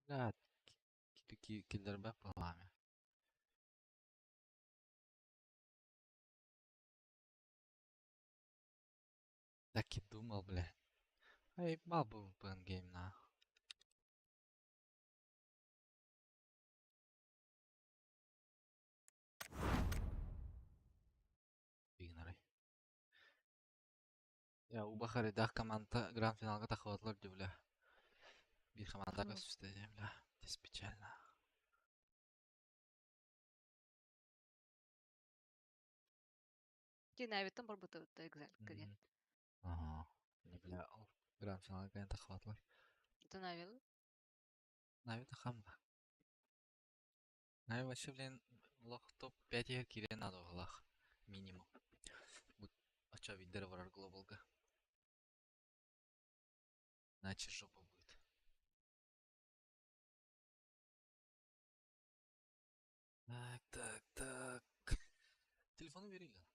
لا كده الباب طلع. Lagi dumal bile. Hey, babu ben game na. Игнорай. Ya u bakar dah kamanta grand finalga taxavatlar dövlə. Bir komanda Хм. kas üstəyəm. Здесь печально. Кинавитом барбытыбытта экзаль кирен. Ага. Не бля, grand finalga yani taxavatlar. Это навел. Нави тахамда. Нави вообще, блин, лох топ 5 yer кирен надо лох. Минимум. Bu açığa vidleri var globalga. Иначе жопа будет. Так. Телефону верили.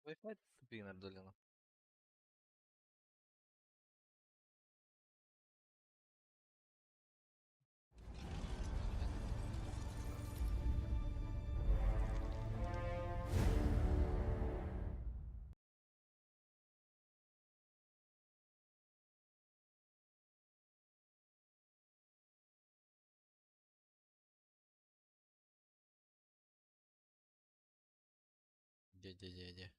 Wi-Fi тупик долина. Де.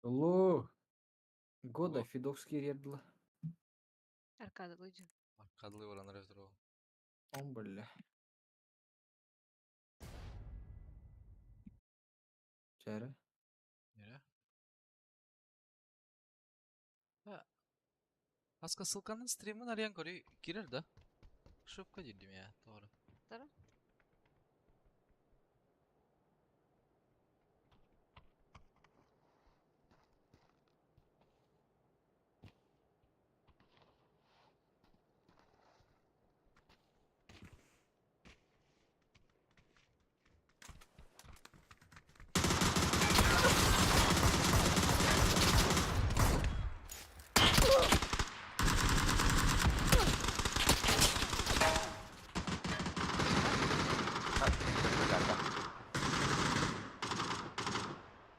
Алло, года Алло. фидовский редла. Аркада лыжи. Аркадlı oranı rezdro. Он, бля. Чара. Nere? Ha, aslında Sılkan'ın stream'ini arayan girer de. Şopka girdim ya, doğru. Тара.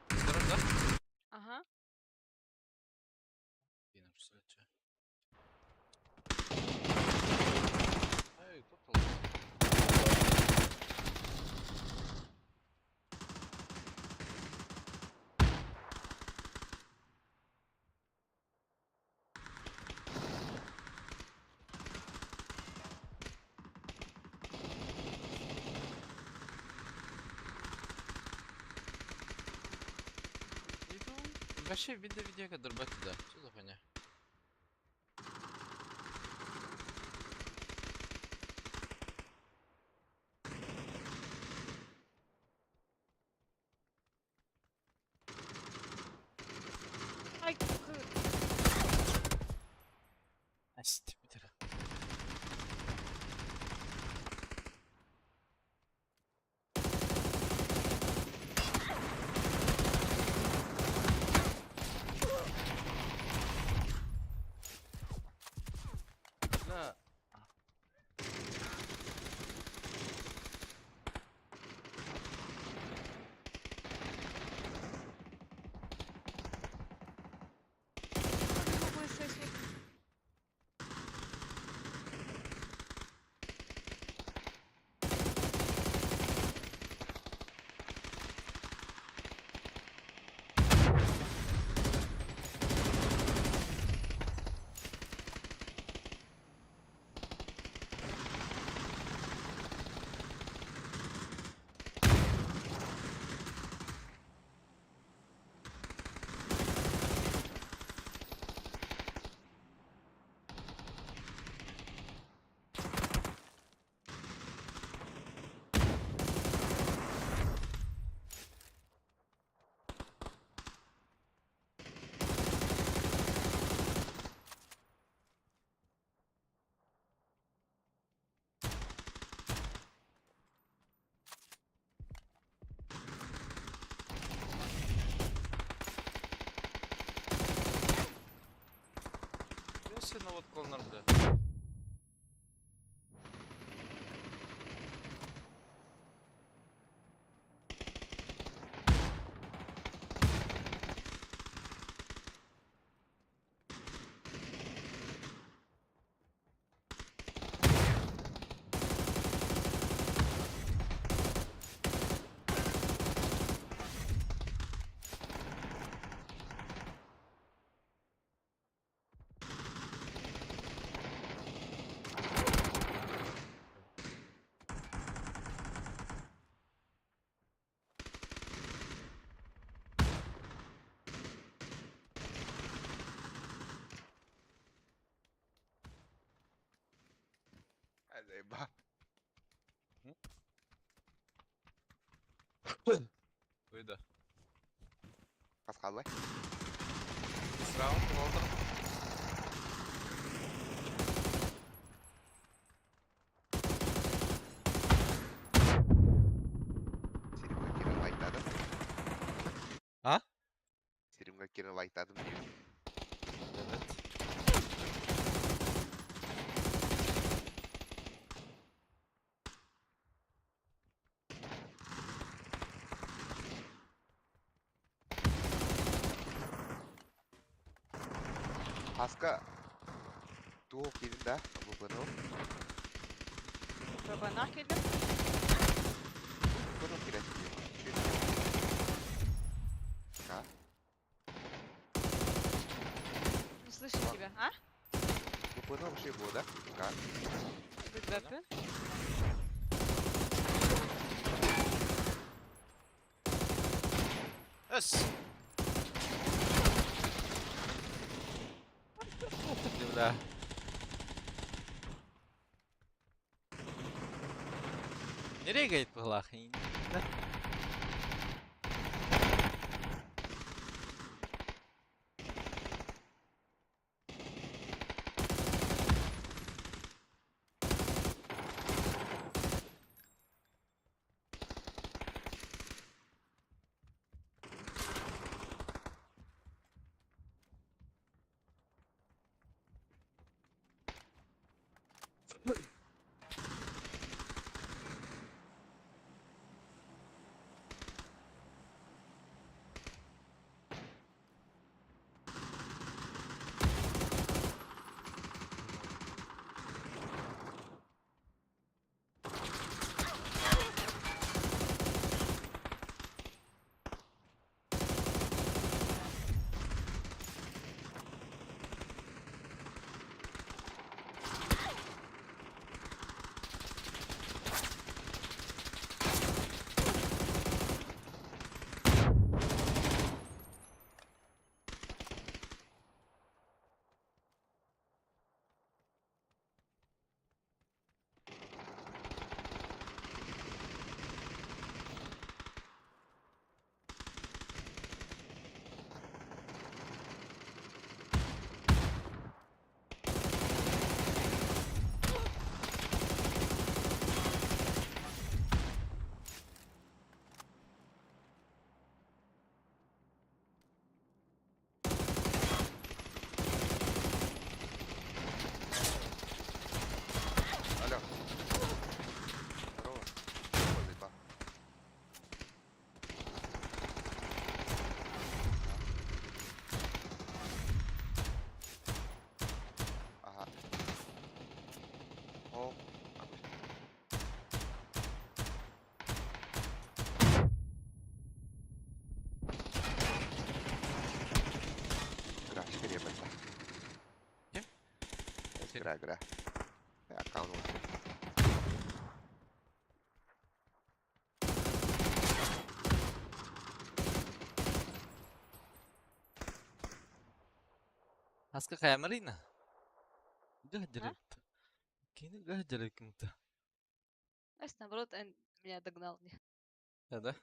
Giderim de. Ага. Benim süreççe. Hey, tutuldu. Иду. Вообще, видео kadar бати, да. Что за хуйня? Ай, Asti bitir. kollar burada. Hadi bak. Buydu. Kas kaldı. This round oldu. Senin like'ladım. Ha? Senin like'ladım diyor. Evet. Haska. Tuh kedin dah. Kamu penuh. Berapa nak geldim? Penuh kira sih. Ha? Не слышу тебя, а? Bu penuh mesti boda. Kan? Выграпы. Ös. Bismillah. Nereye gayet bu lahin? Alo. Здорово. Ой, па. Aha. Oh. Bagus. Gerah sikit dia basah. Kim? Gerah. Account lu. Haska kayak Marina. Gak Hah? jelek. Kayaknya gak jelek gitu. Наоборот, он меня догнал. Ya da.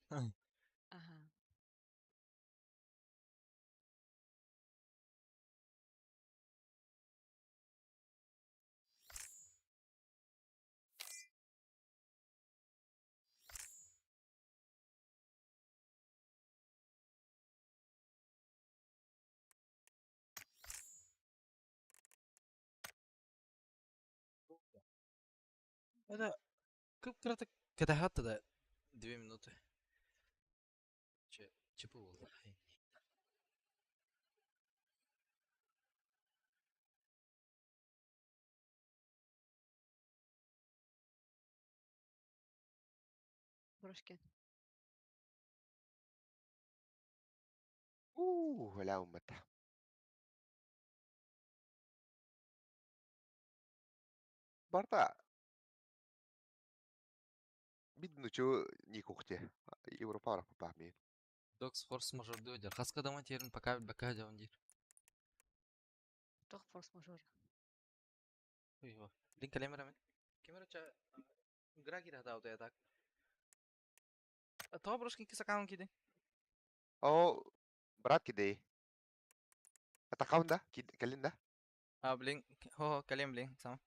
Ага. Это көп краток катахатта да 2 минуты. Чепу болды. Брошки. Валя уммата. Барта. Бидну чу никухте. Европа арах папахмин. Докс форс мажор дойдер. Хаска дама терін пока бака жауын дир. Toch форс-мажор. Уйва. Лин камера мен. Камера ча граги да даута я так. Това брошки киса каун киде. Oh, berat kide. Atakaun dah, kalian dah. Блин. Хо, калем блин. Сама.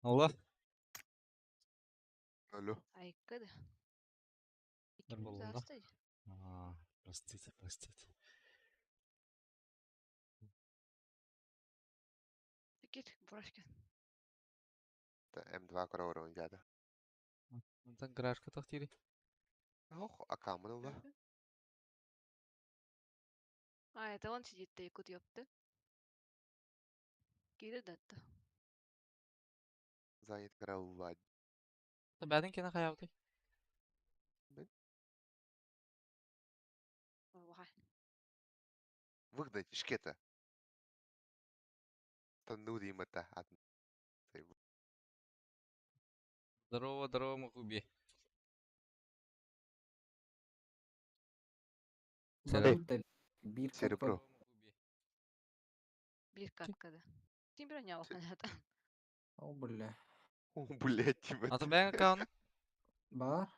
Алло. Алло. Айка да. Бір Ikimiz болуында. hastaydı. Простите, простите. Git Бурашкин. М2 корова ойнады. Онтан гаражка тахтири. Ох, акамын ула. Это он сидит-то якут ёпты. Кири датта. Занят корова. Та бәдін кені қаябды. Вага. Выгнать шкета. Танну димата. Здорово, здорово, Махуби. Бана бутта бир Серебро. катка Bir katkada. Тимбра не алханята. о бля. О, блядь, Тимат. Аты бәң аккаунт. Бар?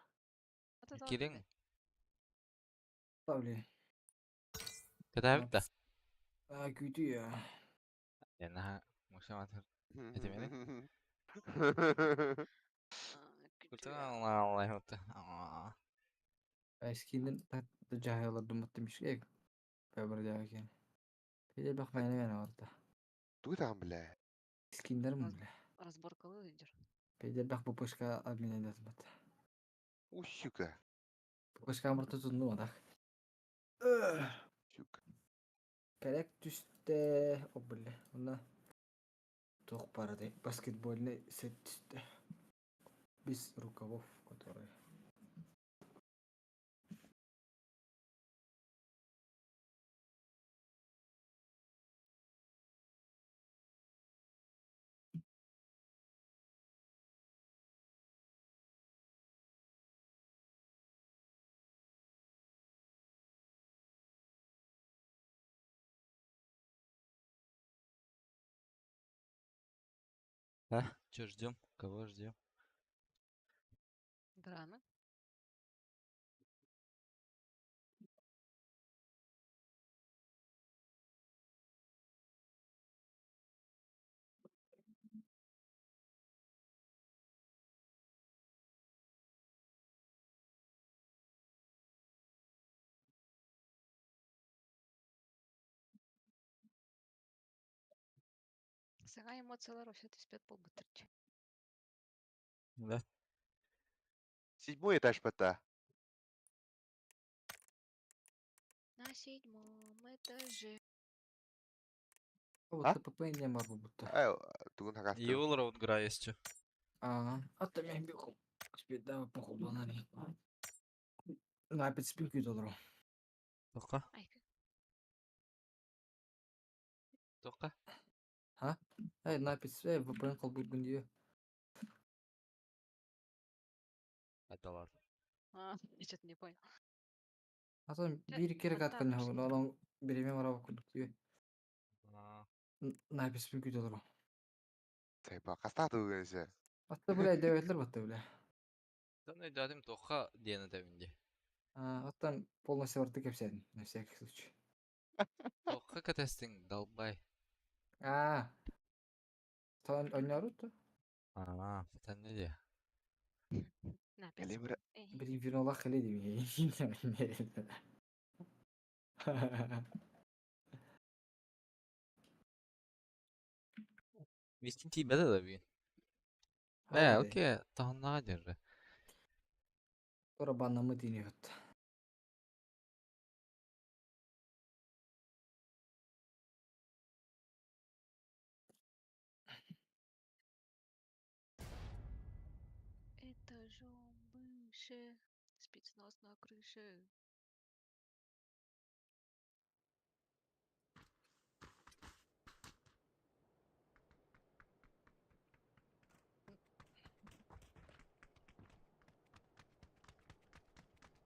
Это Кирең. Та бля. Кәтәбік та. Күтү я. Яна ха. Мұшам атыр. Этемені. Күртің Аллай өтті. Eskiden tatlı cahil mutlu bir şey. Böyle derken. Bir de bak bana orada. Туй там, бля. Eskiden mi bile? Разборкалы лидер. Bir de bak bu pışka admine yazmat. Ущука. Bu pışka mırtı tundu mu da? Щука. Kerek düştü. O bile. Ona çok para değil. Basketbol ne set düştü. Biz рукавов, которые. А? Че ждем? Кого ждем? Грана. Сага эмоциялар вообще теспет бол бытырчы. Да. 7-й этаж пота. На 7-м этаже. Вот ТПП не могу будто. Тугун хакасту. И ол раунд грайсчу. Hatta ben bir bir daha kullanır. Напит спинку долларов. Тоққа? Айка. Тоққа? Ha? Напит VPN kol bulgun diyor. Айталар. Я что-то не понял. Hatta bir kere hatta katkan başlayalım. ne olan birime var kurduk diyor. Напит спинку долларов. Тайпа, қаста тугунсы. Hatta böyle devletler battı böyle. Таны дадим тоққа дені дәвінде. Hatta полностью вартык hepsini. На всякий случай. Тоққа кәтәстің далбай. Sen oynuyoruz da. Тән не де? На 5 Элемір. секунд. Bir infin ola khali diyeyim. Вестин тибәді да бейін. Бә, окей, тағыннаға дерді. Sonra banlamı deniyor. Этажом выше. Спецназ на крыше.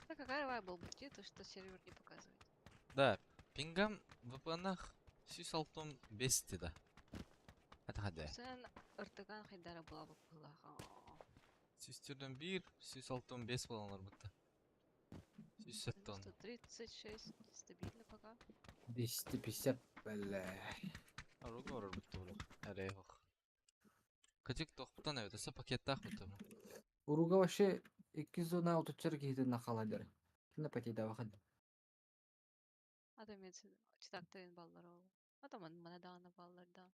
Так какая вайбл будет, то что сервер не показывает. Да, пингам VPN-ах 665 деді. Әті қадай. Sen ыртыган хайдара була была. 601, 665 боланлар бұтты. 670. 136 стабильно пока. 250 бля. Аруға орыр бұтты олар. Әрей хоқ. Качек тохтан өтөсө пакеттах бутам. Уруга вообще 200 отучар кихиден накаладыр. Кина патида вахад. Ата мен читактайын баллар ол. Ата мана дагана баллар да.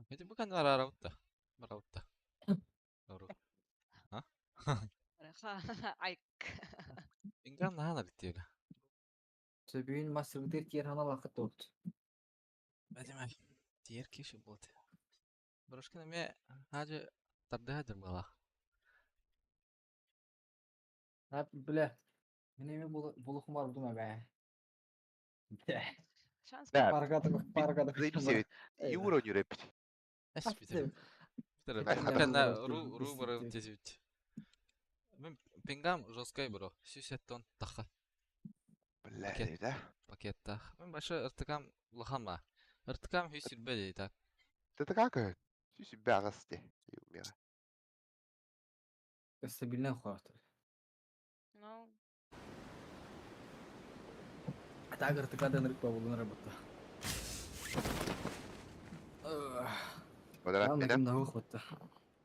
Качек букан арарабытта. Барабытта. Ору. А? Айк. Пингам нахана биттега. Сөбүйін мастер кер хана вакыт олт. Бәдемәл. Тиер киши болды. Брошкина ме хажы тардыгадыр бала. Біле. Мен еме булухым бар бұдыма бә. Шанс Да. Паргады. Заебись, Юра не рэпить. Эш битер. Битер. Битер. Хакана Битер. ру барып тезибит. Мен пингам жесткой бро. 60 тонн таха Блядь, да? пакетта. Мен башы ыртыкам лахама. Ыртыкам хүсүрбе так. Ты-то как? Чуть себя расти. Стабильный хватит. Ну, Так, артыкадан рык побудун работа. Подряд Там меня. на много хвата.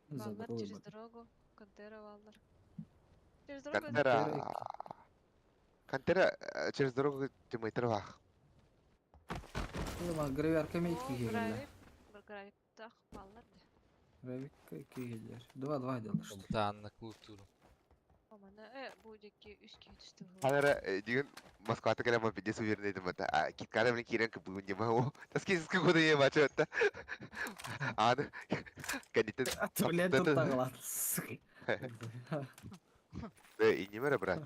баллар через дорогу. Кантера баллар. Через дорогу. Кантера через дорогу ты мой травах. Ama gravyarka mı iki О, gelirler? гравик. Bir gravik tak ballar da. Gravyarka iki gelirler. Два ediyorlar işte. Таанна культуру. Амана bu деки üskü düştü. Ханара дигэн Москвата кэра ма бидес уверенный дэмэ та. Киткара блин кирэн кэпүгүн дэмэ о. Таски сыскы года е бачы өтті. Аны. Кандитен. Tuvalet tuttağılar. И не мэра, брат.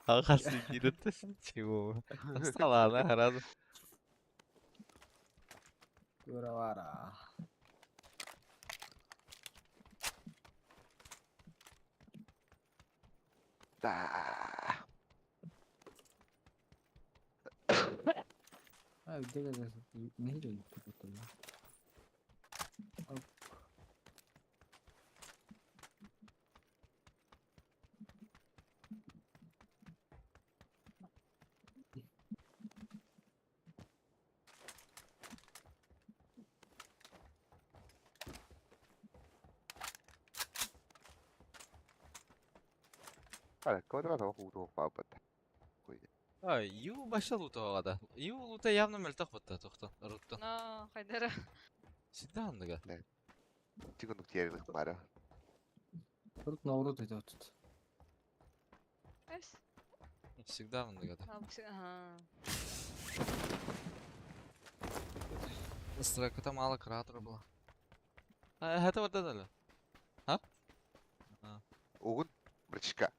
Агасы кирэтте чего? Сталана харазы. Юравара. Да. А где это? Не идет. Кого давай того худу папа. Ай, ю баша лутагада. Ю лута явно мөлтөх бутта тохтон. Руттон. На, хайдара. Сида андыга. Тигун нуктиярылык бары. Тут на урод идет тут. Эс. Всегда андыга. Ага. Страйка там мало кратера было. А это вот это. Угун, братишка.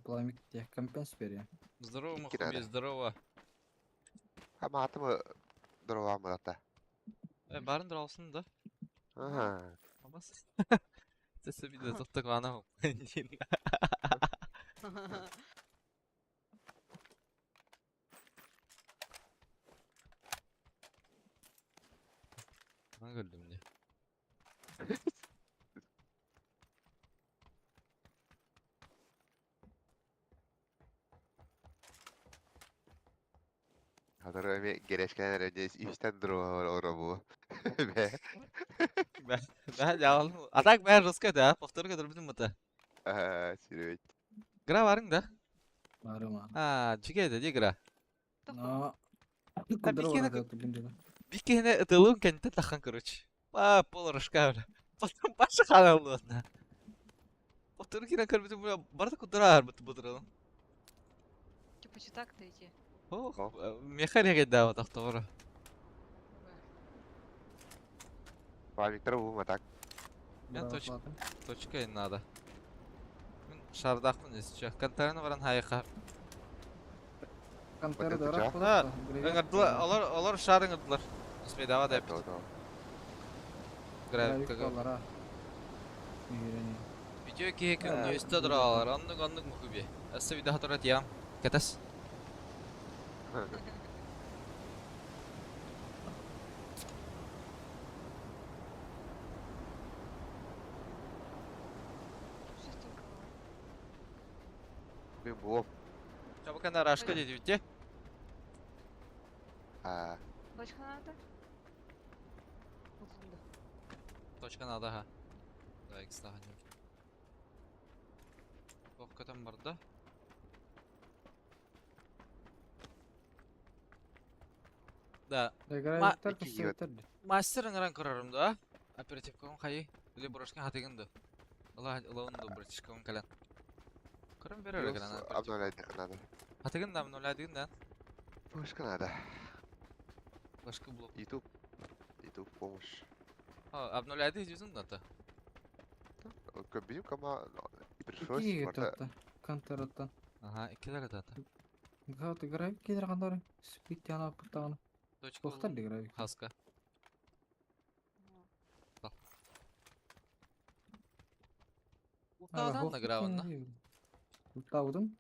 Пламик тех компенс перья. Здорово, Кики Махуби, надо. здорово. Ама атымы дровамы ата. Барын дралсын да. Ага. Амас. Тэсэ би дэ тоттог анаа. Ne gördüm ne? Hazır öyle gereçken önce işten drova bu. Be. Ben yalan. Atak ben Ruska da. Повтор kadar bizim mata. Sürüt. Gra varın da. Marıma. Ha, çıkıyor dedi gra. No. bir Куда kere- урод это блин? Bir kere ıtılığın kendine takın kırıç. Pol Ruska öyle. Потом başı kanalı ona. Повтор kire kır bizim böyle barda kudura har bu duralım. Типа читак-то идти. Oh, mekaniğe geldi ama doğru. Па Виктор bu так. Ben точка in надо. Ben şardakmın esçi. Kantarını varan hayıka. Контера Вот это дорог. да. Ben ardılar, onlar şarın ardılar. İsmi dava da yaptı. Grafik kaga. Video ki hekun üstte duralar. Anlık mı kubi. Ası bir daha tora diyam. Katas. Сейчас только. Ben bu. Çabuk anda raşka dedi bitti. Точка надо? Точка надо, ха. Давай, кстати. Сколько там борда? Да. Играют iki yiyor. Мастер ыңыран көрөрүм да. Оперативкон кайы. Или брошка хатыгынды. Лаунду братишкон калан. Көрөм берер Yok, экен ана. обновляйте надо. Хатыгын да нулядыгын да. Помощь надо. Башка блок. YouTube. YouTube помощь. Обнуляды жүзүн да. Көбүнүк ama пришлось. Iki Orada гетто. Контратта. Ага, икилер да. Гауты график кедер кандары. Спит яна пыртаганы. Точка Тоқтар де график. хаска. Утадан награван да. Утаудым.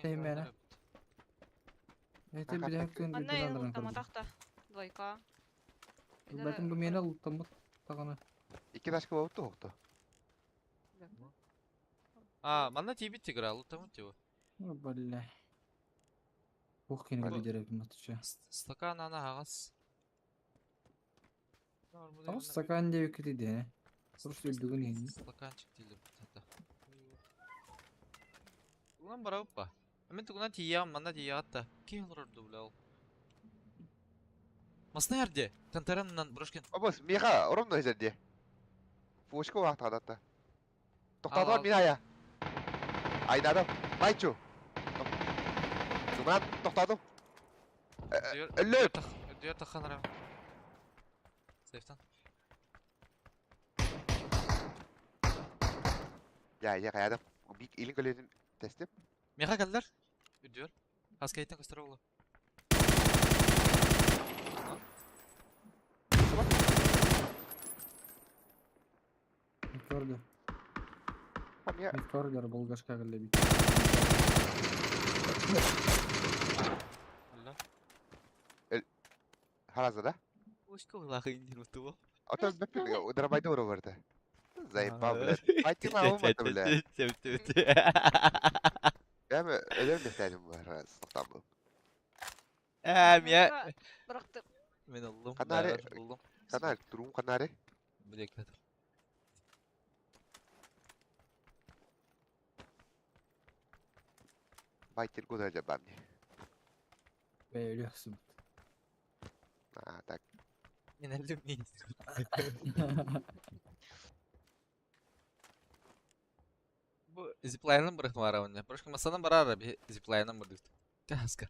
Теймени. Это бирек тен Анна ен бирдандырын лутама көрдüm. тахта. Двойка. Бәтім бұл мені луттамы тағаны. iki taşka balık da oldu. Манна тибит игра, лутамут его. Бля. Ух, кені Али. бідерек матыча. Стакан ана агас. Ағыз стакан деп кетеді, не? Просто өлдігін ені. Стаканчик değil hatta. Ulan bara uppa. Men tuğuna tiyam, manna tiya hatta. Kim olurdu bula ol? Mas nerede? Kantarandan Broşkin. Abos, Miha, orum da izledi. Fuşka vakti hatta. Toxtadı Al. Miha'ya. Aynadım. Bayçu. Numaran toxtadım. Ölüp. Diyor takanırım. Safe'tan. Ya kayadım. Bir ilin gölünün testim. Meha geldiler. Diyor. Haskayet'ten Kostaroğlu. Көрді. Tamam ya. Көрдер бұл қашқа кілді бейт. Allah. Harazda da. Uşka ulakı indir utubu. Otom bepin darabayda uğra vardı. Zayıfma bile. Baytına olmadı bile. Yani öyle bir ihtiyacım var. Soktan bu. Ya. Bıraktım. Ben oldum. Kanari- Ben buldum. Kanal, durum kanari. Bir dakika. Baytir kodar ben. Бәй, өліқсі бұд. Ha, tak. Yine öldüm değil. Bu zipline'ın bırakma var önce. Proşka masadan bara ara bir zipline'ın bıraktık. Kaska.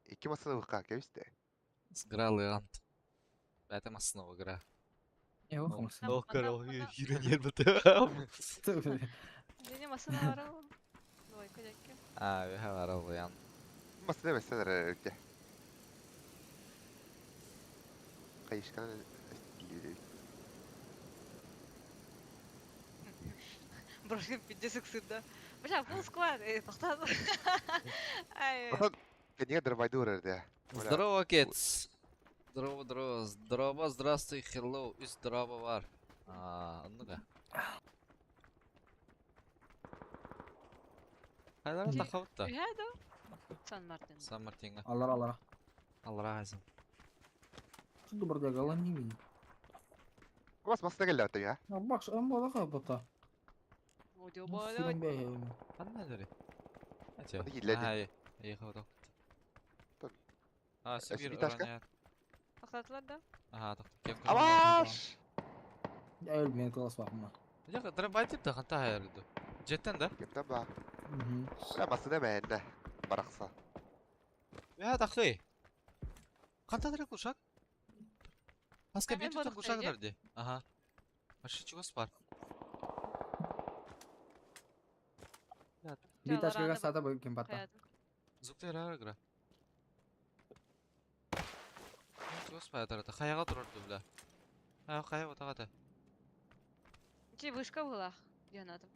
İki masada vıkka işte. Сыграл Иант. Это массного игра. Не, оқымысың. Ох, короче, юринер бітті. Дене масына бара. Двойка дәкке. We have a Иант. Masada demezseler öyle. Kayışkan Брошка 50 сында. Бля, full squad. Тоқтады. Ай. Кенеге дarabayda uğrardı ya. Здорово, Кетс. Здорово, здравствуй, hello, и здорово var. Ну-ка. Hayır, takavutta. Üyədə. Сан Мартин. Сан Мартинга. Алар. Allah razı olsun. Шуды бірдегі алан немен. Bas masada geldi hatta ya. Бақш, амбала қабыта. Өдеу Сирен бала. бәйі. Ben ne derim? Hadi. Hadi git, hadi. İyi kavda. Tabii. Sibir bir taşka? öğrenci. Тоқтатылар да. Aha, tak. Avaş! Әйіл мен класс бақыма. Ya kadar baytır da kanta hayırdı. Cidden de. Kimden bak? Ya masada ben de. Baraksa. Ya takı. Kanta direkt kuşak. Haska Hemen bir tutuk balık kuşak verecek. nerede? Aha. Aşı çıkıyor spar. Bir taşkaға сата бөй кем бата. Қаядым. Зуктер агра. Çıkıyor spar tarafta. Kayağa dururdu bile. Ha kaya otağada. Чи вышка была. Янадым.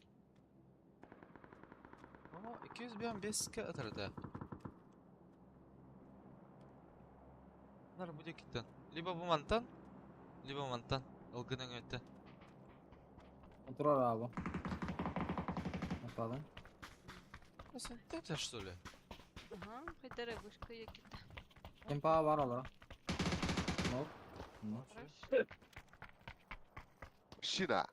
Ama 200 bir an 5 ke atardı. Bunlar bu dikitten. Либо bu mantan, либо mantan. Ilgının öte. Отырар абы. Атадың. Sen tepsen что ли? Ага, қайтары вышка екетті. Кемпа бар алар. Ноп. Хорош. Мужчина.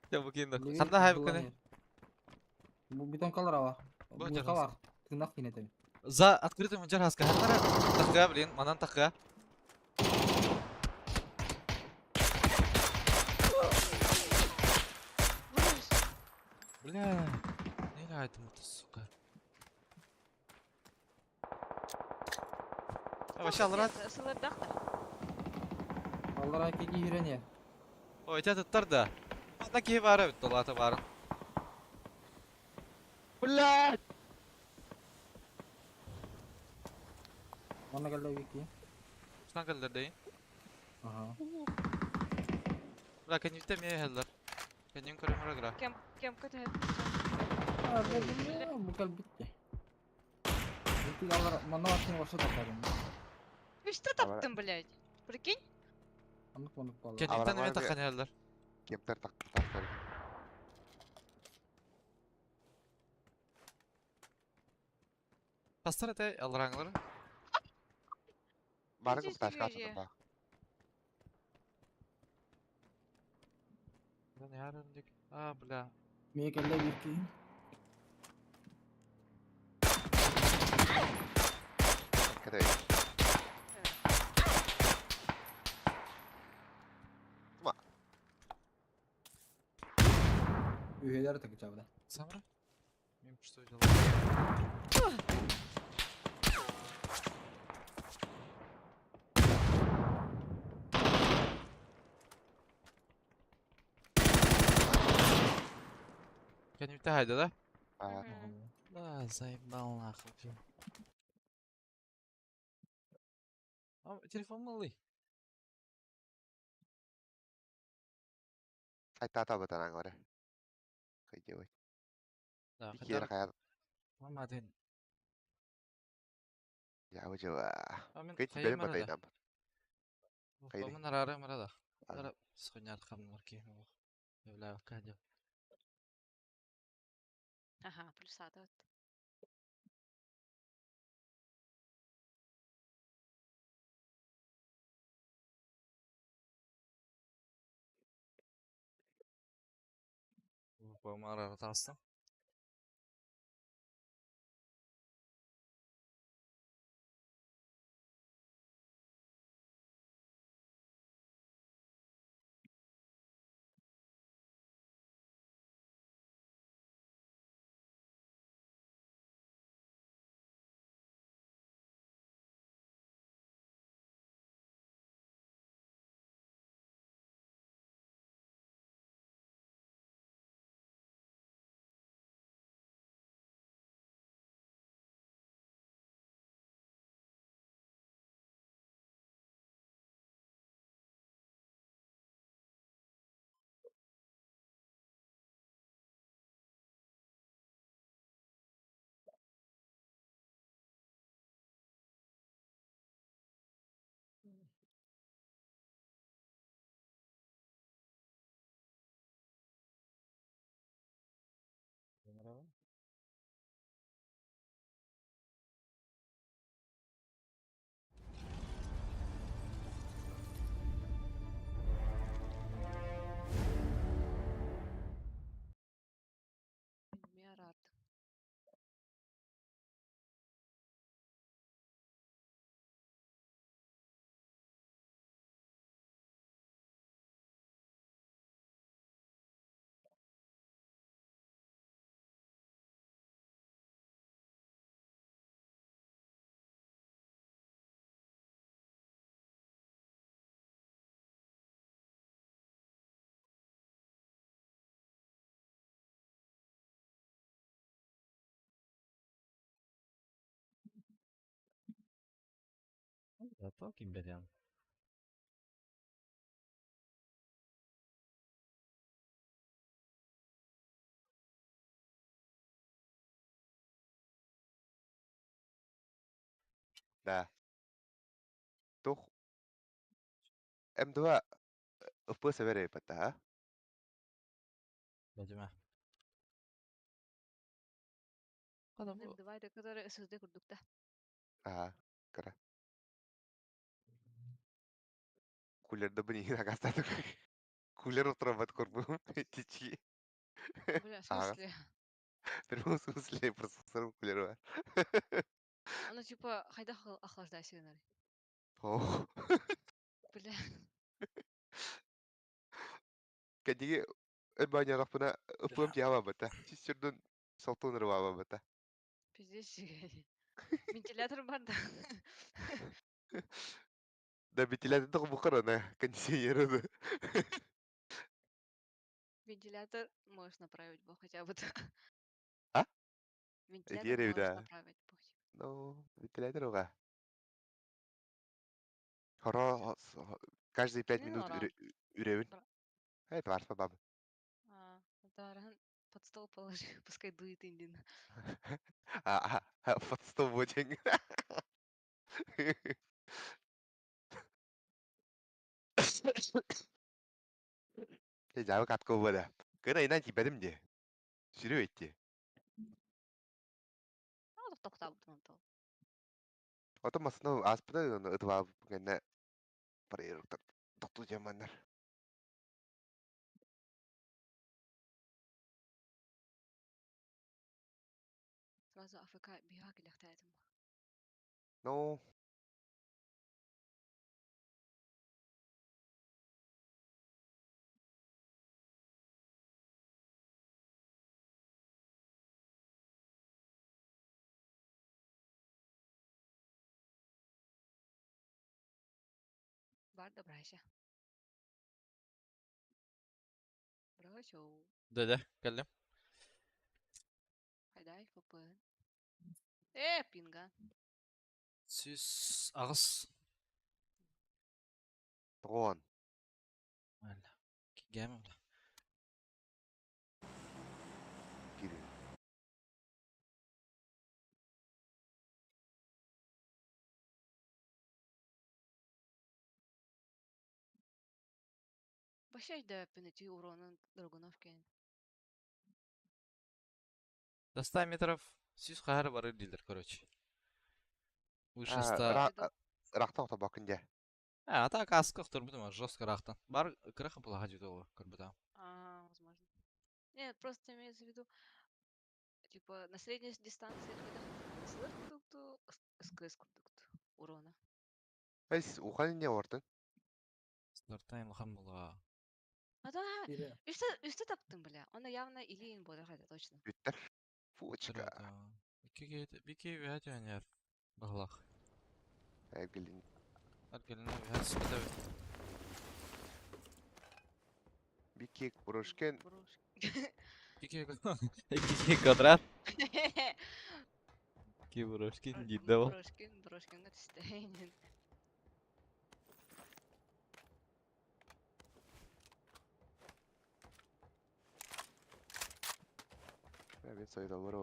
Ya begini. Lagi Kanda hay dua bukan nih. Bu bitong color apa? Bu Bu jelas. kawak. Tunak ini tuh. За открытым джархас кахтара. Такка, блин, манан такка. Вырос. Бля. Не этому-то, сука. Вообще алрат. Сылырдақтар. Onlar hakiki hiren ya. Ой, тебя тут тарда. Ана ки бара бит долата барын. Блядь! Mana kalau wiki? Шунан калдыр дейин. Aha. Бля, кенюте ме хелдер. Кенюн көрөмөр агра. Кем кете? Ada ya, bukan bitti. Wiki alır, mana waktu warsa takarım. Üçte таптым, блядь. Прикинь? Anlık manık bağlı. Кенютен ме Аврамар бе- таккан хелдер. Кемтер тактар. Пастар эте алраңлар. Барың Здесь ташка двери. атыдым ба. Да не арындык. А, бля. Mie kelle wiki. Кете. Üyeler takacağım da. Самра? Мен что делал? Кенюте хайда, да? А, Да, заебал нахуй. Всё. А, телефон малый. айта табытан аңгары. Кайде ой. Да, Икер хотя каяр. мама ден. Я уже. А мен Кайти кайым берем арада. батайнам. Кайди. Помын арары марада. Ага. Ара схоняр хамын марки. Являю кадя. Ага, плюс атат. Помын арары тастым. Не арат. Да, то кимберян. Да. Тух. М2 упы севере пата, а? Бәдеме. Kadam bu. Ындыбай который сөзде күрдүк та. Ага, кара. Кулерді бұнегін ағастадық. Кулер отырабат көрбім. Тичи. Бля, в Ага. смысле? В прямом смысле, просто сырым кулер бар. Оно типа хайда охлаждайся, наверное. О, Бля, кәдеге әлбәне бұна ұпым тияма бата. Чистерден салтон рыва бата. пиздец. Вентилятор бар да. Да бетеләді тұғы бұқыр ана, кондиционер аны. Вентилятор можешь направить, бо хотя бы. А? Вентилятор Эти можешь да. направить, бо. Ну, бетеләді рыға. Хоро, каждые 5 Не минут норам. үревін. Бра- Это варфа бабы. Даран под стол положи, пускай дует индин. Под 108. Жабы қатқы болады. Кына инан типәдім де. Сүрі өйтті. Тоқтап тұрмын тол. Отым масына аспыда ұтыва бұғанна парайырықтар. Тоқту жамандар. Сразу АФК бига келектәдім. Ну, Бар да брайша. Брашоу. Dede, geldim. Хайдай, фпн. Пинга. Süs ağız. тоғын. Öyle. Gelmem de. Кирі. Башай да пенети уронын Драгуновкен. До 100 метров süs kahar var değildir, короче. Вышеста. Рақта ота бақынде. Так асках турбудum, жестко рахтан. Бар крыха была ходила, корбута. Возможно. Нет, просто имеется в виду, типа, на средней дистанции хайда сылыр курдукту, скрыз курдукту урона. Әйс, уқан не ортын? Стартайын лхан была. Да, Ире. үсті таптың, бля. Она явно илиин бодар хайда, точно. Бүттір. Фучка. Бики вят янер. Бағлақ. Әгілін. Аргеліне вят спида. Бикек бұрышкен. Бики квадрат. Ки брошкин диддавал. Брошкинга тістейнен. Мен сайда бұру.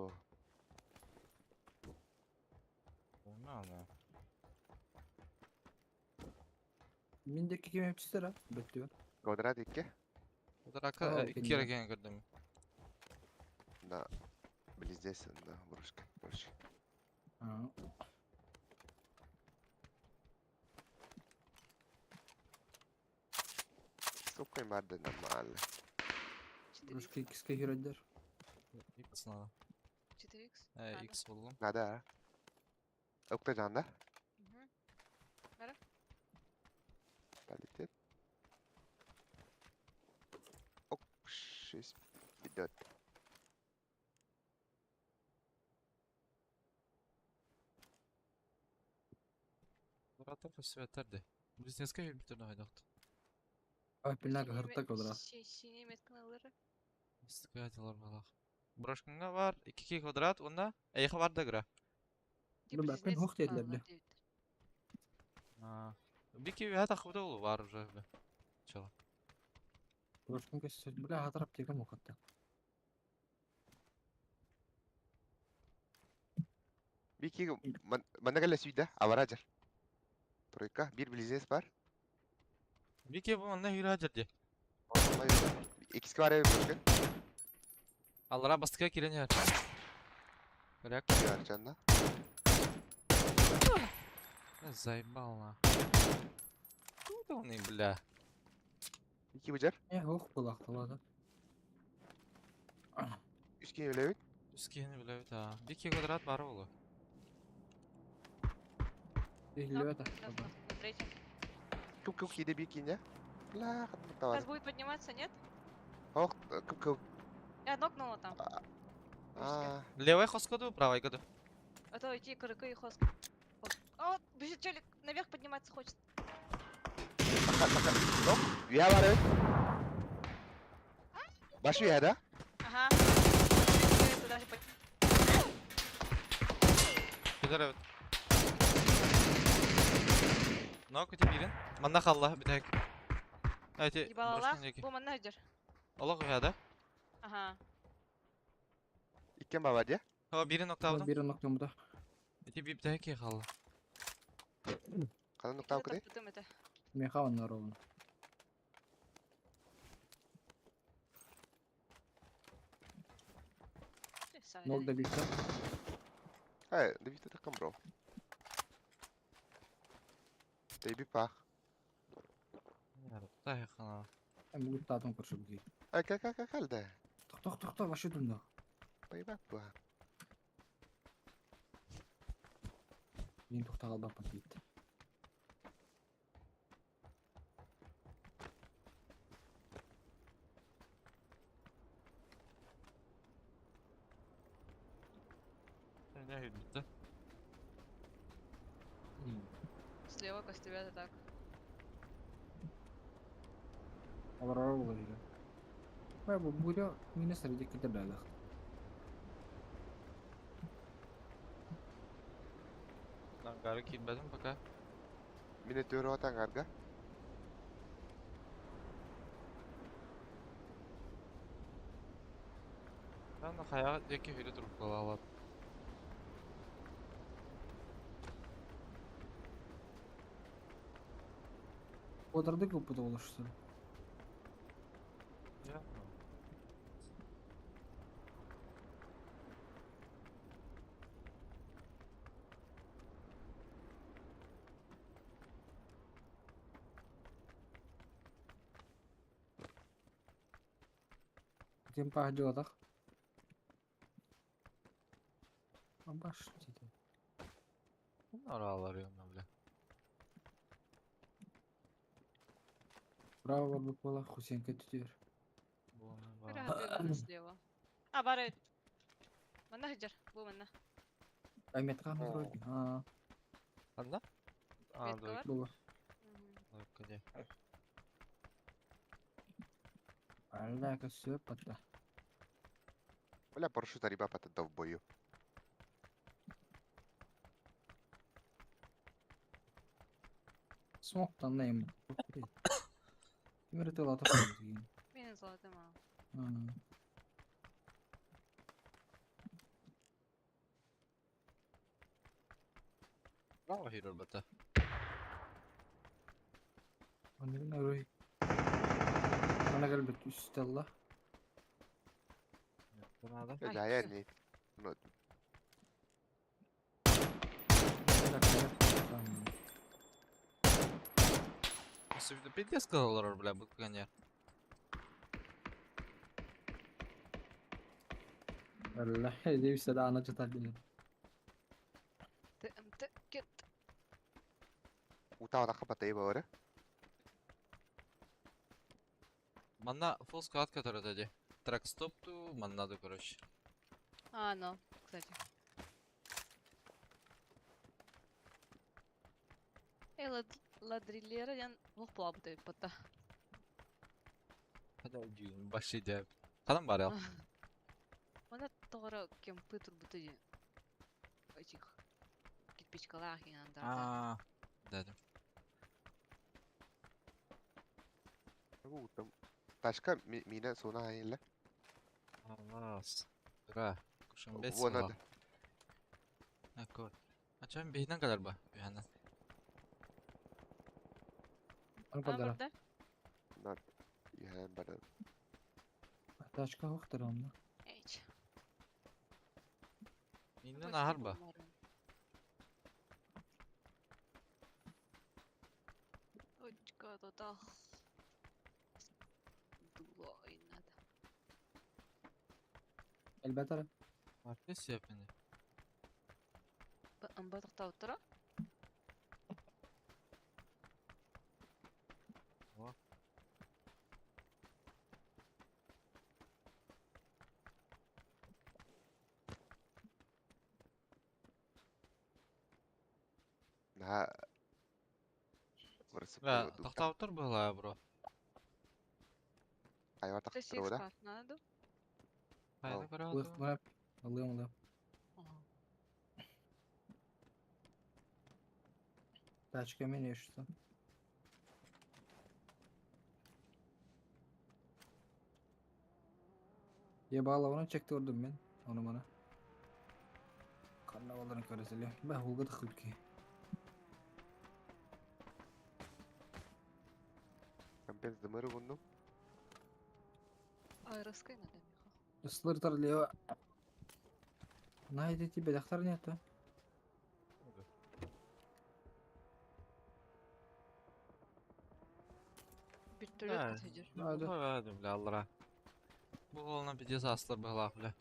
Нормально. Мен де кекем епчістер, а? Бөттігін. Квадрат екке? Драка Ау, 2 келді. кere gen gördüm. Да. Близдесін, да, бұрышкен. Бұрыш. Сукайын барды нормально. Бұрышқа икіске кереддер. X надо. 4x. X buldum. Nada. Okta canda. Kalitet. Ok, 6 bir 4. Дратар посветерди. Близнецке битерді хайдақты. Аппелнағы ғыртта кодыра. Синий меткін алыры. Стыкатилар балақ. Брошкинга бар 2 квадрат, онда әйхі бар да гра. Ну, бәппен хоқ деділер біле. Бики вят ақыбыда ол бар уже. Чала. Бұрышқын көсі біле атырап деген мұқатта. Bir iki bana gel suida avarajar. Troika bir bliznes var. Бики bu onunla hüra cerdi. İkisi var ev bölge. Allara bastıka kiren yer. Коряк. Yarcanla. Я заебал на. Кто он, бля? İki bıcar. Ох, кулакталады. Üstüne öyle öyle. Үскені білеу та. Бики квадрат бар олы. Игілі Нок, сейчас на третьем. Kıp kıp yedi bir kinye. La katma var. Сейчас будет подниматься, нет? Oh kıp kıp. Я нокнула там. Aa. Левой хоскоду, правой году. А то идти крыка и хоск. А вот бежит челик, наверх подниматься хочет. Yok. Üye var evet. Baş üye de. Ага. Это даже Кедер evet. Нок өте бирин. Манда қалла бітәк. Әйте, ебалалах. бұрышын еке. Бұл мана жүр. Олық ұяды. Ага. İkken baba diye. О, бирин нокта алдым. Бері ноқтамыда. Әйте бітәк е қалла. Kanın nokta okudai. Потом это. Механ наровно. Нок да бітті. Hey, de witte takım bro. Baby pa. Та е қана. Әмі ұттадың көрші бүгі. Ay kal de. Тоқта, башы дүнді. Baby bak bu. Мен тоқта қалбаппын дейді. Не бітті. Слева костюмят так. Алар болу дейді. Бай бұл бұйра мені сәрде кетер дайлық. Нангары китбәдім пока. Minatörü atan karga. Мен қаяға деке үйді тұрып қала алады. Отырды көппіді олышты. Я. Тем пахджи отақ. Баш дейді. Оралар емна, бля. Браво бар бұк бола, Хусенке түтер. Варианты слева. А, бары. Мана жүр. Бұл мана. Әмет қаны құройды. Анда? А, Бетка дой. бар? Бұл. Кәде. Әлі әкі сөп бәтті. Бля парашют ариба патады в бою. Смоқтан нәйім. Кемері тыл атып қойды кейін. Менің золотым ау. Браво, хирор бата. Onun öyle. Bana gel bir üstte Allah. Надо. Ya da yani. Особенно пиздец колор, бля, был коня. Allah hedi üstte de anacı tabii. ТМТ кет. Uta ona kapatayım bari. Манна full squad, который дали. Трак стопту, маннаду, короче. А, ну, кстати. Ладриллера ян лох плавает пота. Hadi öldüğün başı da. Kanım var ya. Мана тоғыра кемпы турбуты де. Этих кирпичкалар янда. Aa. Dedim. Bu tam. Taşka mine sona hayırlı. Allah. Sıra. Kuşun 5 Вон sıra. надо. Ha koy. Açayım beyden kadar ba. Bir yandan. Onu А, kadar. морда? Yani bana. Taşka hoqtur onunla. Эйч. Min Yine nahar ba. Очка да. Дуло ойнады. Elbette. Markes yapını. Батықта отыра? О. Nah, burası Бля, koyuyorduk. тахта отыр была, bro. Ayva Ты taktır bu da. сикс надо? Kayda Al. göre Buyur aldım. bırak. Alıyorum. Тачка меняешь что? Bağlavanı çekti ordum ben. Onu bana. Karnavalların karısıyla. Ben Hulga tıkıl ki. Ben benzemeri buldum. Раскай надо, Миха. Isılır tarlıyor. Найди тебе дохтар нету. Вертолет Да. подойдешь. Hadi. Hadi bля, Allah'a. Bu olana bir cezaslar была, bля.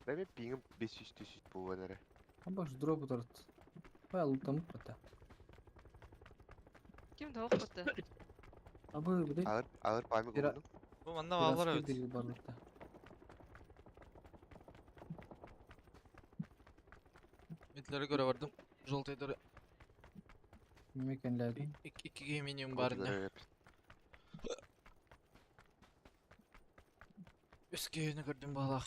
Benim pingim 500 bu venere. Ama şu drop tart. Bayağı lootlamış hatta. Kim de okudu? Abi bir de Ağır payımı Bira- buldum. Bu bende vallar biraz evet. bir barlıkta. Midlere göre vardım. Желтые dörü. Mekanlardan. İki minimum var ne. Görev Üst köyünü gördüm balak.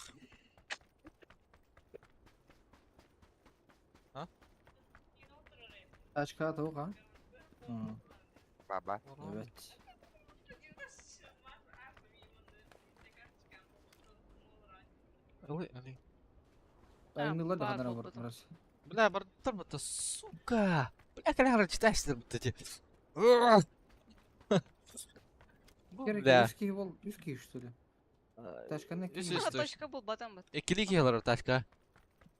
Kaç kağıt o ha? Hı, Baba. evet. Alı alı. Aynılar da var kadar var bulmadım. burası. Бля, бардыр мыта, сука. Бля, когда читаешь мыта. Bu Gerek bля. 100 kişi bol 100 kişi что ли? Taşka ne Üst kişi? üste. Точка был, батан бат. İkili kiyalar taşka.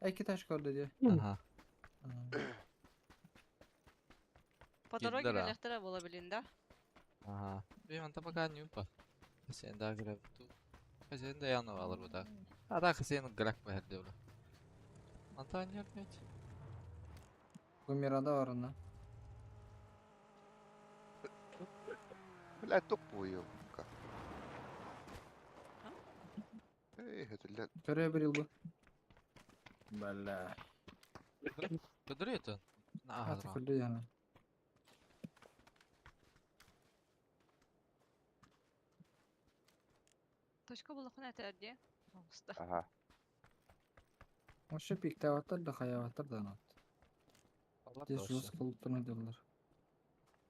İki taşka orada diye. Aha. По дороге Киддера. галехтера была, блин, да? Ага. Bir anta пока не упа. Хасен daha görev tu. Хасен de yanı alır bu da. Hatta Hasen'in grak var diyor. Anta не опять. Bu mirada var onda. Bela tok bu yok. Hatırlan. Görev bir yıl bu. Bella. Kıdırıyor tu. Nah, Artık hadi. öldü yani. Точка была хуна это где? Уста. Aha. O şu pikte avatar da kaya avatar da anlat. Allah Diye korusun. şu kalıptığını diyorlar.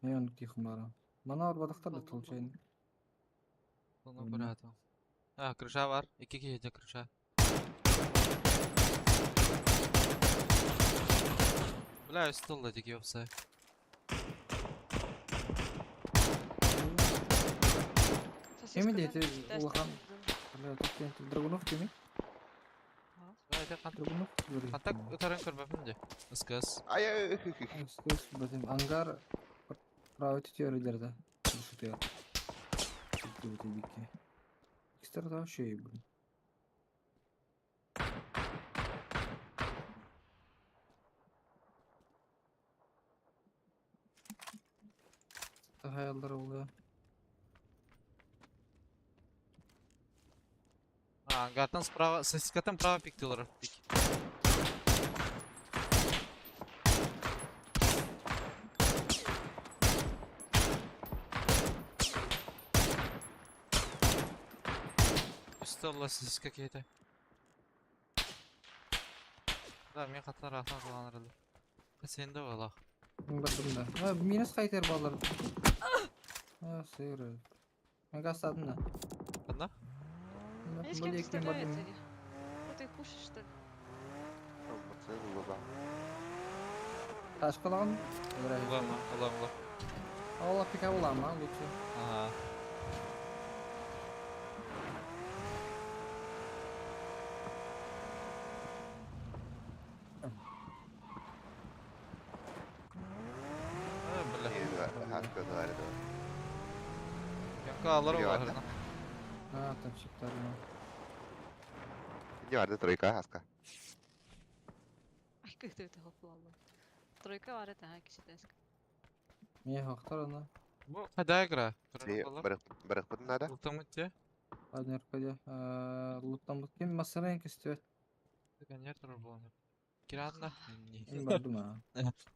Ne onu ki kumara. Bana arbadıklar da Vallahi tolçayını. Bunu Bilmem. bıraktım. Ha, krışa var. İki kişi krışa. Бля, üstü dik yoksa. Emin değil, Ulan. Bella tutken Dragunov kimi? Böyle kan. Dragunov böyle. Hatta öteren körbefince. Iskız. Ay ay. Сквозь batayım. Angar pravi tutuyor ileride. Tutuyor. Tutuyor tabii ki. İster daha şey bu. Hayallar oluyor. А, ангардан справа, с искатен права пиктилер. Пик. Üstü siz какие-то. Да, мен қатар аса қаланырды. Сенде вала. Bakın da. Ha minus kayter bağlar. Ha sıyır. Ben gastadım da. Kanda? Они с Böyle кем-то ekleyeyim стреляются bakayım. или? Ну ты их пушишь, что ли? Baksana bu baba. Taş kalan. Улама, улама. Allah pika ulama lütfen. Ага. Kağlar Biliyor var. hatta. Ha, tanışıklarına. Ne vardı Troika Haska? Ay kötü hopla Allah. Тройка var ya kişi desk. Niye haktar ona? Bu Hadagra. Ne bırak bu nada? Ultimate. Hadi nerede? Luttan bu kim masana en istiyor? Ganyer terus bu. Kirana. En bardım ha.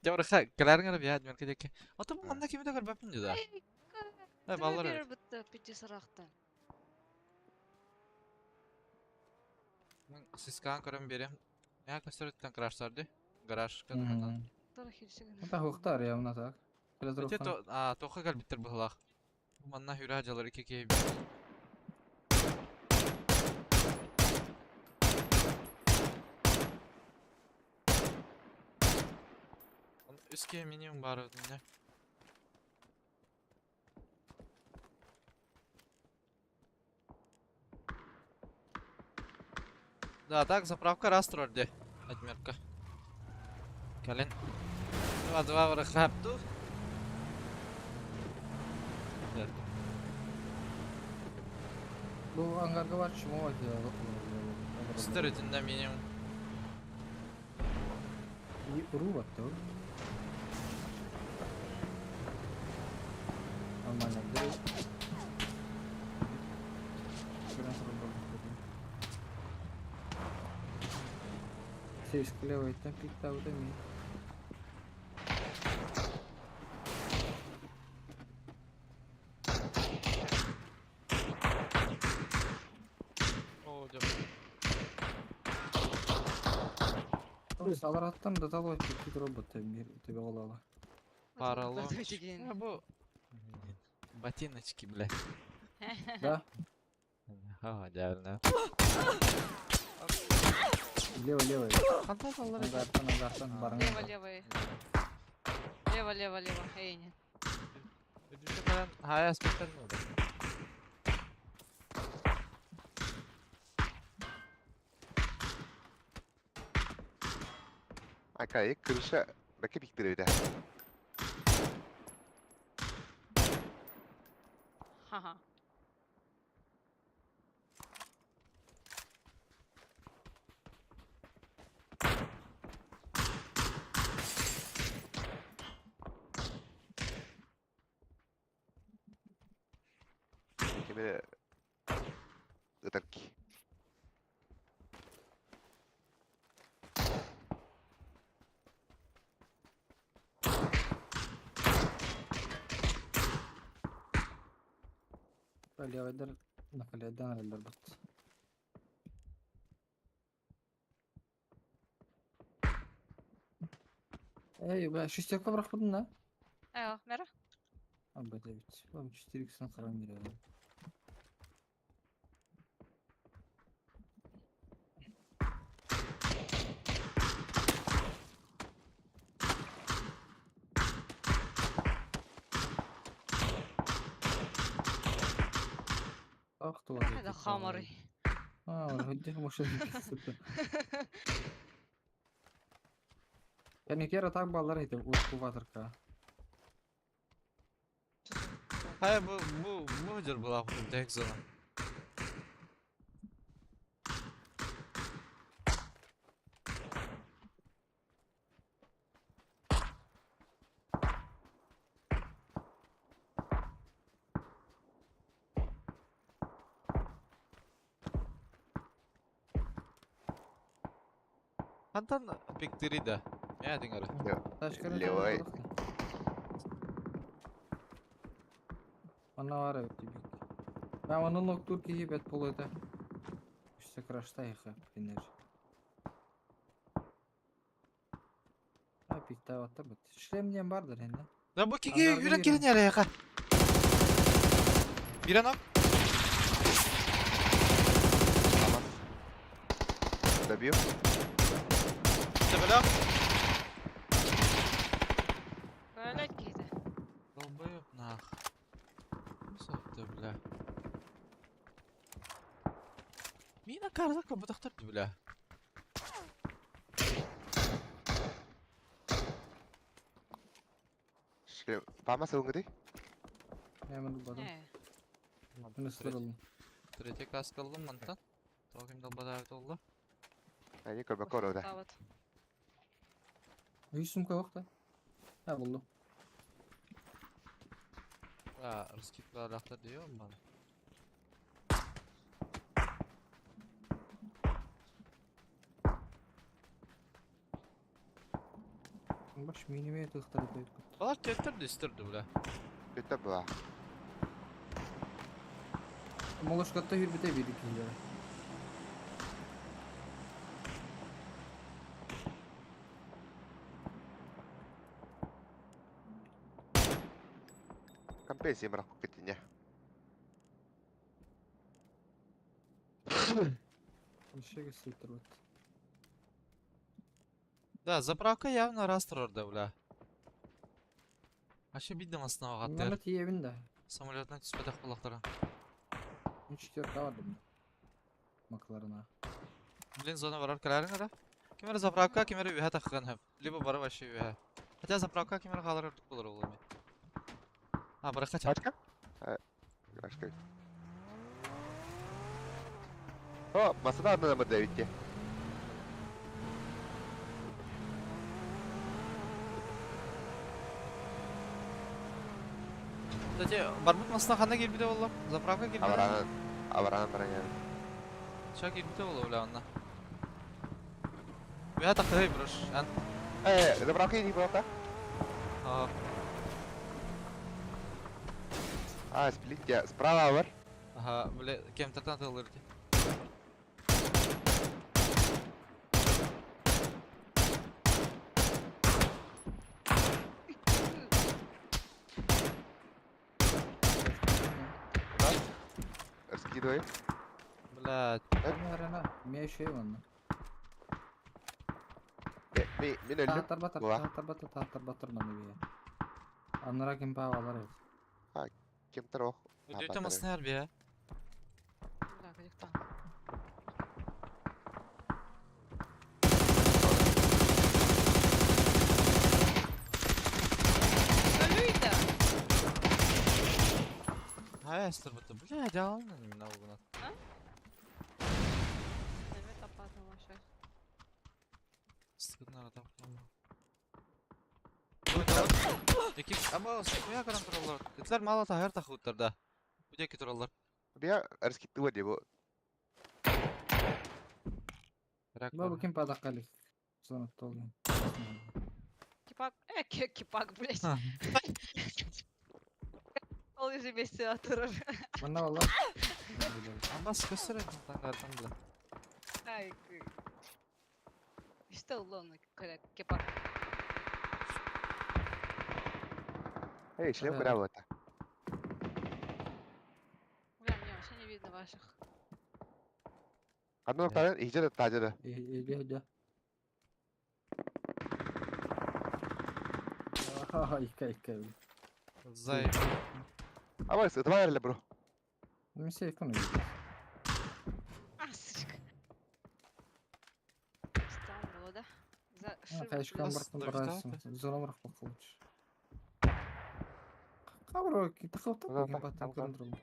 Coba kelar nggak ya, cuman kayak atau Ha. mana kita kan bapin juga. Ay Ballar bir bitti piti saraktan. siz kan körüm berim. Ya kasırıttan crashlardı. Garaj kadın. Tara hilsigen. Hatta haktar ya ona tak. Biraz Bence rokan. toka gal bitir bu. Mana hura jaları ki. Üske minimum var ödünde. Да, так, заправка раз тролльде. Адмирка. Калин. Два врахапту. Bu hangarga var şu mu var ya? Сытыр өтінде минимум. İyi uru baktı o. Almanya'da. Şuradan sonra bakalım. Ses клевает, пикта вот ами. О, деп. Алар аттан да талой кит робот тебе алала. Паралон. Батвечиген. Бу. Ботиночки, бля. Да, Ха, идеально. лево. Қандай балалар екен? Ангардан барыңа. Лево, левый. Лево. Эй, нет. Өдүші қаян хай аспекттен болды. Akaya kırışa belki biktiriyor da. Haha. Kemere ıtarki. Лево дар накаледан алар бат. Эй, бля, шестерка бırakmadın da. Eo, mera. Abi David. Oğlum 4x'den karan giriyor. Ах, ты Hada khamari. هديك مش Yani kere tak ballar hite bu vatarka. Хай, bu жер была в Декзона. Антон пиктери да. Я dengar. Levay. Ana var evet gibi. Ben onun noktur ki hibet buluyordu. İşte crash'ta yıkı biner. Ha pikta vattı bit. Şlemleyen vardır hende. Да bu kiki Anlardı yürek yürü. gelin yere yaka. Bir an ok. Tamam. Tabii. Sebelum. Böyle giydi. Долбоёб нах. Сотты, бля. Mina karda kapatıktır bля. Pama savun gede? Hemen bu adam. He. Ыныстырылын. Третий каска алдым мантан. Тоғым далбадавит олды. Они көрбөккө оруда. Тават. Үй сумка вақта. Ha buldum. Рыскит балақта дейо бана. Baş minime tıktır ettik. Балар теттірді істірді біле. Бүттө була. Молошкатта hürbete bir iki ya. Компенсия бірақ болып кеттің, не? Işık ısıtır bak. Да, заправка явно раз тұрарды біле. Аше бидім астына Mehmet вағаттыр. iyi evinde. Самолетна түспедек бұлақтары. 3-4 vardım. Maklarına. Блин, зона барар кәрәрің ара. Кемері заправка, кемері үйе таққан хөп. Либо бары ваше үйе. Хотя заправка кемері қалар үрдік болар олай мен. Бары қача. Пачка? Ашка. О, масада одна номер 9. Кстати, барбут масына қанда келбіде олар? Заправка келбіде? Аваранын баран yani. Ча келбіде олар олай онна. Үйе таққы бұрыш. Заправка иди, пожалуйста. Сплит, справа бар. Ага, бля, кемтерден тығылырды. Раскидывай. Блядь. Arena. Bir şey var lan. Мен öldüm. Tahtar batır, Bula. tahtar batır bana bir ya. Anlara kim bağlar evet. Кемтер ох. Өте масына әрбе я. Бля, где-то. Салюйте! Ай, әстір бұты. Блядь, алын мен ауғына. Mehmet апатым вообще. Sıkıntı arada. Ekip ama koya karan turallar. Etler mala tahir taxutlarda. Bu deki turallar. Dia раскидывай var diye bu. Bırak. Bu kim padakalik? Sonra tolun. Кипак. Кипак, блядь. Ол уже вместе атырır. Bana valla. Ama sıkışır ettim tangardan bile. Ай, İşte ulan кипак. Эй, шлем куда вот. Бля, мне вообще не видно ваших. Одну вторую, и где-то тажда. İyi. Aha iki. Zay. А вот, два или бро. Bir şey konuyu. А, сучка. İstanbul'da da. За Kayışkan Nasıl bıraktım da burası. güzel Zona bırak bakalım. Kavro ki takıldı Zaten, bugün batıp tamam. kırındırıldı.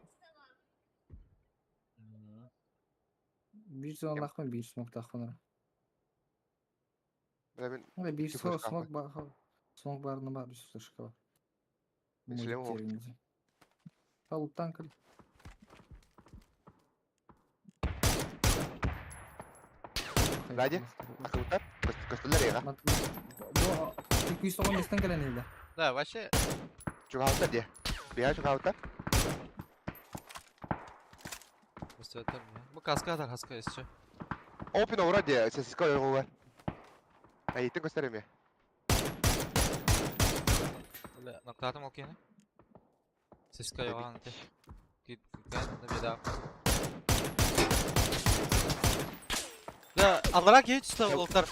Bir zona takma bir smoke takma. Ben Ve bir İki flash smoke bak. Smoke barına bak bir flashka var. Шлем Mucit yok. yerimizi. Tavuktan kıl. Ради? Akıllılar. Köstüler ya. Bu 215'ten gelen evde. Da вообще Çok hafta diye. Bir ay çok hafta. gösterdim ya. Bu kaska atar kaska istiyor. Open over diye. Sessiz kalıyor var. Ha gittin göstereyim ya. Böyle noktaatım ol kene. Ses kayıyor lan te. Git gel de bir daha. Ya Allah'a geç işte oltar.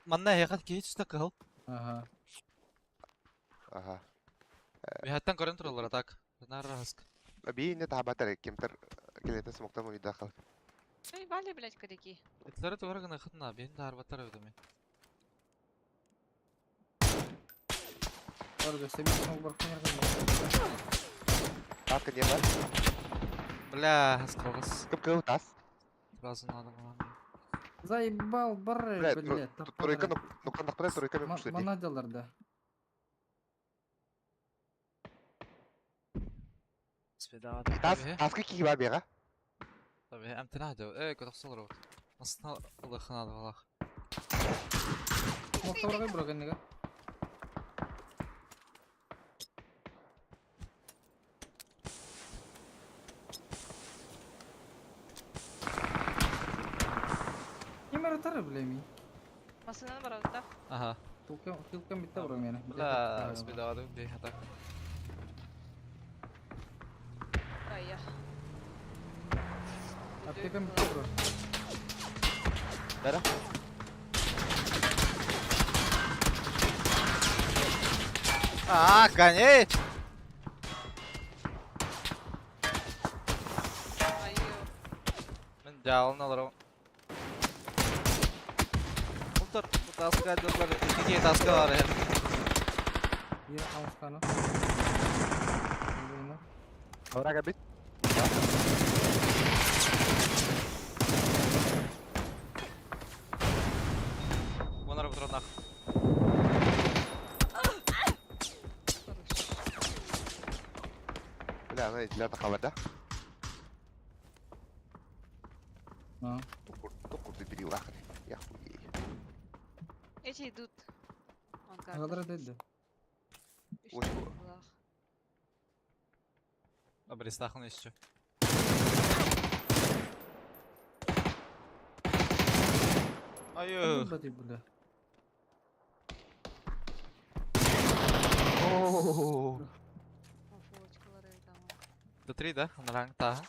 Manna hekat geç işte kal. Aha. Ага. Bir hattan görün turallar atak. Nar rahask. Bir ne tahabatlar kimter. Kelete smokta mı vidakal. Эй, вали, блядь, коряки. Etleri tuvara gına khidna ben de arbatar ödeme. Orada sebebi smoke bırakın yardım. Hakkın ya var. Бля, скорость. Кем тас? Сразу надо было. Заебал, бары, Бля, блядь, турайка, тапалар. ну кандактар турайка мен кушты. Манадаларда. Спидават. Таска киба бега. Tabii hem tenahdu. Kod oqsal root. Asna Allah xanad valaq. Мохтабаргай бураган. Кемер атар блеми. Машинаны бар да. Aha. Хилкам битте бурам yani. Bla spidavatu di hata. Ай я. Аптекам битте бурам. Бера. Конечно! Айё. Мен жалын алырым. Ултар, bu taska ediyorlar. İki taska var ya. Iya, Auskano. Ini. Ahora gabit. Bunlar bu taraftan. Бля, она для тахавада. А. Туку ты бери лахни. Я хуй. Эти идут. Он как. Кадр dedi. Ой. Добре, стахну еще. Ayuh. Berarti bunda. Ооо. Фоточкалары там. До 3, да? На ранг, та.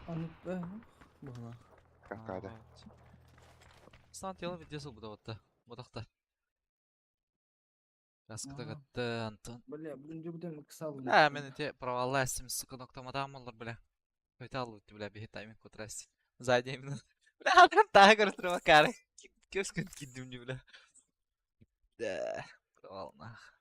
Anu бала. Какая-то. Сан тело видео буду вот та. Вот ахта. Раската Ага. гатты, Антон. Бля, блин, жубден кысал. Мен те проваластым, сука, ноктамадам олар, бля. Кайта алуйты, бля, беги тайминг утрасти. Сзади именно. Бля, адам тагер трава кары. Кёскан кидdim не, бля. Да, провал нах.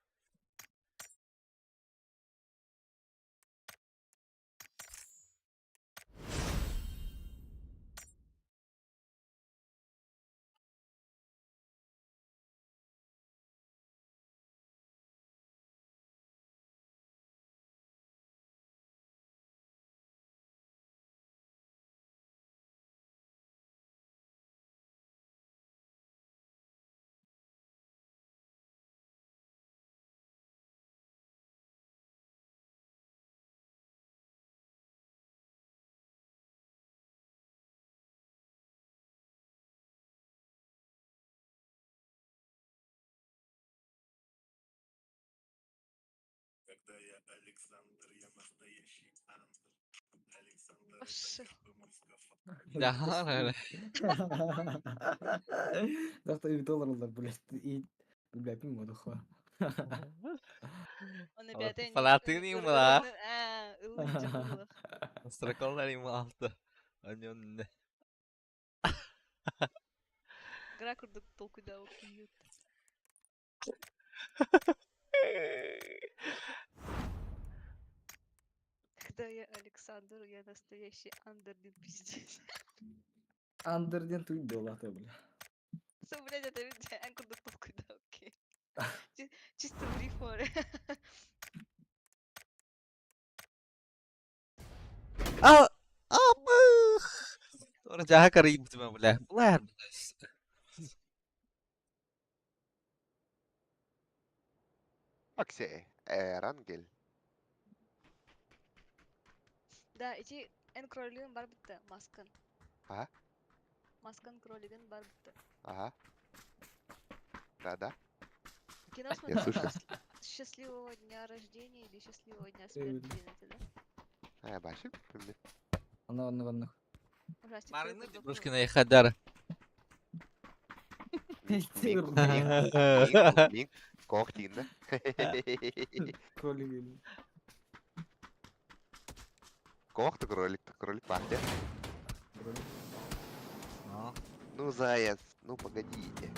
Когда я Александр, я настоящий андер. Александр Вообще. это как бы мой скафандр. Ya öyle. Zaten $100 блядь, и блядь, не могу хуа. Он опять они. Фанатыгын мала. Ылынчы было. Строколlar ему алты. Анён. Гракурдук толкуйда окуют. Когда я Александр, я настоящий андердин пиздец. Андерден $1, бля. Все, блядь, это ведь анкурдук толкуйда окей. Чисто в рифоре. А! Амых! Sonra jaha karayım tüm bля. Blar. Оксей. Рангель. Да, эти эн кролигин бар битте, маскан. Ага. Маскан кролигин бар битте. Ага. Да-да. Кино Я смотрел. слушаю. Счастливого дня рождения или счастливого дня смерти, знаете, да? Я бачу. Она ванных. Ужастик. Marını такой был. Дружкина Хадара. Мин. Кохтин, да? Кролик. Кох-то кролик пахнет. А, Ну, заяц, ну погодите.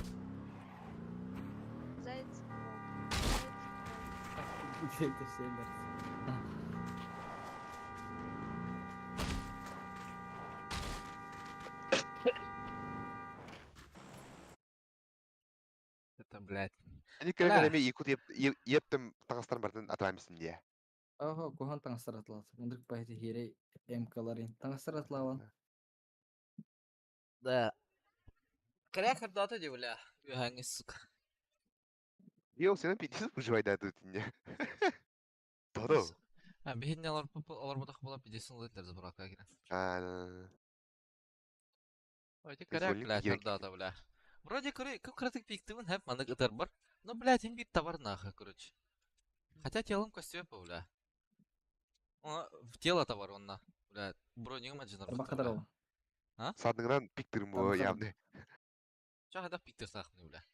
Заяц. Это все, блядь. Это, блядь. Они кирен Бля. эме икут ептем тагыстан бартын атамысын дия. Ого, кухан таңсыр атласы. Мындырк байты хире эмкаларын. Таңсыр атлаван. Да. Крякер дата ди, бля. Юханги, сука. Йо, сенен пидис бужвайда тутинне. Тодо. Бихинне алар бутак була пидесин лытлар за бурака кирен. Ойти кряк, Свольник блядь, кирен дата, бля. Вроде как кратык пиктивен хэп мандык ытар бар. Но, блядь, им бит товар нахуй, короче. Хотя телом костюм, бля. В тело товар он на. Бля, броню маджинар Арба бутта, кадар бля. ол. Садыңнан пиктерим бу Табакар. явны. Чага да пиктер сахны, бля.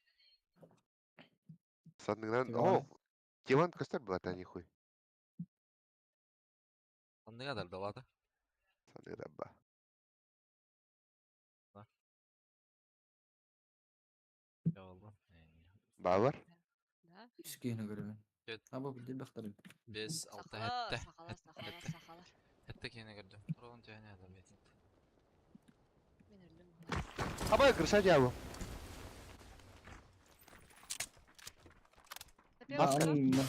Садыңнан, Тигаваны. о, Кеван көстер была та нихуй. Он не гадар далата. Садыңнан ба. Я oldu. Баалар? Да. Үскейіні көрімен. Кет. Аба білдер бақтарым. Без алты Сақала, хетте. сақала, сақала, сақалар. Хетте кені көрдüm. Роғын тәне адам бетін. Мен өлім. Аба кырша жабы. Тапева Анна.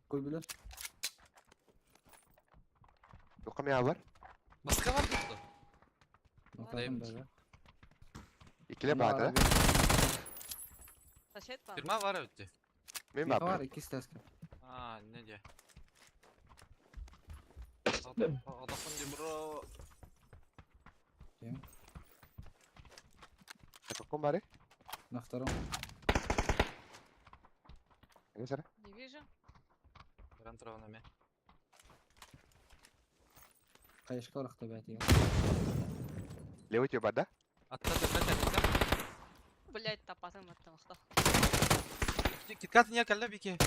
Кой білер? Тоққа мя бар? Басқа бар бұқты. Нотарым да. Икіле баата. Ташет бар. Firma var ötті. Мен Var баба. iki stəskə. Aa, ne diye? Adamın diye bro. Тоққа баре? На втором. Не сара? Не вижу. Гарантированными. Қайышқа ұрақта бәті. Лево тебе бада? Atladı, atladı. Блять, тапатын аттамақта. Киткат не кәлді бике.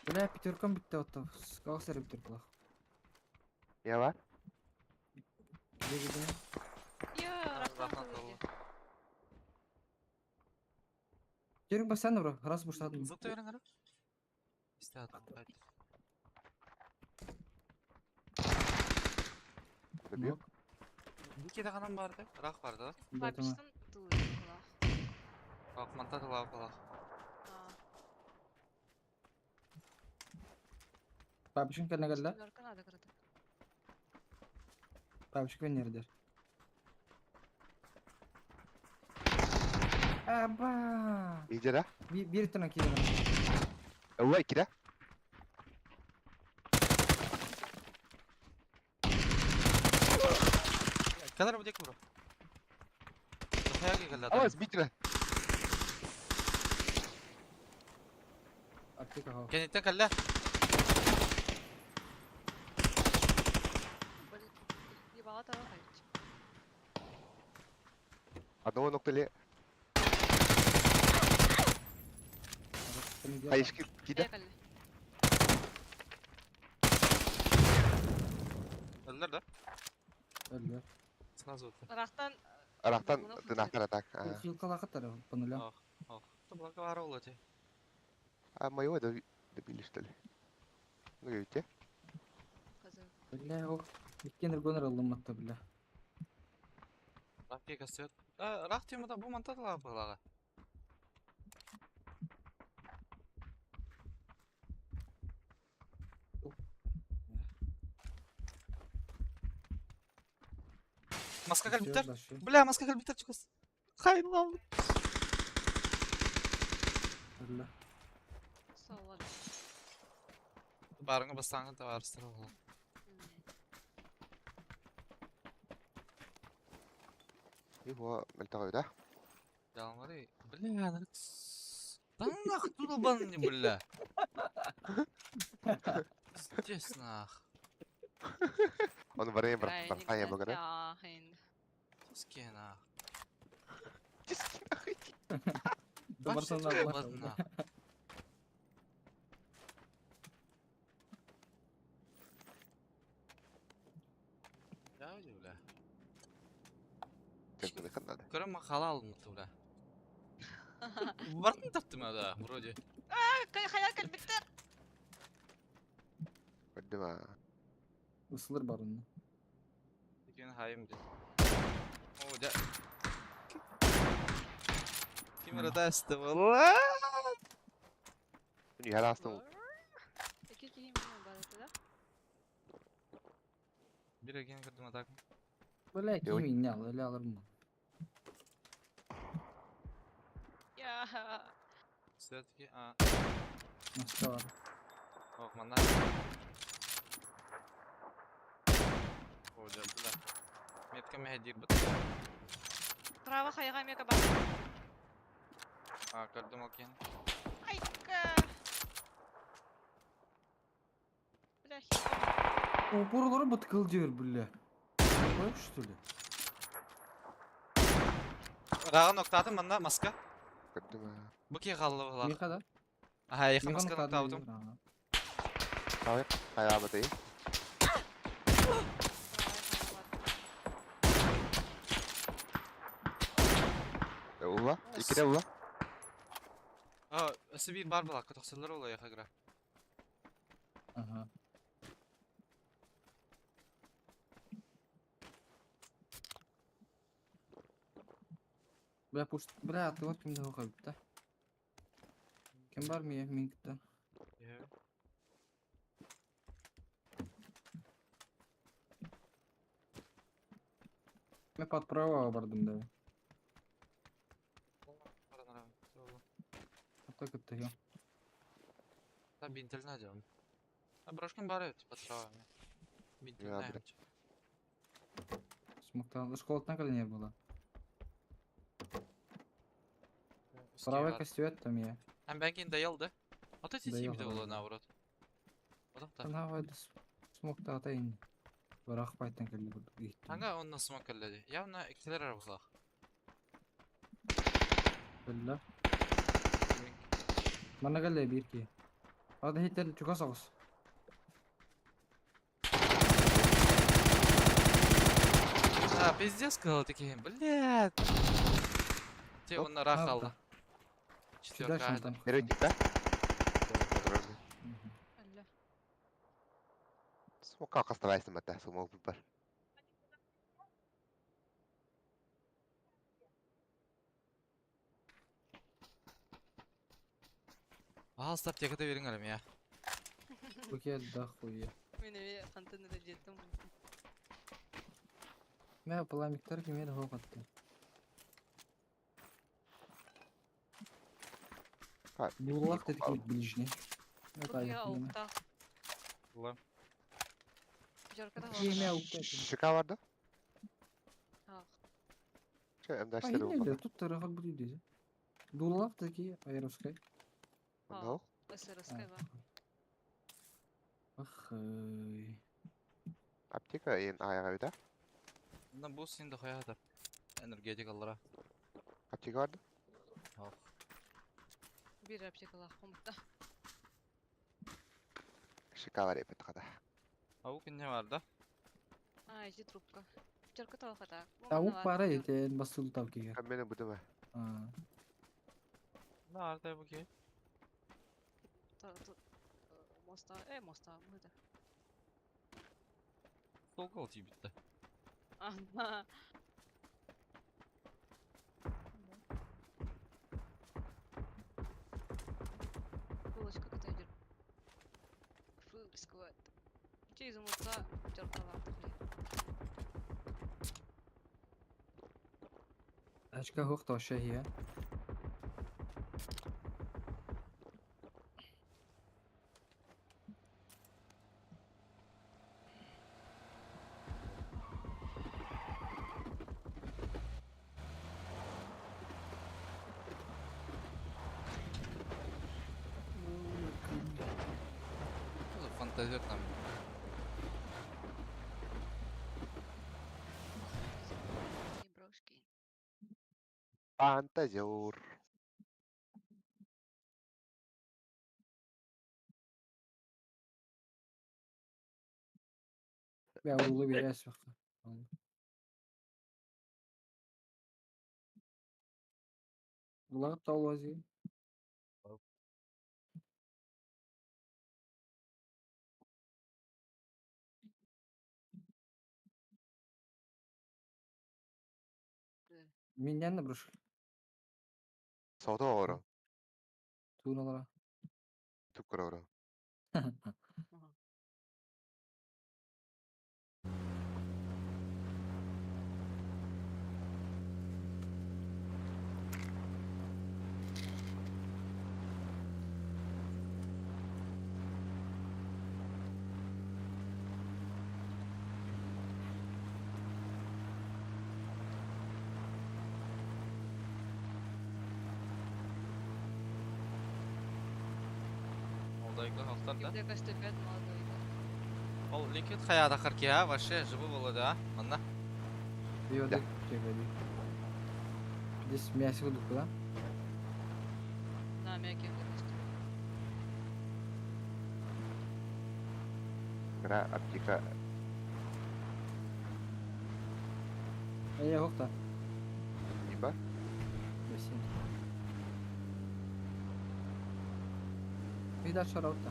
Бля, пятеркам бітті отта. Скал сәрі бітір бұлақ. Я бар? Где где? Йо, рахмат Рахмат өлі. олы. Жерің басаны бро. Раз бұштадым. Зықты верің әрі? İşte adam. Hadi. Добил? Бикеде қанам барды? Рақ барды. Папиштың туы құлақ. Ақ мантады лау қалақ. Папишин кәліне кәлі? Семерка надо кірді. Папишик вен нердер. Аба! İyice de. Bir tane kiydim. Ова iki de. Kadar bu dek bro. Kafaya geldi adam. Ama bitir. Aktı kaha. Kenitten kaldı. Блин, ебала тава қайыч. Одного ноктали. Kayış. Kayışkı gide. Кәлі. Öldüler de. Öldü. Sınaz oldu. Рахтан Araqtan tırnaklar atak. Хилка лақыттары бұнылы. Ох, ох. Тоблaka var oğlu te. Ama его добили что ли? Ну видите? қызы. Бля, о. Беккенер гонор алдым матта, бля. Rak ke kasıyor. Rak tiyonu da bu mantada la bulaga. Maska kal biter. Bля, maska kal biter çıkız. Hayır lan. Öldü. Салла. Barını basangın da varыстır oğlum. Его мельтагой да? Жалмары. Бля, да нахуй долбанный, бля. Пиздец нах. Он варенье братания благодаря. Яхин. Тиске нах. Добарсан Бачите, алла. долбанный нах. Ya öyle bля. Как бы надо. Көрім мақала алынды бля. Бартын таптым да, вроде. Хаял кәлбіттер. Вадима. Isılır var onda. Gün hayım dedi. Oo da. Kim arada astı valla? Bunu yer aslında İki kişi mi var da? Bir again kırdım atak. Böyle Yok. kim ne al öyle alırım ben. Ya. Sıradaki ki Nasıl var? Okmanlar. Oo da. Metka mehedir bu. Prawa kaya kami ka ba? Kırdım okyan. Ay ka. Blah. O buraları batıkıl diyor böyle. Böyle işte öyle. Rağa nokta atın bana maska. kırdım ha. Bu ki kallı valla. Ne kadar? Aha yakın Ne maska kadar nokta aldım. Tamam. Hayal batayı. Prawa kaya Uva. İki de uva. Ösü bir bar balak. Toksiller oluyor yaka göre. Aha. Bля пусть, бля, ты вот ким daha bitti. Kim var mı ya Mink'te? Ben pat prava vardım da. Hatta gitti ya. Tabi internet diyorum. Брошкин бар это по травам. Бинтер Ya, знаем. Смоктан. Школотна когда не было. Правая костюет там я. Hem belki dayaldı. Ata sesi Dayal bir de herhalde. olan avrat. Adam da. Там havaydı. Смокта atayın. Bırak baytan kelli gitti. Hangi onu nasıl makalledi? Ya ona ikiler arabası. Bella. Bana geldi bir ki. Hadi hitter çok az ağız. Ha пиздец сказал такие, блядь. Те Оп, он рах надо. aldı. Сюда Четверка чем aldı. там. Nereye gitti? Allah. Smoke arkasında versin hatta. Smoke bir var. Al stop yakıta verin oğlum ya. Bu geldi daha koyuyor. Мен эве антеннада жеттім. Ne пламиктар кеме daha kattı. Ha, Булак iyi dedik mi ближний. Evet Бұрия ayak yine. ауықта. Ulan. Жаркада Yemeğe ауықта. avukta ettim. Şıka vardı. Ақ. Şey emdaşları Hayır olmadı. de tut tarafı bu dedi. Булак таки аэроскай. Onda o. СРСК ба. Ах. Aptika en ayağa bir de. Bundan bu seni de koyadı. Energetik allara. Aptika vardı. Al. Bir аптекалар қомықта. Şıka var epey kadar. Avuk ne vardı? Жи трубка. Жаркада ауқата. Tavuk para eten basılı tavkiye. Ben benim bu değil mi? Ne vardı bu ki? Моста. Моста. Мыда. Sol kol bitti. Ага. Булочка көтөйдүр. Фу рисковать. Чейз умуртса жаркаларды Açka hok da şey ya. Fantezi tam. брошки. Fantazyor. Ya urulu bir res bak. Bulak da olmaz ya. Minyan da bruş. Soto oro. Tuğnalara. Tukkur oro. Oldu ikon haftar da. Где костюмет молодой, да. Ol linked hayata kırki ha. Vaşı jıbı bolu da. Manna. Biyodik çekedi. Biz miyasi kuduk da. На мягких костюмах. Kira apika. Yok da. Imba. Besin. Bir daha şarap da.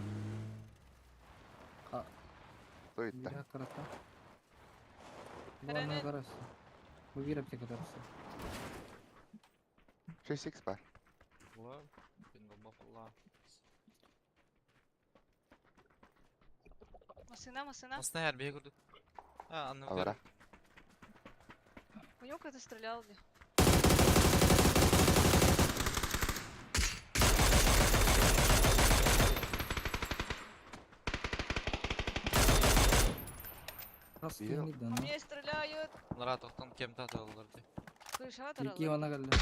Bir Soyutta. daha karata. Bu Evet. ana karası. Bu bir apteka karası. 3-6 var. Ulan. Ben bomba falan. Машина, машина. Nasıl her bir gördük. Ha anladım. Avara. У него кто-то стрелял где. Nasıl Biliyorum. yeni По dön? мне стреляют. Bunlara toktan kem tat alırlar diye. Крыша İlki ona geldi.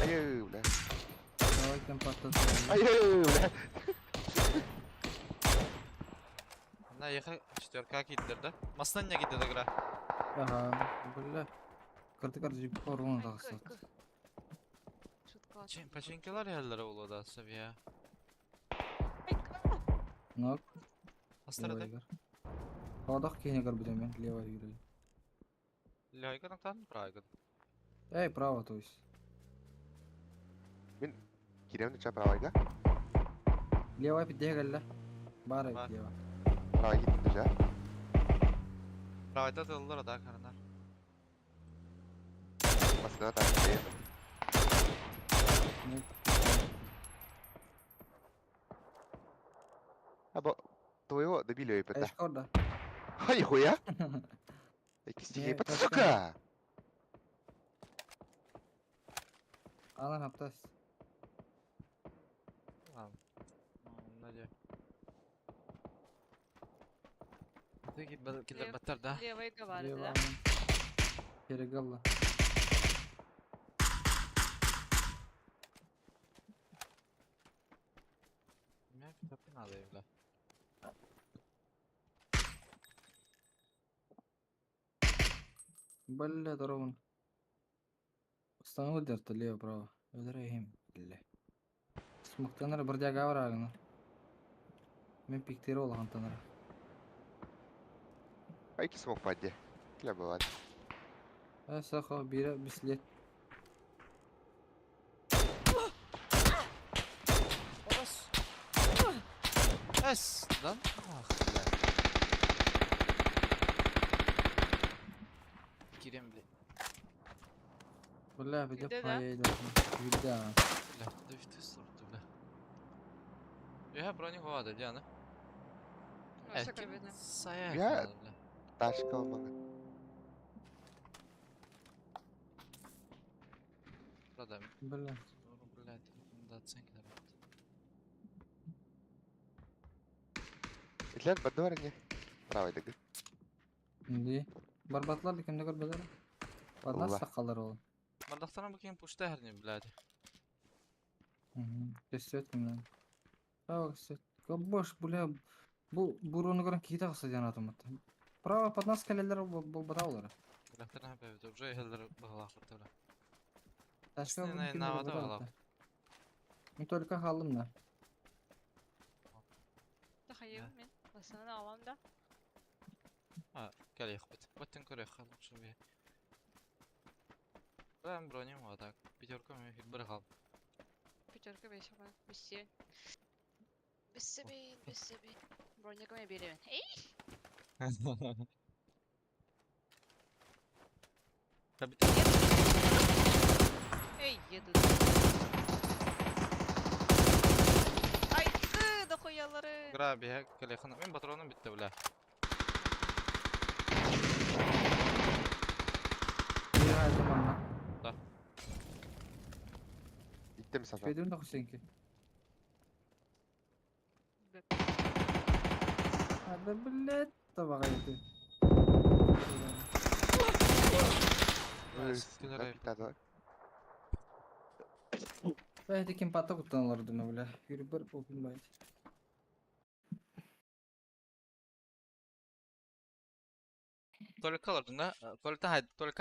Ayo ulan. Savaştan patladı. Ayo ulan. Bunlar yakın четверка gittirdi. Maslan ne gitti de gra. Aha. Böyle. Kırtı kırtı bir korunu da kısat. Шутка. Paçinkiler yerlere ulu da seviye. Nok. Astara da. Havadaq kehine kar budem ben. Левая играй. Лайган там прайган. Эй, право, то есть. Kirem de çapra vayga. Левая пидея geldi. Bara Var. leva. Prava gitti ja. Prayda dıllar da karnar. Masına taşıyı. Ne? Abo. Твоего добили и пята. Eşka orada. Hay хуя. Ikisi Ne, şey pata taşkan. suka. Alan haptas. Tamam. Ne diyor? Peki belki Лев. beter da. Левой говорит, Leva да? alan. Kerigalla. Ne yapayım adı evle. Бля, дорогун. Стану дерта лево право. Öldüreyim. Bille. Смоктаныр bir jaga var ağını. Men pikteri olağan tanır. Ay ki smoke padde. Kila bavad. Ha sağa biri bisiklet. Os. Es lan. Ah. Girem bile. Bля, bir de Güldü de. payaydı. Güldü ha. Bile. Da bir sordu bile. Ya bronyu havada yani. Ну, все как видно. Sayar Ya. falan bile. Taşka olmalı. Burada Bля. doğru блядь. Da оценки da. İtler badda var ne? Prava dıgı. Şimdi. Barbatlar da kimde görbeler? Badnas Allah. sakallar oğlum. Mardaktan bakayım puşta her ne блядь. Kesset kimden? Право, kesset. Boş bula. Bu burunu gören kita kısa can otomat. Право, поднос kaleler bu bada olur. Блядь, ne yapıyor? Уже heller bağlaq burada. Taşka Aslında bu ne- kimde navada bada bağlaq. olur. Ben только halım da. تخيل من بس انا عوام ده Ha, gel yakbet. Batın kore xalım şöyle. Ben bronum var da. Bir törküm bir xal. пятерка вещи, 7. Бессебейн. Броняками беремін. Ей! Tabii. Ей, еду. Ай, да коялары. Grabi ya telefonu. Benim patronum bitti bile. Bir haydi bana. Bitti mi sefer? Bedim de Hüseyinki. Hadi bilet tabağa gitti. Siktiler Lan ayıp. bir tane daha. Belki kim patta kullanılırdı ne bile. Yürü bir okun baydı. Tuvalet kalırdın da. Tuvalete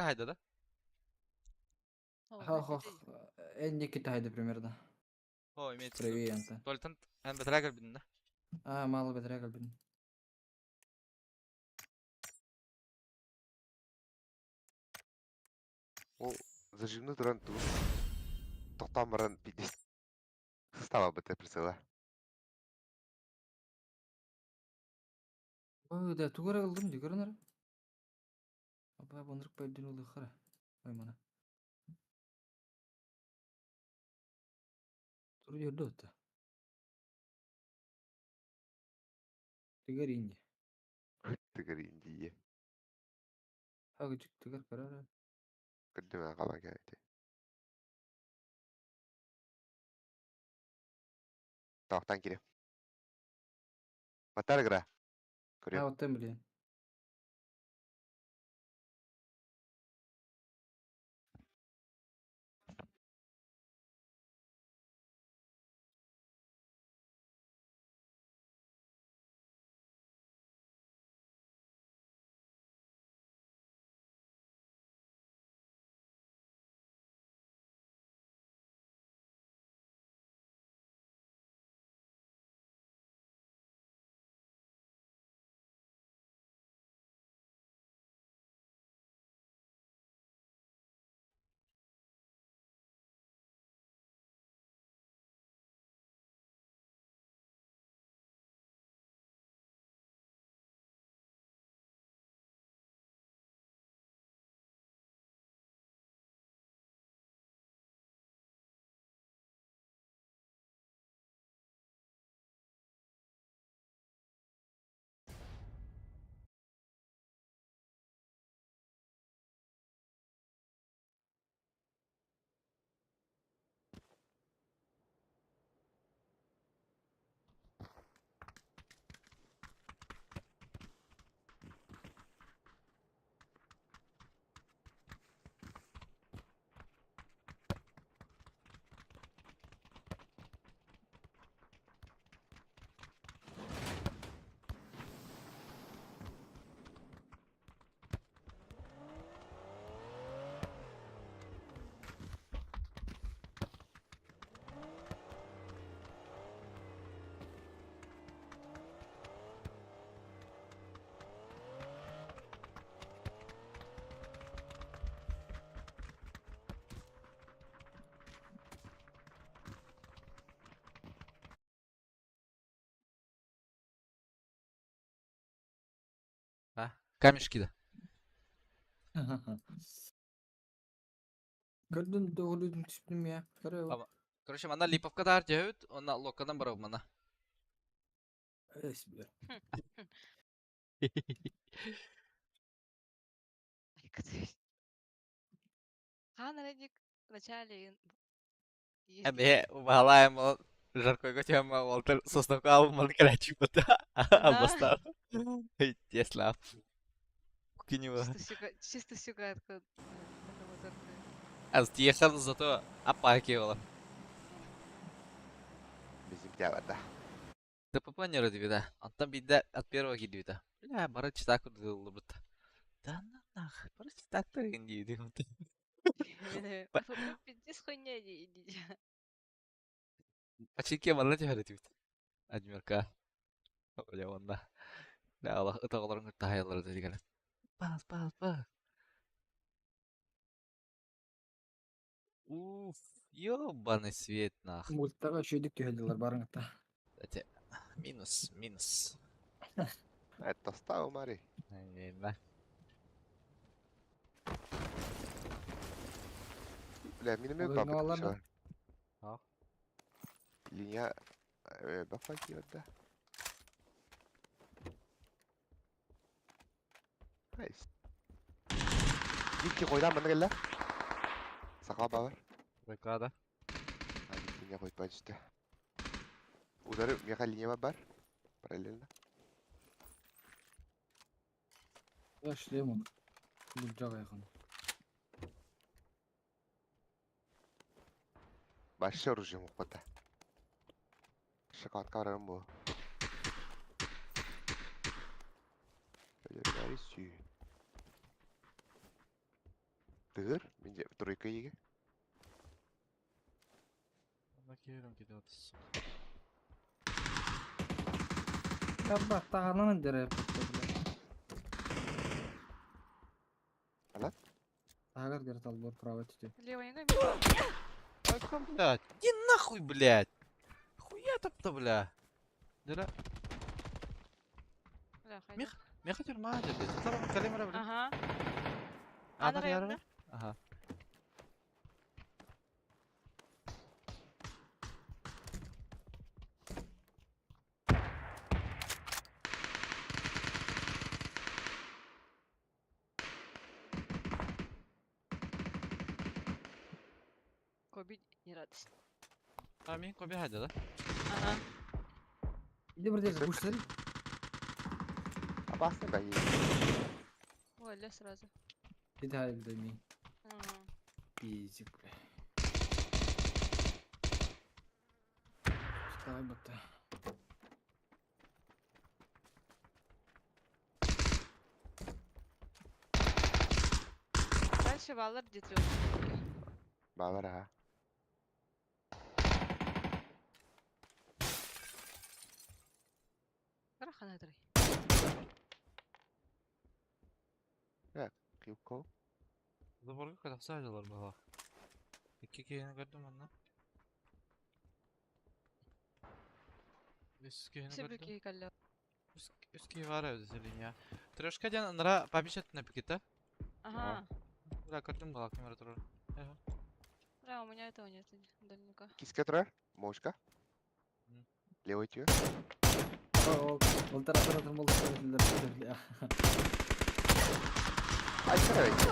haydi da. Ha ha. En iki haydi primerde. O imit. Previ yanta. Tuvaletin en betere kalbinde. Aa mal bedre kalbin. O zажимны duran tuğ. Toxtamaran pidis. Става бete присела. Oy da tugara kıldım diyor görünür. Apa bunlar paydın oluyor khara. Oy mana. Tur yurdu ota. Tigar inje. Tigir indiye. Ha küçük tigar karar. Kadime kalan geldi. Tavuktan gire. Matar gra. Ha Görüyorum. otten biliyorum. Ha. Kamyonski de. Gördün doğru tiptim ya. Kara o. Ama. Короче, мана липовка да harcayıp ona lokadan bırak mana. Esbir. Хан радик вначале Abi ubahlayım o. Жарко готовим Walter Sosновka almalı kaleci bata. Albastar. Tesla. Кукинева. чисто сюгатка на моторке. Az тиехал зато апакивала. Bizim devada. Да попланировать вида. Он там вида от первого гидвида. Бля, барыч так вот было бы. Да ну нах, барыч так то индииди. Пиздец хуйня идите. Почти мало тяжелый твит. Адмирка. Бля, он да. Да, Allah ытагаларын ытахайлар dedi gene. Pas. Уф, ёбаный свет нах. Multaga şöydük tühediler barın hatta. Kстати, Минус, минус. Это стал, Мари. Видно. Бля, миномет Abi, папа novalar куча. Ах. Линия... Бафаки отда. Найс. Никки койдан мына келла. Сақа бабар. Бригада. Линия койып бачты. Удары меха линия бар. Параллельно. Ya шлемон. Бұл жаға яқын. Вообще оружие мукпата. Шоколадка барарым бу. Сүй. Тыгыр, менде тройка еге. Ана кейрім кете отыз. Ya bak тағанын дәрі патта, бля. Алат? Тағар дәрі тал бар право тете. Левая нога. Ой, блядь. Иди нахуй, блядь. Хуя тапты, бля. Дыра. Бля, хайда. Мих, меха тюрма деді. Тұтарым калимара, бля. Ага. Ана Ана яры. районда? Ага. Коби не радость. А мен көбе хайда да. Ага. Bir de bir de kuşları. Абасын да еге. Ой, ля сразу. Bir daha bir de mi? Ага. Пиздик, бля. Давай бата. Дальше Валар детрет. Бабар аға. Рахана драй. Киуко. Заборға қадақ сайдалар бала. Екі кейіні көрдім анна. Үс кейіні Все көрдім. бюки калля. Үс кей var evde Selin. Трешка ден нра побежит на пикета. Ага. Бля, көрдім бала камера тұрар. Бля, у меня этого нет дальника. Киске тұрар? Мошка? М. Левой түйе? O ol taraftan bol taraftan. Айтсana бәйте.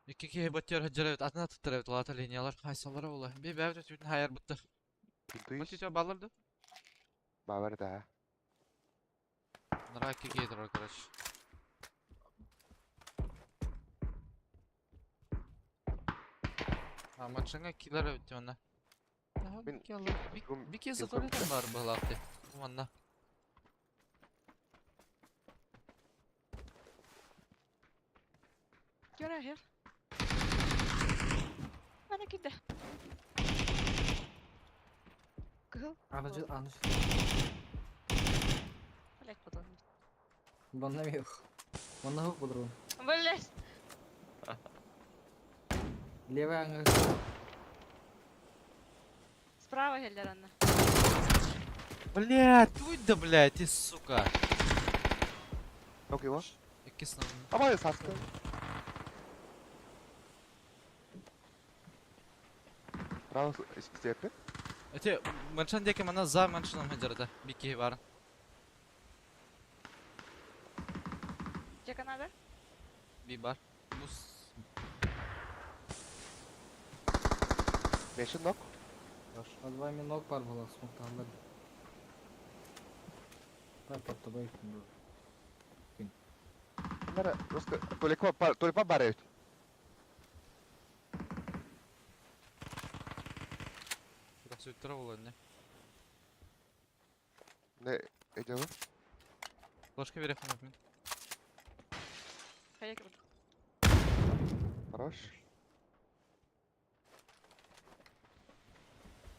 Екі кей баттер хаджар evet. Атына тұттыр evet. Олата линиялар. Хайсалары ола. Бей бәуді түйтін хайар бұтты. Интуис? Бұтты балырды. Бабар да. Нра iki key тұрар, короче. А машинға килер өтті онна. Мен Bir kez zaten var bu hafta. Onunla. Gör här. Ana kide. Kıl. Anıcı anış. Блять, потом. Bana mı yok? Bana yok bu durum. Блять. Leva angız. Справа Геллер, Анна. Блядь, туй да, блядь, ты сука. Окей, ва? İki sınavım. Ama ya saskı. Право степи. Öte manşandaki bana za manşanım hıcırdı. Bir key var. Чека надо? Bir bar. Bus. Мешін нок. Az var mı nok var valla smoktanlar. Ben patla bayıktım bu. Bunlara Roska Tolipa бар өт. Biraz söktüre olur ne? Не, еде бі? Ложка верех на мен. Хаяк. Хорош.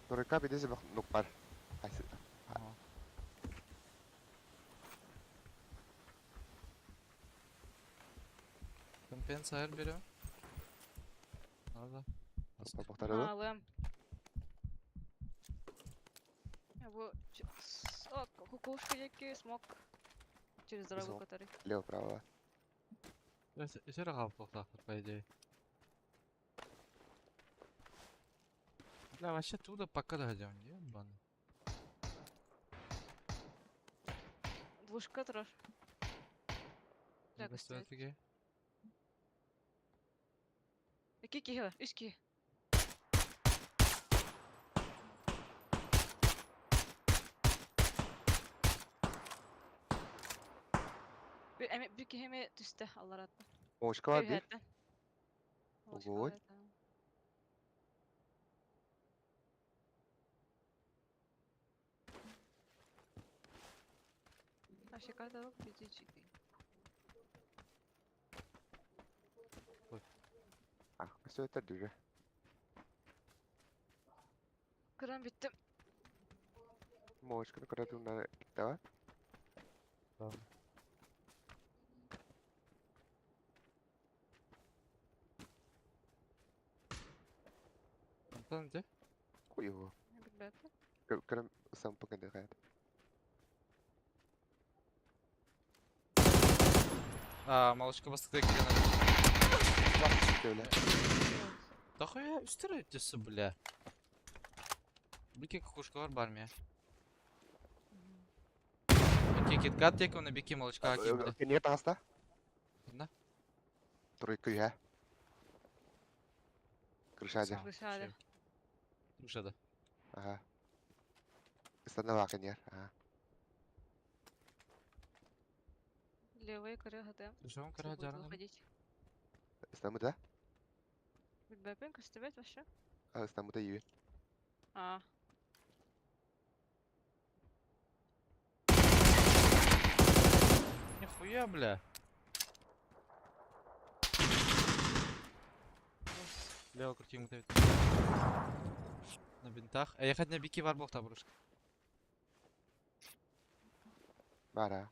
Толипа бидезе бақ нок бар. Қайсы? Компенса her biri. Nerede? Бақтары да? Лэм. Або о, кукушка які смок. Через дорогу Смок. который. Лево, право. Еще рогал плохо, по идее. Бля, вообще туда пока дойдем, ебаный. Двушка трош. Burada Yaklaştı, evet. strateji. İki kişi var. Üç kişi. Bir kişi mi düştü Allah razı olsun. Мошка var Bir bir. hatta. Hoş Ого. geldin, tamam. Aşağıda yok bizi çıktı. Ah, все это düже. Kıran bittim. Мошканы кыратуунда китте бар. Антон где? Хуй его. Bilmem. Кырым сам покиде каят. Молочко басtıkta gidiyor. Бак чыкты беле. Да хуя üstüne ötesi bля. Бики кукушка var бармия. Окей, киткат тек оны бики молочка аким бля. Кенет таста. Да? Турой күйе. Крышаде. Dışarıda. Душада. Ага. Istana bak iner. Ага. Левая кыры хатам. Душавам Если кара будет жарган. выходить. Istana da. Bilmem. Костюмет вообще. А istana da iyi. А. Нихуя, бля. Лево крути ему давит. На бинтах. А ехать на бики var бог табрушка. Бара.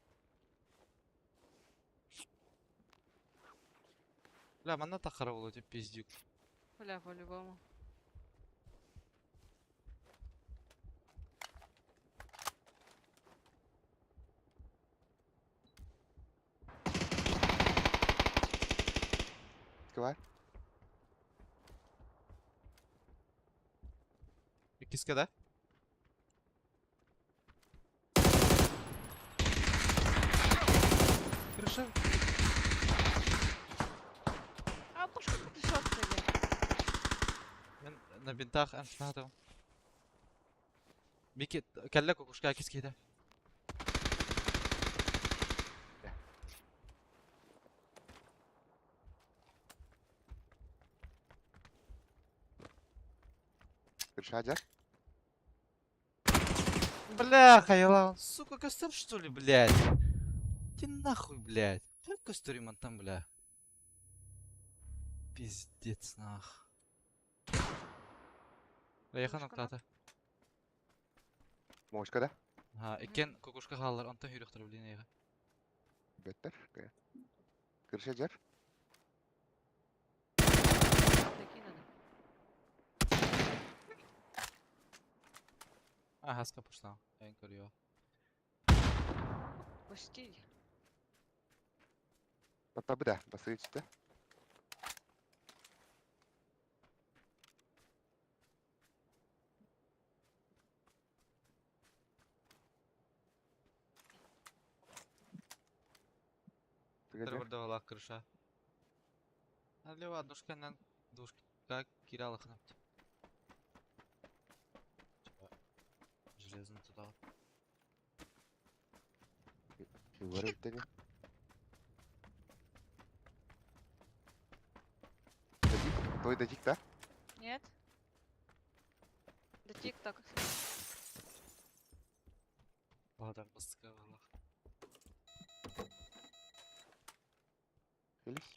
Бля, мана тахара было тебе пиздюк. Бля, по-любому. Var. İkisi de. Крыша. А, пушка пришел, кстати. Мен на бинтах аншнадым. Бики, кәллә кукушка кис киде. Крышаде. Бляха, ела, сука, костер что ли, блядь? Иди нахуй, блядь. Как костер там, бля? Пиздец, нах. Аяхан Кукушка нах. октаты. Мошка да. Ha, iken kukuşka kallar, ondan hürüktür bilin eğe. Better. Крышаде. Такие надо. Ha, haska puştan. En görüyor. Почти. Tabi da. Basıyor işte. Bir burada ola kırışa. Hadi var, duşkandan duşka kiralık naptı. Железно туда. Var bir tane. Той дадик, да? Нет? Да тик-так. Bağdan bastık valla. Фелис.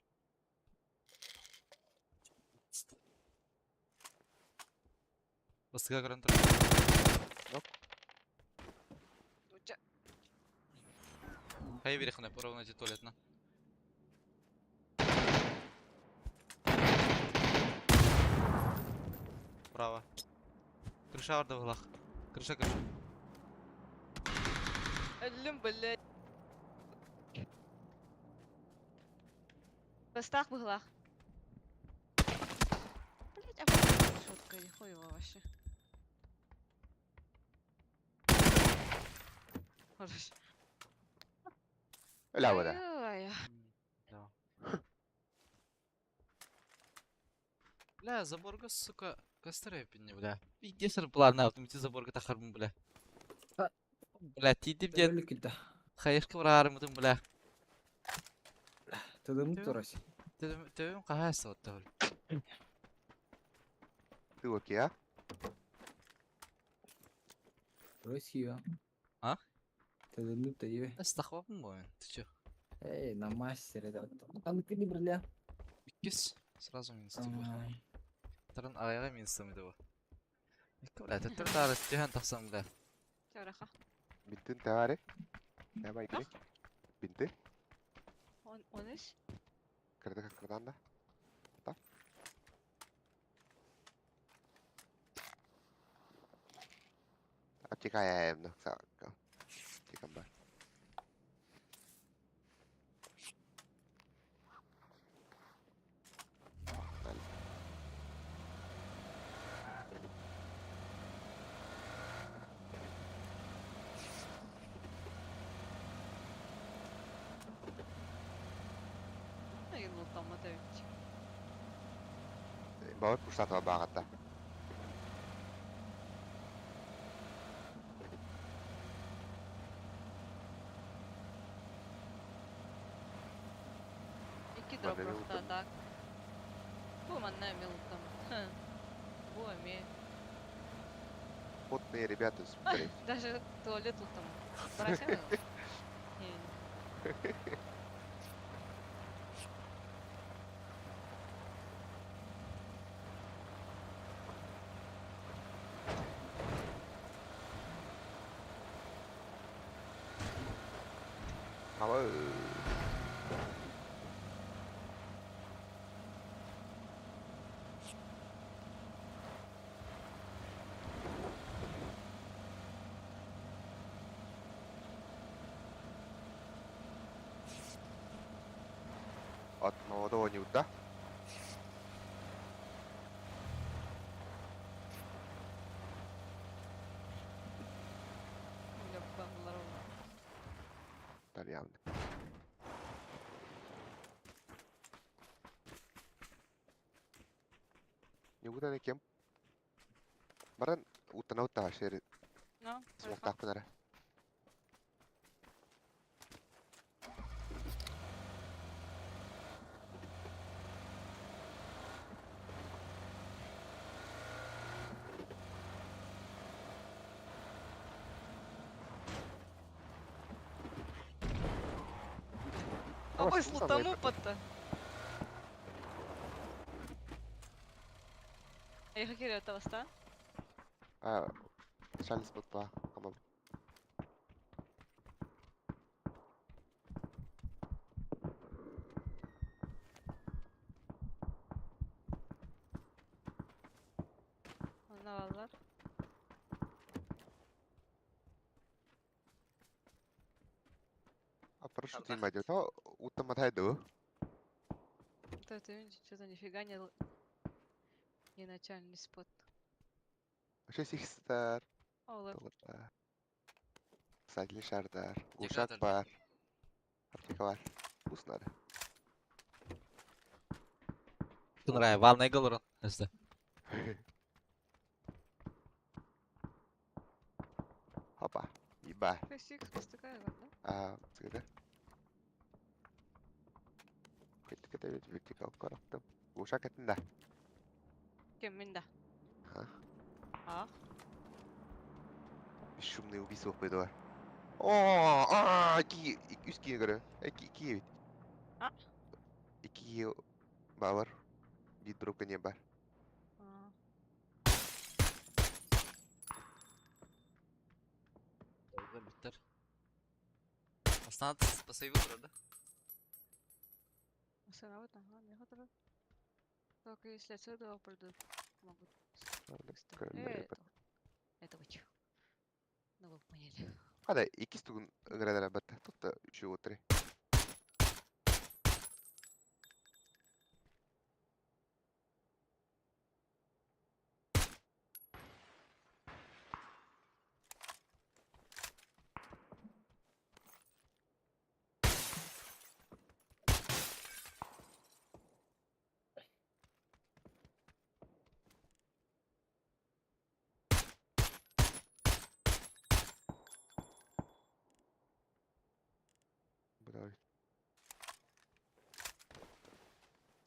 Bastık görüntü. Дуча. Хай верхне, поровно ті туалетна. Право. Крыша var da vıhlak. Крыша. Ölüm блядь. Постах была. Блядь, а шутка, не хуево вообще. Хорош. Öyle bu da. Ой-ой-ой. Да. Бля, заборга, сука, кострепинни, бля. Видесер план yaptım, bütün заборга takarım, bля. Ha. Bля, тидip дед, Öyle ki de. hayırkı vurarımdın, bля. Tadımı Tüh. torası. Tövüm kahaysa otta, bля. Ты окей, а? Torası ya. Ha? Tadımı da iyi. Estağfurullah mı oyun? Ты чё? На мастере, да. Там ты не бля. 200. Сразу минус, типа. Ай. Тұрын аяға минустым еді бұл. Бля, тәттір тары стеген тақсам, бля. Чараха. Bintin tevare. Ne var ilgili? Binti. 13. Kırdı kırdan da. Da. Chị khai em nữa, sợ cậu. Chị cầm bạc. Ay, lootama täytyy. Bawat pusat wa banget dah. İki Ben drop de rafta lootam. da. Bu man не умел lootama. Bu умеет. Потные ребята с блин. Даже туалет lootama. Бросай. Не. Ama atmama da oynuyor da. Yok ben bunlara olmam. Tabii yani. Nyugutan ne kem? Baran utan auttaa share No, smoke takkunare. А вы Suutaan слутану leipä. поtta. Eikä kirjoittaa vastaan. Charles mut vaan. Come on. Ne varlar? Парашют не мать, то утам отойду. Вот это что-то нифига не начальный спот. Вообще сихстер. Olur. Dolaplar. Sadece şardar. Dikkat Uşak edin. var. Aptika var. Usnarı. Тунрай, валный голорон. Özde. Hoppa. Iba. Фикс, такая да? Sıkıda. Kıytıkı da bir vertikal karaktım. Uşak etinde. Kim minda? Ha. Ah. Bir şumlu bir sohbet var. Oo, üst giye göre. İki evit. Ha? İki var. Bir drop ne var. Ah. Dolga bitter. Aslında спасибо burada. Mesela вот ага, мне хватает. Только если отсюда придут, могут. Крылья. Это. Это вы чё? Ну вы поняли. Hadi ikisi tuğun ıngıradara battı. Tutta üçü oturayım. Betul.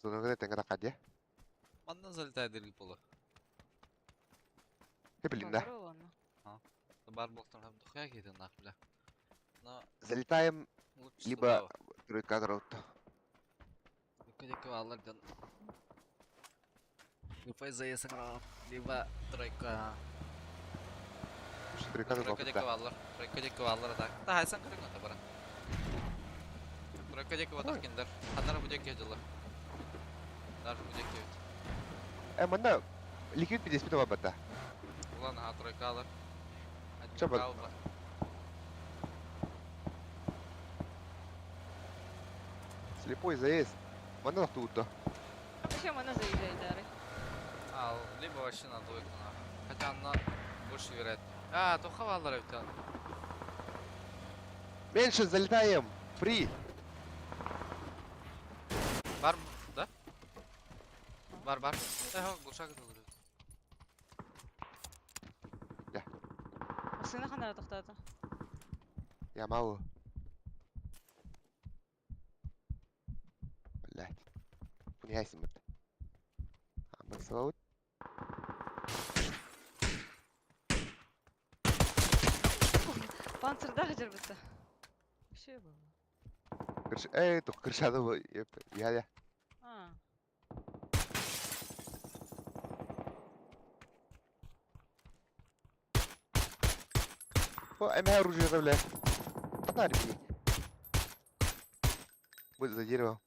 Sonra kadar tengah tak aja. Манна залетает дырги пола. Hep elinde. Бар ол аны. Бар болтан там духая кейді нах, бля. Но Залетаем лучше либо тройка граут. Көдекі балардан. Гүпай заясын раунд, либо тройка. Тройка Тройка граут. декі балар. Тройка декі балар так. Та хайсан кырың ота бара. Тройка декі батақ кендер. Ханнары бұ декі жылы. Даже бұ декі өт. Mana liquid pidi speed apa bata? Ulan ha тройка алар. Coba. Слепой заезд. Mana lah tuh. Вообще мана заезжает, дары. Ал, либо вообще на двойку на. Хотя она больше вероятно. А, то хавалар өтен. Меньше залетаем. Фри. Бар, да? Бар. Бұл шағы да ұрады. Машина қанара тоқтады. Я mau. Блять. Punya bet. Aman saut. Панцирда хажар бітті. Вообще было. Tuh kerjaan tuh. Ya. А, О, я оружие забавляю. Фонарик. Будет за дерево.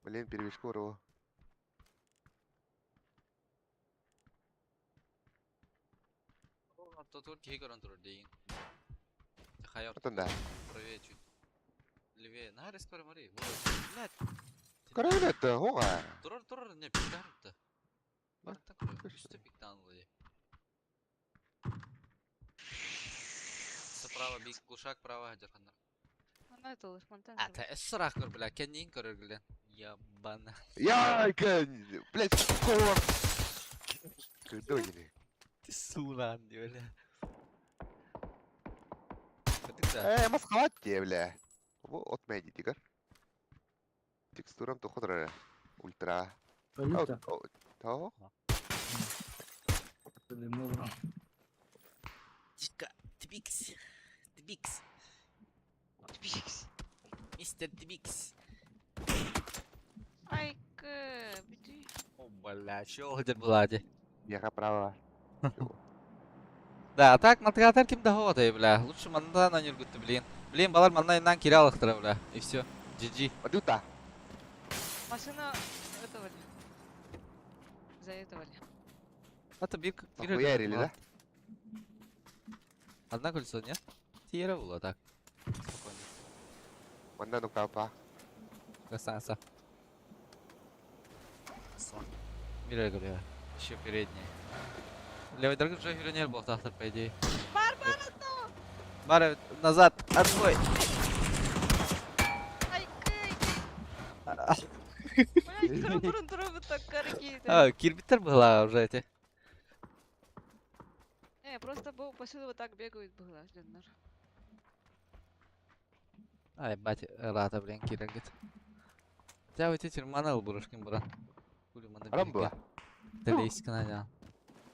Блин, перевешку урвал. То тур кей көрін тұрыр дейін. Хайор. Вот он, да. Правее чуть. Левее. На, рискори мари. Блядь. Короче, это, ога. Тұрыр, не, пикті арыпты. Бар, так қой. Точно. Үсті пикті анылы де. Справа бик глушак, право хажар хандар. ана это лишь монтан. А, та эс сұрақ көр, бля. Кеннейін көрір гілен. Ябана. Яйка! Блять, кор! Кто ini? Ты сулан, бля. Бітікті. Mas kalat ya, bля. Bu ot meji tigar. Teksturam tuh kodra. Ultra. Өлі Tahu? та. Тика, Твикс. Твикс. Бикс. Мистер Твикс. Айка, беды. О, бля, чё где была, де? Ya prava. Да, так, матгатар ким дахоты, бля. Лучше манда на нюргутты, блин. Блин, балар манда инан киралыктыра, бля. И всё. GG. Aduh, Машина этого ли? За этого ли? Это бир... Нахуярили, да? Одна кольцо, нет? Тира было, так. Спокойно. Mana nuk apa? Красавица. Мира, говорю, еще передний. Левый дорогой уже не был тахтер, по идее. Бар, назад, отбой! Айка. Блять, турун вот так карки. А, кирбитер была уже эти. Не, просто был посюда вот так бегают было, Ленар. Ай, бать, рата, блин, кира, говорит. Тебя вот эти манал бурашкин буран. Хули мана Рамбо. Далейся, канадян.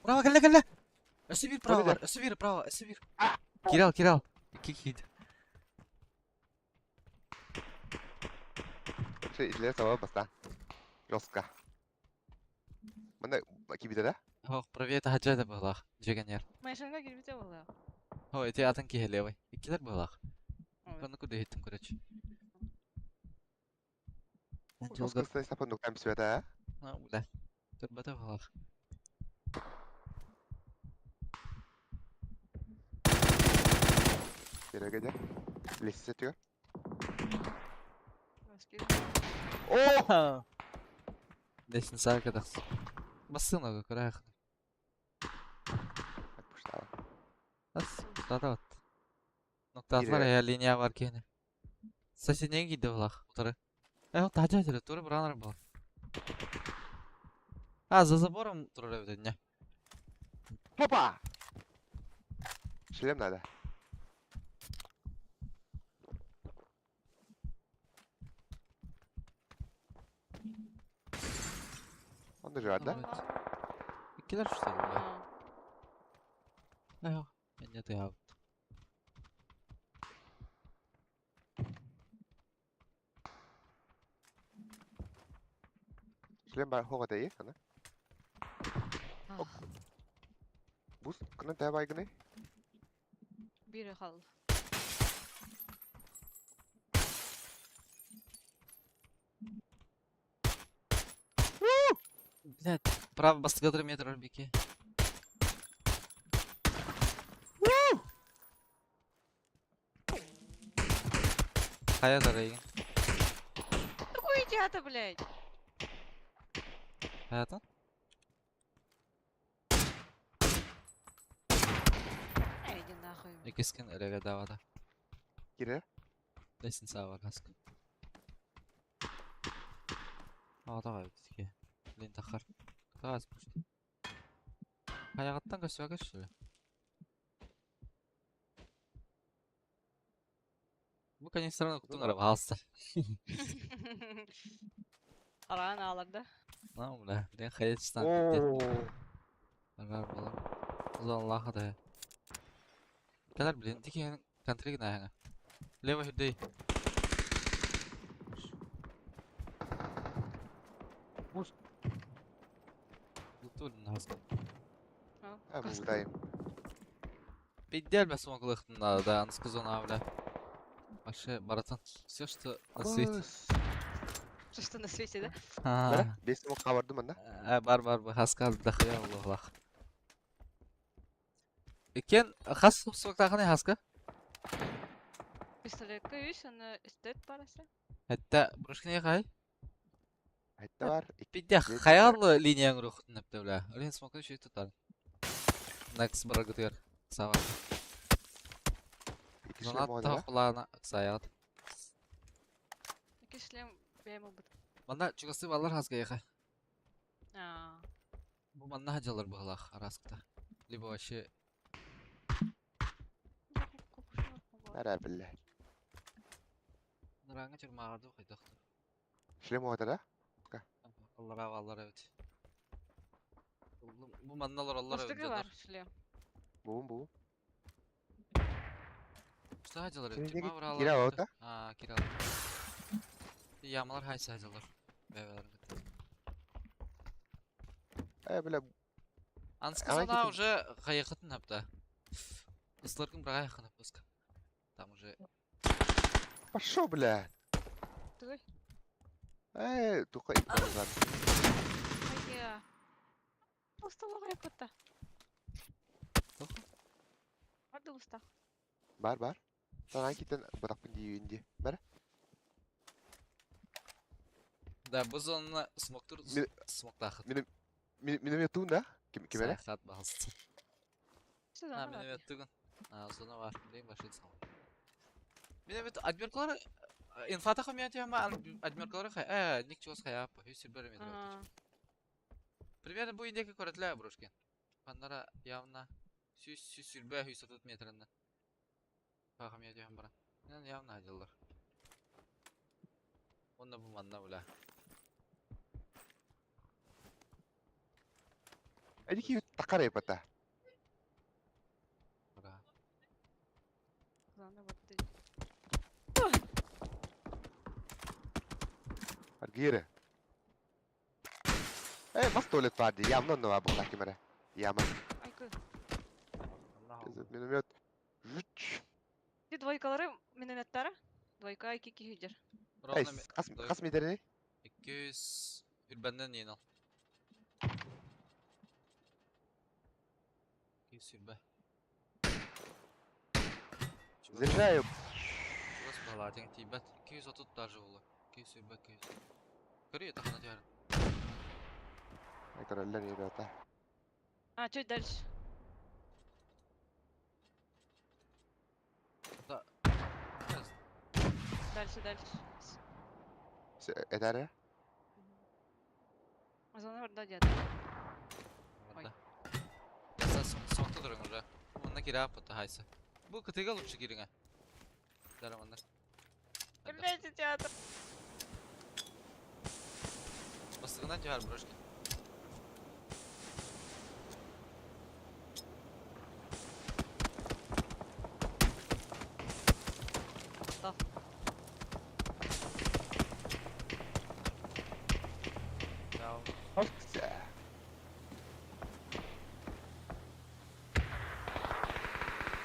Право, галя! Эсевир право, Правда? эсевир право, эсевир. Кирал. Кикид. Şey izle sama basta. Жестко. Mana kibida да? Ох, правее это хаджада была. Джиганер. Машина гирбите была. О, эти атанки левый. И килер была. Ой. Ну куда хитим, короче. Жестко стоит сапон nuk там света. Ну, бля. Türbete var. Geri gece. Lesis atıyor. Başka Oh! Leşin sarkadas. Basın o kadar yakın. Отпускала. As, da at. Noktalar Biri- ya linea var ki hani. Saçı ne giydi ola? Utarı. O taca acele. Turu buranlar bu. Ha забором турар evde ne? Опа! Шлем надо. Он даже да? Evet. İkiler işte bu. Aa, Ne yok. Ben de ya. Шлем бар хоғата е, кана. ah, Бус, кана тәбі айгыны. biri kaldı. Блядь, право бастыгадыр метр орбики. Кая дарайын? Какой идиота, блядь? Hayatın? Иди нахуй. İkiskin elege davada. Кире. Desin sağ var kask. Ağda kaybetti ki. Lin takar. Gaz puştu. Hayattan kaçıyor kaçıyor. Bu kanistranı okuttun araba hasta. Arağın ağlarda. Ne bu la? Ben hayatçıdan bitti. Oo. Var balar. Uzan Allah'a da. Kadar bilindi ki yani country gina yani. Leva hüdey. Bus. Lutulun hasta. Ha, bu buradayım. Бедел без смоглых да, она сказала, бля. Вообще, братан, все, что на свете. Бус. Что на свете, да? Бәрі, бес смок қабарды мында. Бар, хаскал дахая Аллах. Кен, хас смоктаханы хаска? Пистолетка есть, она эстет парасы. Hatta buruşkine kay. Айтта бар. Бидde hayal linyan ruhun nepte bля. Öyle smokta şey tutar. Next bırakıyor. Sağ ol. İki шлем Zonat оғаны ta да? kulağına sayat. Какой шлем беймал бы? Bana çıkası vallar haska yaka. А, Bu bana hacalar bu halak araskta. Libo başı Әрі білі. Nıranga çırmağırdı koyduk. Шлем оғата да? Allah'a vallar evet. Bu mannalar Allah evet. Мастыгы бар шлем. Буым. İşte hacalar Senin evet. de Cuma vuralar. kira oldu. Ha kira. Yağmalar haysa hacalar. Bebeler evet. Білі. Анскы Ага, зона кетем. уже қайықытын апта. Исларкын бірақ аяқын апыска. Там уже... Пошо, бля. Ты? Туқа итмағызған. Ай-я. Устала айпатта. Тоқы. Барды уста. Бар. Тана китен бұтақпын дейінде. Бәрі? Да, бұл зонаны смоктур... Мен- Смоктақыт. Миномет туын да? Кемені? Саяхат бағылсын. Что Ha, за minibet tugun. Ha, zona var. Bileyim başlaydı sana. Minibet admirkaları... Infata kamiyatı ama admirkaları kay... ник чего ская по хюсер берем. Примерно bu indeki koretler bruşken. Onlara явно sülbe hüsür tut metrenden. Bakam ya diyorum bana. Yani явно hacılar. Onda bu manna ula. Әдеки тақар айпата. Bura. Ладно, вот ты. Аргире. Бас туалет vardı. Yağmın onu var bu kamera. Yağmın. Айкы. Миномет. Жуч. Ты двойкалары минометтары? Двойка айки кихидер. Ровно Қас медеріне? 200 Hülbenden yeni al. Сүйбе. Заряжаю. Чугас балатың тибет. 230 даже улы. 200 200. Көрі тахана тяр. Это роль не ребята. А, чуть дальше. Да. Дальше. Это аре? А sonra orada geldi. Orada. Sen sonda durun orada. Onunla geri apıttı haysa. Bu kıtığı alıp çıkırın ha. Derim onlar. Блять, театр. Бастығынан жар брошки. Став. Яу. Все.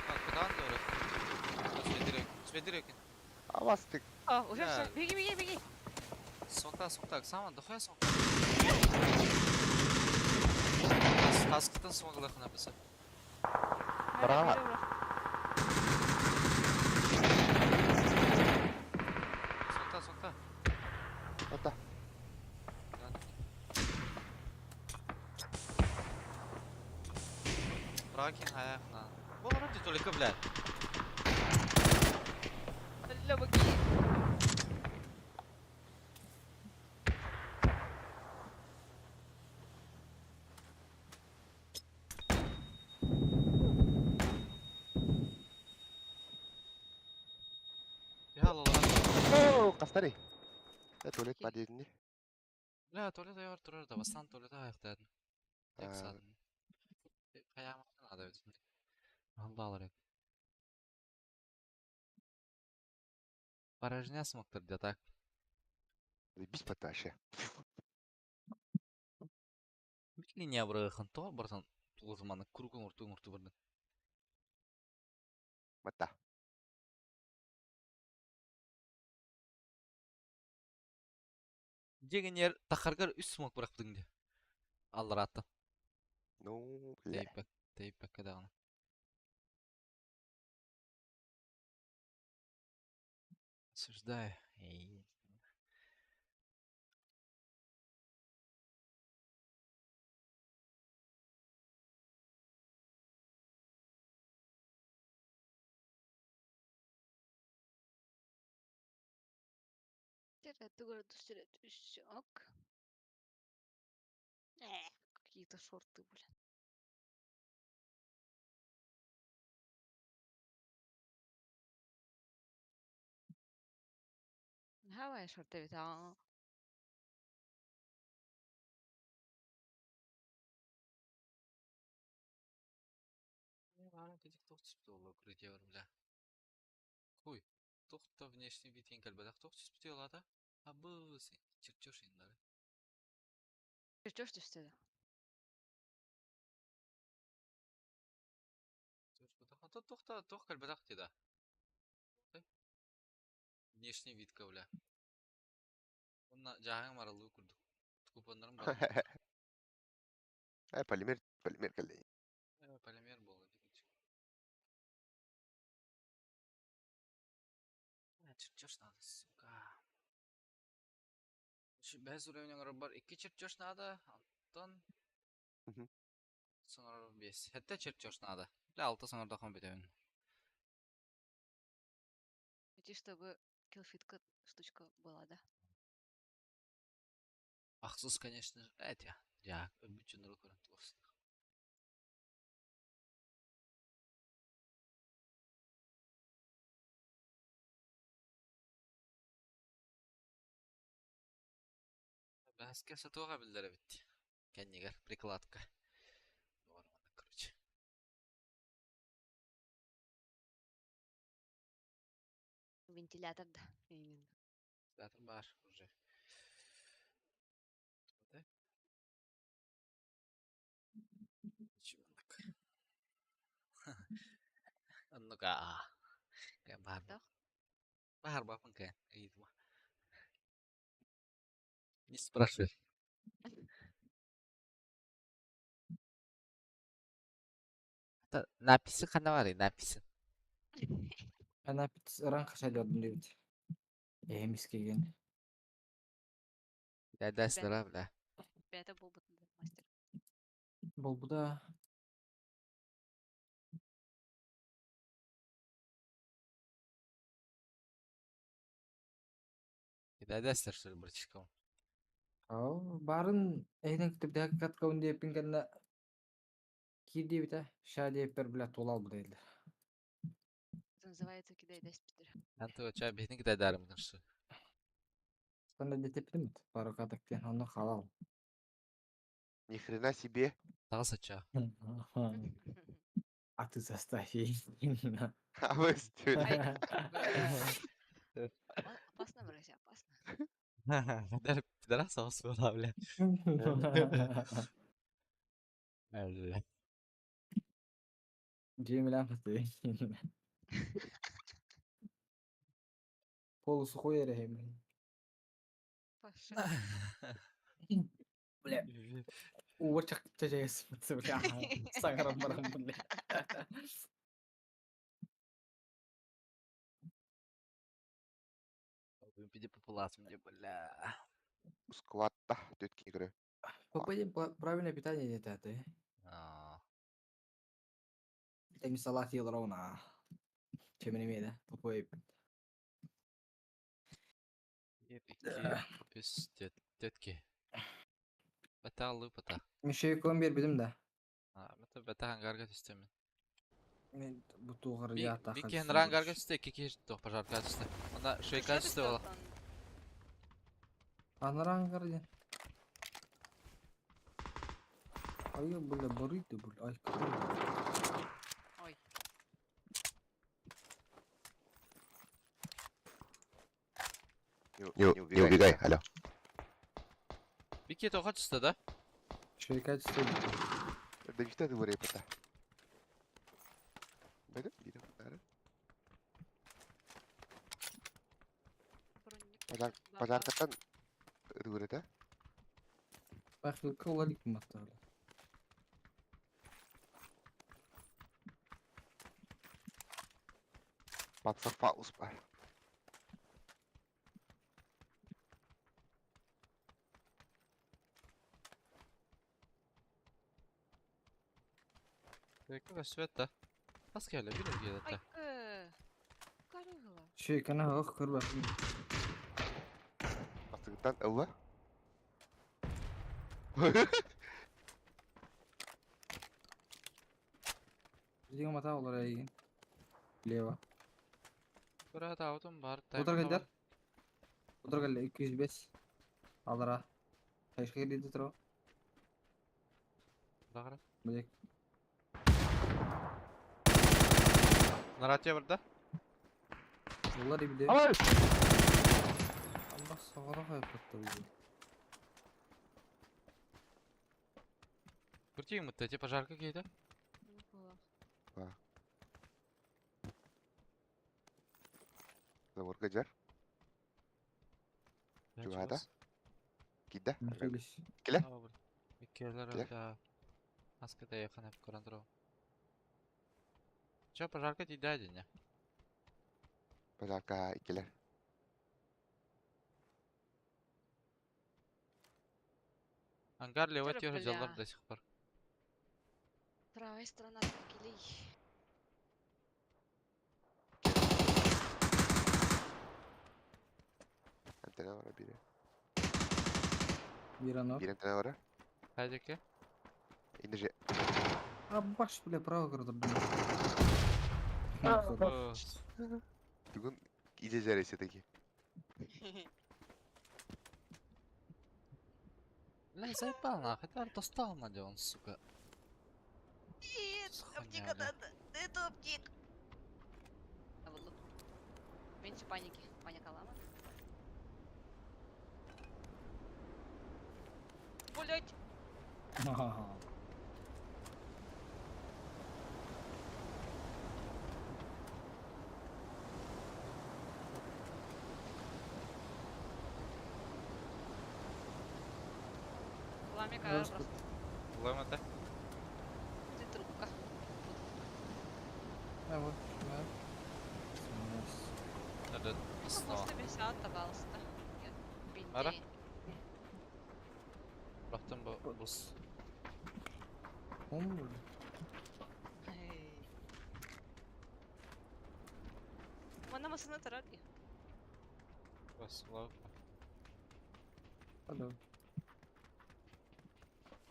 Bak kutan da öyle. Сведирек. А вас ты... А, уже Да. все. Беги. Соқта. Сама дохуя соқта. Таскытын соңғылықын апысы. Браво. Соқта. Вот так. Бракин аяқна. Бұл вроде только, блядь. Бля, боги. Ял олар. О, Кастари. Это туалет Окей. подъедни. Бля, туалет аяр тұрар да. Бастан туалет аяқтадын. Тек А. садын. Қаямақтан ада өзінде. Алда алар ек. Порожня смоктыр да так. Без потаща. Бик линия бұрағын тоға барсан туғызманы күркін ұрты бірдің. Мата. Деген ер тақарғар үс смок бұрақ бұдыңды. Алдар атты. Ну, бля. Тейппәк кәдағына. Осуждаю. Температура достигает ок. Какие-то шорты, блин. Давай шорты ведь, а. Барын кедек тоқтыспыты олы күрете бар, бля. Қой, тоқта внешний вид ең кәлбәдақ тоқтыспыты олады. А бұл сен, чертеж ендары. Чертёж ты что? Тоқта, тоқ кәлбәдақ деді. Внешний вид кәуля. Онна жағың маралығы күрдік. Купонларым бар. Полимер кәлей. Полимер болды. Чертеж надо, сука. Бәз уровень бар. 2 чертеж надо. Антон. Sonra 5. Hatta чертеж надо. Бля, 6 sonra да хон бетевин. Хотите, чтобы килфитка штучка была, да? Ақсыз, конечно же. Әтя. Ja, bütün ruh olsun. Бәске сатуға білдірі бітті. Кәннегер, прикладка. Нормально, короче. Вентилятор, да, именно. Вентилятор бар уже. Да? Чувак. Ну-ка. Кән бар. Да? Бар бапын кән. Идма. Не спрашивай. Написи қана бар написи. Ана бит ыран каша жодун дейт. Эмис келген. Дәдәсілер бля. Бәті бұл бұтында мастер. Бұл да Дәдәсілер шөл бірчікім. барын эйнен китип дәк каткаун деп пингенна киди бите ша деп бер бля толал бу дейлер. Это называется кидай деспитер. Анты өча бетінгі дәдәрімдің шу. Сонда детепдим бары катактен аны халал. Ни хрена себе. Тағыз өча. А ты застави. А вы стюли. Опасно, братья, опасно. Пидорас соғыс бола бля. Әлі. Джемилан хаты. Полусу қойыр әймін. Паша. Бля, уочак чачайсы бля. Саңарам барам бля. Пиде популацим де бля. Складта төткен көрі. Попадем правильное питание не ты. Это не салат ел ровно. Чем не имеет, да? Попой. 1, 2, 3, 4. Бәті алып бәті. Мишей комбер бидим да. Бәті хангарға түстемін. Мен бутуғыр ята. Bir kere rangarga üstte, iki kişi de пожарка üstte. Onda şöyle üstte ola. Анарангар ден. Айы бля барыйды бля. Ай какой. Ой. Не убегай, алло. Bir kere tokat üstte da. Шейкать стоит. Да не ты говори пота. Бәді, дейді бұтары. Пожаркаттан үді көреді, Бахилка олалик мақтағылы. Батса фаус бар. Какой свет да? Askerle bir ögeye Ай, de. Карыгыла. Шейкана ақ кырба. Астығыттан ұлы. Біздің мата олар әйген. Лева. Burada autum var. Otur geldiler. Otur geldi 205. Aldıra. Kaçka geldi tro. Dağırım. Bıcak. Naratya burada. Олар ебде. Hayır. Allah sağara haypattı bizi. Крути ему, эти пожарка какие-то. Не было. Заварга жар. Жуғада. Киді. Мükemmeliş. Келе. Икелер Келе. да. Аскада яхан hep көрөндүрөм. Чо пожарка тийди айдын я. Пожарка икелер. Ангар лево Тыры, тёры жаллар бля. до сих пор. Правая сторона Келей. Антенна var biri. Bir an o. Bir antena var. Хайдеке. İndice. Baş bile prağa kırdırdım. Bugün iyice cereseteki. Бля, заебал нахуй, это достал надо он, сука. Нет, Сохраняли. аптека надо. Это аптек. А вот лук. Меньше паники. Паника лама. Блять. Пламя Раз просто. Лом это. Ты трубка. вот. Öyle Ну, ısınama. после 5 saat da kalsın da. Ara. Bindi. Bıraktım bu buz. Hey. Manamasını tarar ya. Bas lavuk. Hadi.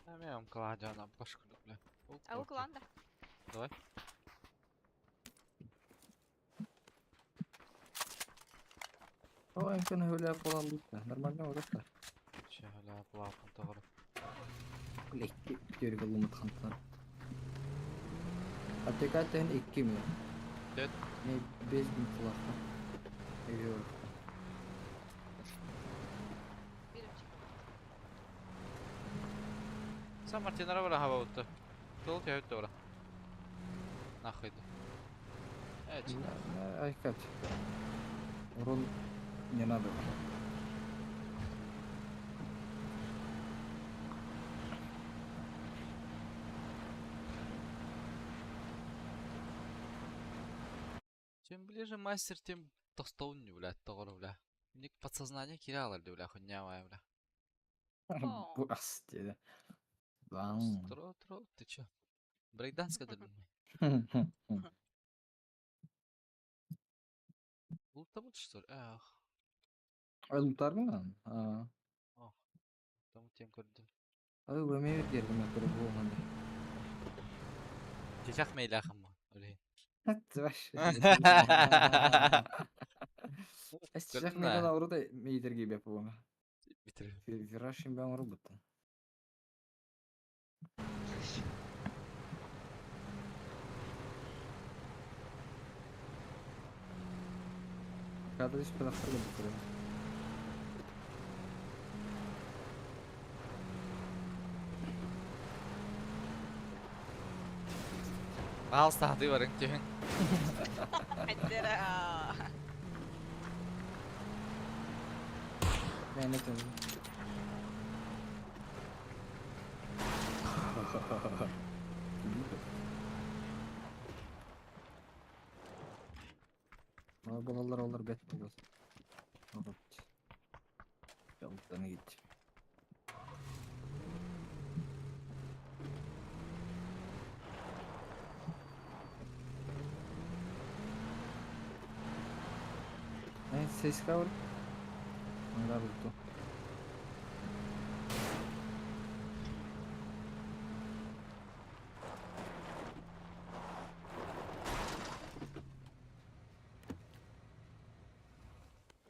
Bilmiyorum kalacağına boş kurduk bile. Avuk lan da. Давай. О, имкан öyle falan değil de. Normalde olur da. Şöyle plakın doğru. Lekki görü kalımı kantan. Hatta iki mi? Evet. Ne 5000 kulakta. Eyvah. Birinci. Sen Martinara böyle hava uttu. Dolu kağıt doğru. Nahıydı. Evet. Aykat. Orun yanada. Чем ближе мастер, тем толстовнее, блядь, doğru, бля. Ник подсознание кире алırdı, бля, хуйнявая, бля. Bu as dedi. Lan. Тро, ты чё? Брейкданс kadar mı? Bulutta mı что ли? Ах, Alımtar mı lan? Ha. oh. Tamı tem gördüm. Ay bu mevcut geldim ya bu hani. Geçak meylakım mı? Öyle. Hadi baş. Sıcak Gördün meydan mü? avru da meydir gibi yapıyor. Bitir. Virajın ben avru bıttım. Kardeş bırakır da bitirir. Al tahtığı varın tühün. Haddere. Ben ne tanıdım? Balalar olur bet bulur. Evet. Yaltana git. Evet ses kavur. Onlar buldu.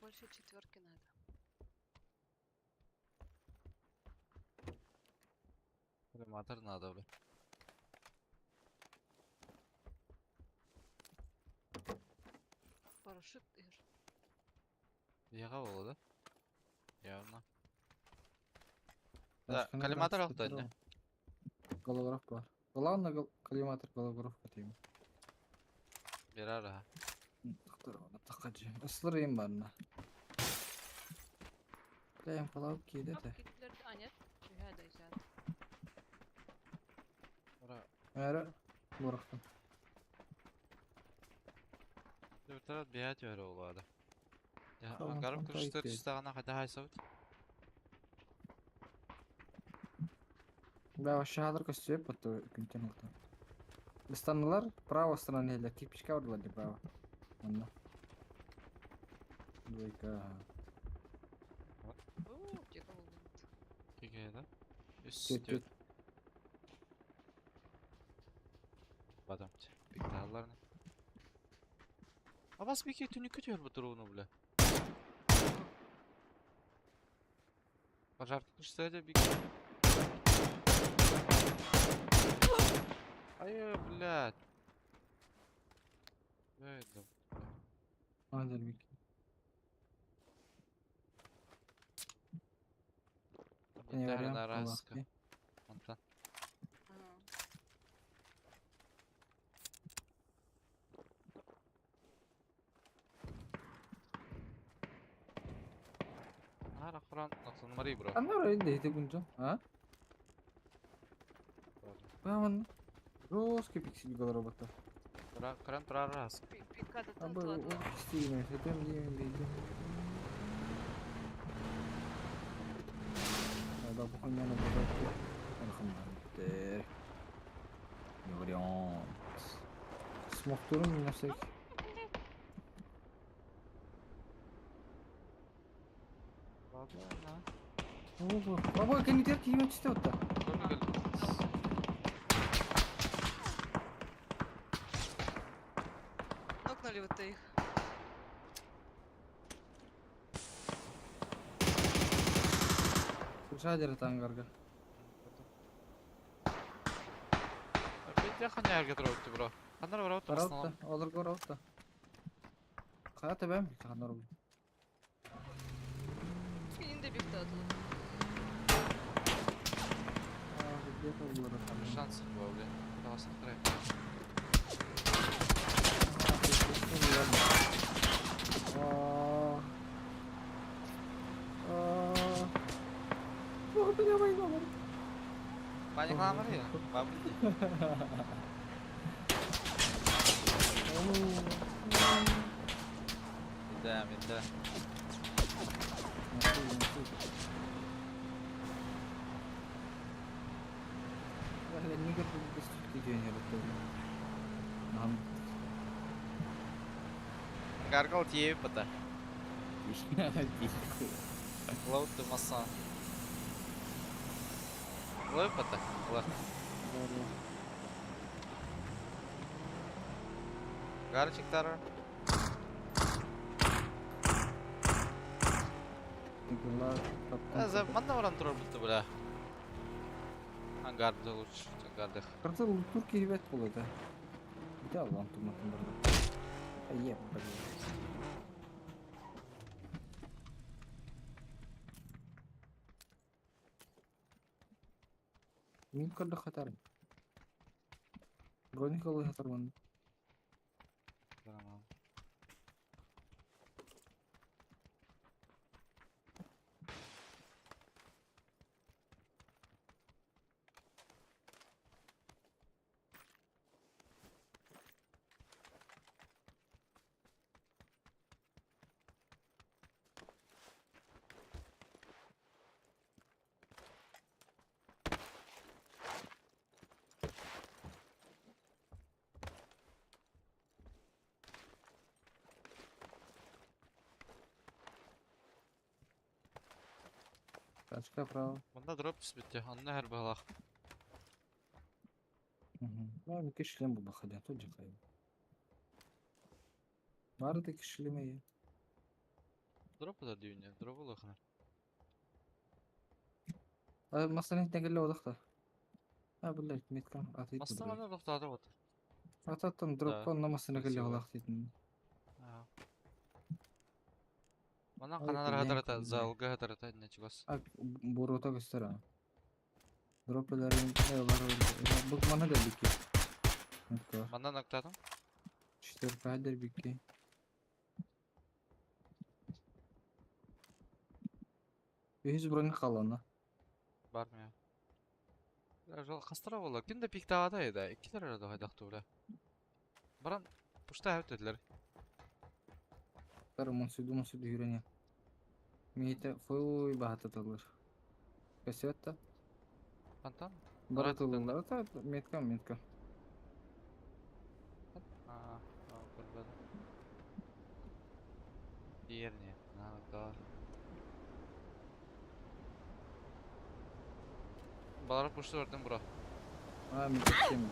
Больше четверки надо. Коллиматор надо, бля. Парашют ир. Яға болады. Явно. Да, коллиматор yok da ne? Голограф var. Главное коллиматор голограф diyeyim. Bir ara. Dur ona takacı. Isırayım ben ona. Benim falan kiydi Yok de. gittiler de anet. Şühada icat. Ora. Eğer bıraktım. Bir taraf bir hayat öyle oladı. Ya Tamam, garip tamam, kırıştır tabii ki. istağına kadar haysavut. Ben aşağıdır koşuyor потом günten oldu. Istanlılar pravo странилер. Кипичка vurdular pravo. Onunla. Двойка. Ууу, тихо oldu. Kikeydi. Üst Göt diyor. göt. Badam. Biktarlar ne? Avaz bir kere tünü kötüyor bu drone'u bile. Пожар кстати, биг. Ай, блядь. Öyle. Hadi bir. Ne Gitarın arıyorum? araska. Allah. Ondan. Ага. Ара Kur'an nasıl numarayı bro? Anlar öyle değildi bunca. Ha? Ben onu. Rus gibi piksel bir robota. Кран тұрар раз. Пикада да Абы туады. ол істеймін, өтем деймін дейді. Да бұқын яны бұзайды. Рахматтер. Не вариант. Смоктурым на всякий. Баба, комитет киме түсті отта. Нокнули вот их. Жадер тангарга. Опять я ханя әрге тұрып өтті, бро. Қандар бро, Бараутта, оларга бараутта. Қая табам, қандар ул. Менин де бик таатылы. Где-то булар. Шансы buvo, блин. Давасын қырай. Banyak lamar ya? Babli. Minta. Ini kan besar tujuannya betul. Nam. Gargal тие пата. Лоуд ты маса. Лоуд пата. Гарчик тара. За манда баран турар бутты бля. Ангарды лучше. Ангарды. Кажется, турки ребят полы-то. Где Аллан тут нахуй? Еб, блин. Мин кырды хатар. Броник алый хатар бан. Качка право. Мында дроп түспетті. Анна әр балақ. Ну, не кишлем бұл бақадан, тут же қайым. Бары да кишлеме е. Дропы да дүйіне. Дропы лықына. Масаны тәгелі одақта. Білдер, меткам атайт Маста бұдай. мана доқтады отыр. Ататтым дропқа намасына келі красиво. одақ дейтін. Мана Ой, қанадыр блин, ғадарыта. блин. Залғы ғадарыта. Не чугас. Бурута көстер а. Дропыларын, бұл мана да беке. Метка. Манда ноктадым. Четверка айдер беке. Үйіз броник қалана. Бармия. Жол қастыра болы. Кенде пиктағада еді. Кедер арада ғайдақты бля. Баран пұшта әут еділер. Кары мұнсуйду үйрене. Мейті фой бағаты тылыр. Кәсетті. Фантан? Бары Бараты тылылар. Метка. Көрбеді. Диерне. Нағыда. Балары пұшты өрдім бұра. Меткем.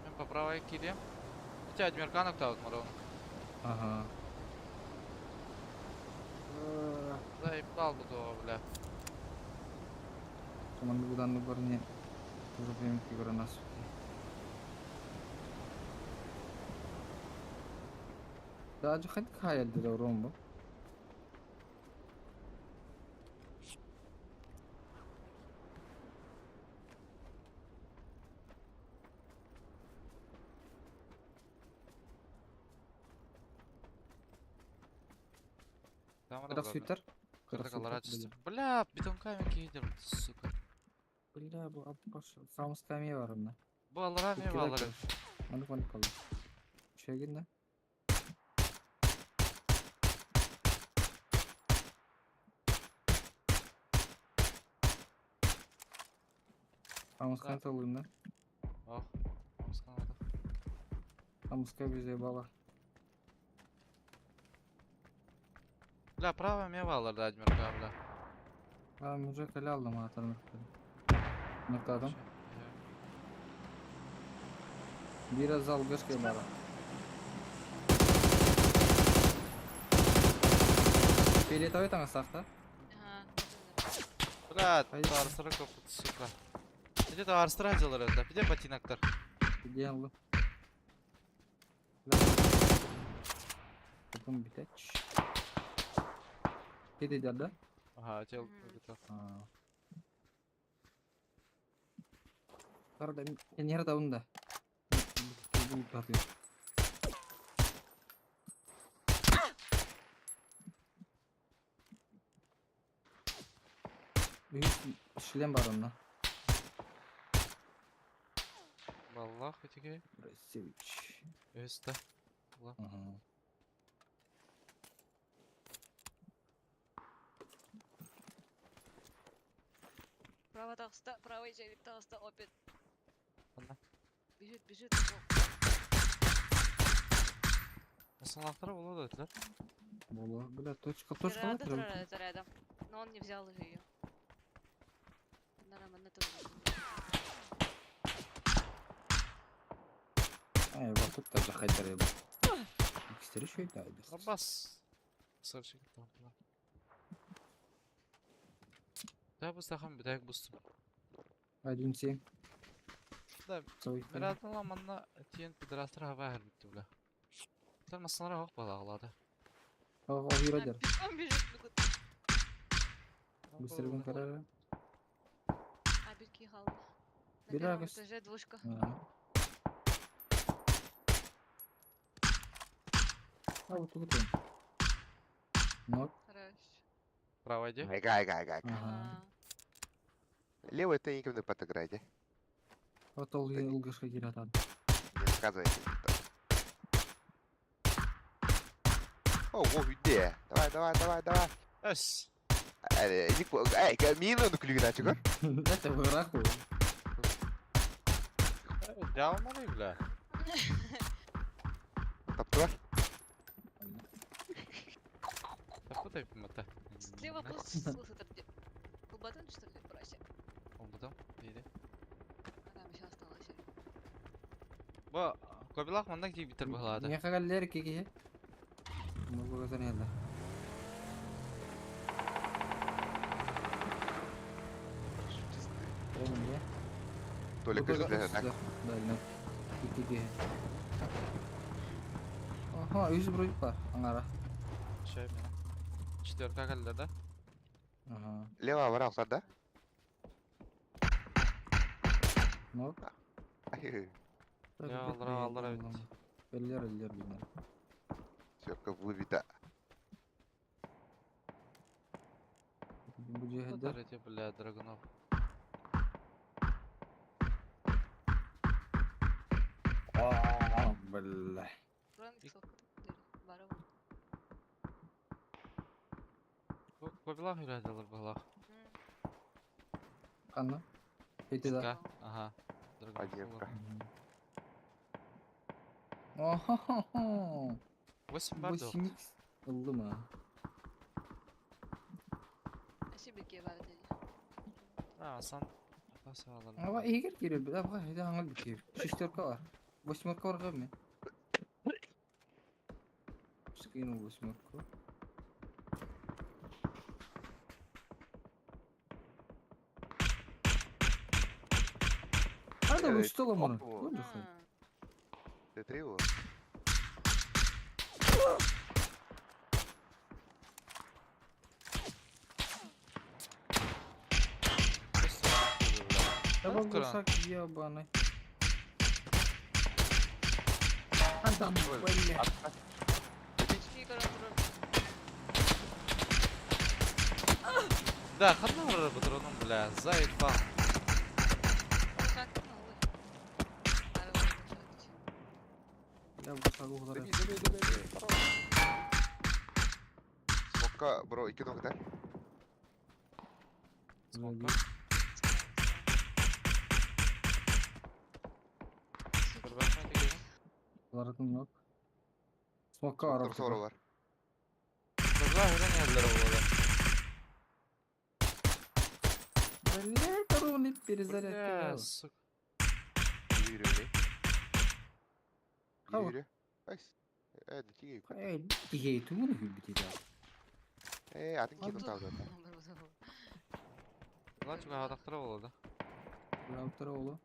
Мен по правой кидем. Хотя адмирка ноктауд марон. Ага. Заебал буду, бля. Команды бұдан барне. Уже премки гора нас. Даже хоть хаялды да ромбо. Кроссфиттер? Кырдыкалар Бля, бетонками кейдер, сука. Бля, бұл аппаш. Самыз кәме бар мына. Бұл алыра не Кирак балары. бар. Panik kaldı. Şey gidin de. Амускан салын да. Oh. Sıkamadım. Амуска bize baba. Bля, право мне валар да Адмирка, bля. Ha müzik ele aldım atarım. Nokta adam. Biraz algış ki bana. Перелетаю там остался. Ага. Bля, Haydi. tarısırı kapıtı suka. Где то арстрадилар это? Где ботинактар? Где aldım. Kapım biteç. Kedi derdi. Ага, тел Мгм. где-то. Karada nerede bunda? Bu tarafı. Büyük şilem var onda. Vallahi этики. Брасевич. Öste. Ага. Право толста, правый челик толста, опять. Ладно. Бежит, бежит. Асалактар болот этлер. Бола. Бля, точка var Рядом, ya. это рядом. Но он не взял ее. Наверное, на тоже. Ay bak tut da haydar ya. İkisleri şöyle haydi. Аббас. Сырчык тампла. Да, bu сахан битек бустум. 1-7. Да, Soy. Мирадала манна тиен пидорастар хава хербитти бля. Тер маслара хок балаглады. O hirader. Он бежит, бегут. Быстро gün kararı. А бирки қалды. На Бир первом агыс. этаже двушка. Ha bu tutu. Нок. Хорош. Право иди. Ага. Ага. Левый ты никем не подыграйте. Вот ол ылгышқа келе атады. Не рассказывайте. О, где? Давай. Эс. Мину күлген ачыгар. Это вырақ бұл. Жалмады бля. Таптылар. Так вот айпим это. Слева слышит где. Был батон, что ли, проще? Olmadım. İyiydi. А там еще осталось. Bu kobilak manda ki bitir bu halada. Не қағалдер кеке. Ну бұғызан елді. Öyle. Толик Burada gözükle. ıslak. Böyle. Keke. Aha 100 brojik var. Аңара. Şey benim. Четверка geldi de. Ага. Лево var алсада. Нок. Ya aldıra bitti. Eller bilmem. Все, как выбито. Bu cihette. Удар эти, бля, драгунов. Бля. Франк соқты. Барабан. Kobilak yürüdüler bu halak. Қаны? Пети да. Ска. Ага. Драгунов. Одевка. Охо. 8 var da. 8x oldu mu? Әше бирке бар деді. Ha sen. Nasıl alalım? Ama iyi geliyor bir daha bak hadi hangi bir şey. Şiştorka var. Восьмерка var mı? Скинул восьмерку. Hadi Evet, uçtalım onu. hop. Öyle koy. Ты его? Tamam Открой. bulsak ебаный. Adam böyle. Ішкі қарандырып. Да, хана врара патроном, бля, заебал. Шаттың алды. Ары қарай bu kadar. Demi. Smoke'a bro 2 nokta. Güzel bir Bir bakmayın da gelin. olarakım yok. Smoke'a var Smoke'lar sonra ortada. var. Zahiren yerlere oğlu. Böyle karun ip bir izler Bля, yakıyor. сука. Yürü öyle. Tamam. Yürü. Nice. Evet, тихо. Hey, diye itu mu gibi bir şey. Атын кетіп Ладно. қалды. Lan çok havadaklara oldu. Rautlar oğlu.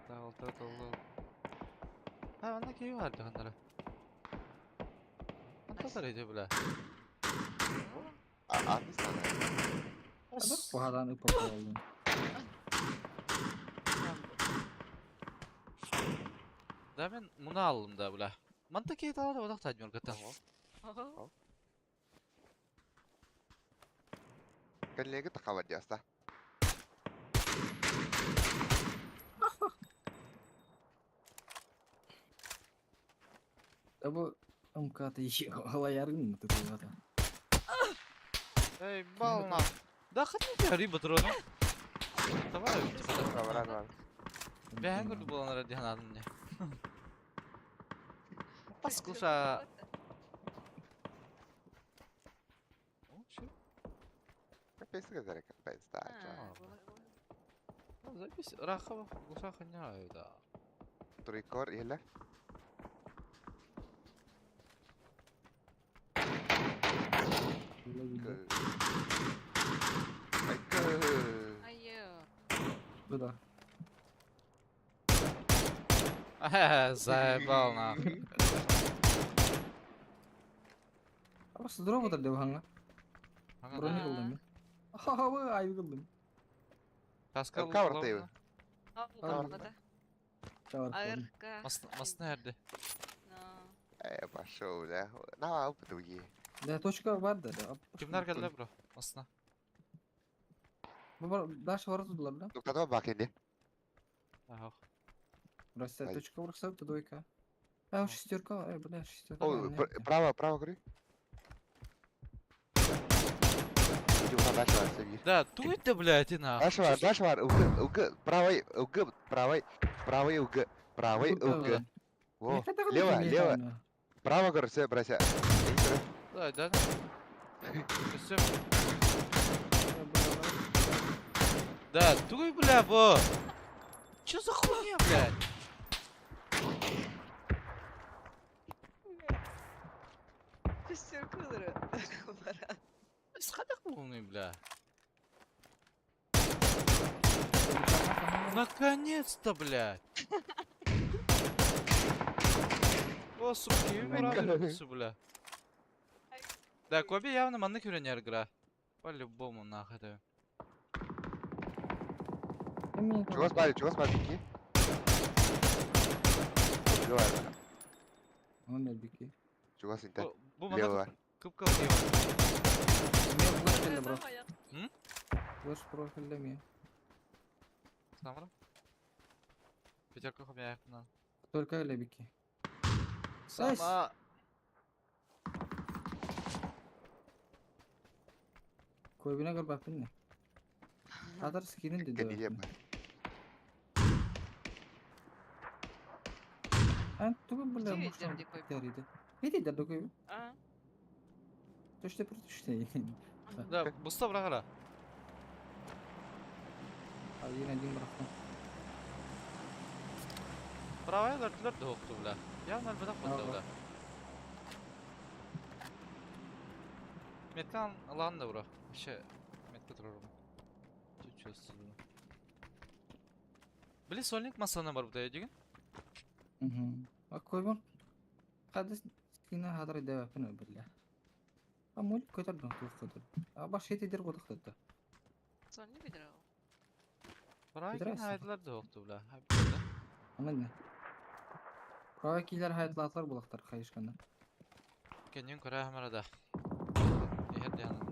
Daha oldu oldu. Ha bende keyif vardı onlara. Ne kadar ediyor bile. Атын sana. Adam bu hadan ıpak oldu. Da ben bunu aldım da bile. Manta keyif aldı odak tacmıyor gata. Кәллеге тақабар диаста. Ya bu MK'da işi alayarın mı tutuyor adam? Ey balna. Da kadın yarı batır onu. Tamam abi. Тақабар. Ben hangi gördü bulanlara diye anladın ne? Paskılsa. Şu. Капец керек, капец, да. Запись раха гуша ханяю да. Турикор иһиллер. Böyle bir de. Айё. Bu da. Заебал нахуй. Ama sıdıra kadar dev hanga. Buranı Ага. kıldım ya. Aha bu ayı kıldım. Kaskal Cover table. Аллада. Çağır falan. Айрка. Mas nerede? Пошел, да. На, опытуги. Ya toçka var da. Kimler geldi lan bro? Masna. Bu daş var tutdular lan. Тоқтатып бак енді. Aha. Burası Ай. точка вырықса то двойка. А, шестерка, бля, шестерка. О, право кірі. Жоқта даш бар, сәбир. Да, туй ты, блядь, и нахуй. Даш бар, угы, правый, угы. Во, лево. Право көрсе, брася. Да, да. Всё. Да, туй, бля, во. Чё за хуйня, блядь? Шестеркалары. Баран. Исхадак полный, бля. Наконец-то, блядь. О, сука, все, бля. Да, Коби явно манны күренер игра. По-любому, нахуй. Да. Чего спали, ки? Он не бики. Чего синте? Bu Лево mana var. kıpkırmızı yok. Мне профиль, бро. Аяқ. Ваш профиль мне. Tamam. Пятерка хуй yakından. Только лебики. Sama. Koybine gör bakın ne. Kadar skinin dedi. Кәнеге бар. Ben tuğum bile Где muşam ветер дикой? teriydi. Ne dedi de koyayım? А, Düşte bir düşte. Da, busta bırak ara. Abi yine din bıraktım. Правая gördüler de hoktu bile. Явно albadak buldu Ага. bile. Metkan alan da bura. Metka dururum. Çözsüz bunu. Bili solnik masana var burada yediğin. Bak koyun. Kadar skina hadar ede yapın öbürle. Ama öyle kadar da tuğ kadar. Ama baş şey dedir koyduk da. сон не видел. Правая Gidersin. haydılar da hoktu bile. Ha, bir de. Ama ne? Provakiler hayatlatlar bulaklar kayışkanlar. Kendin köre hem arada. Eher de yanında.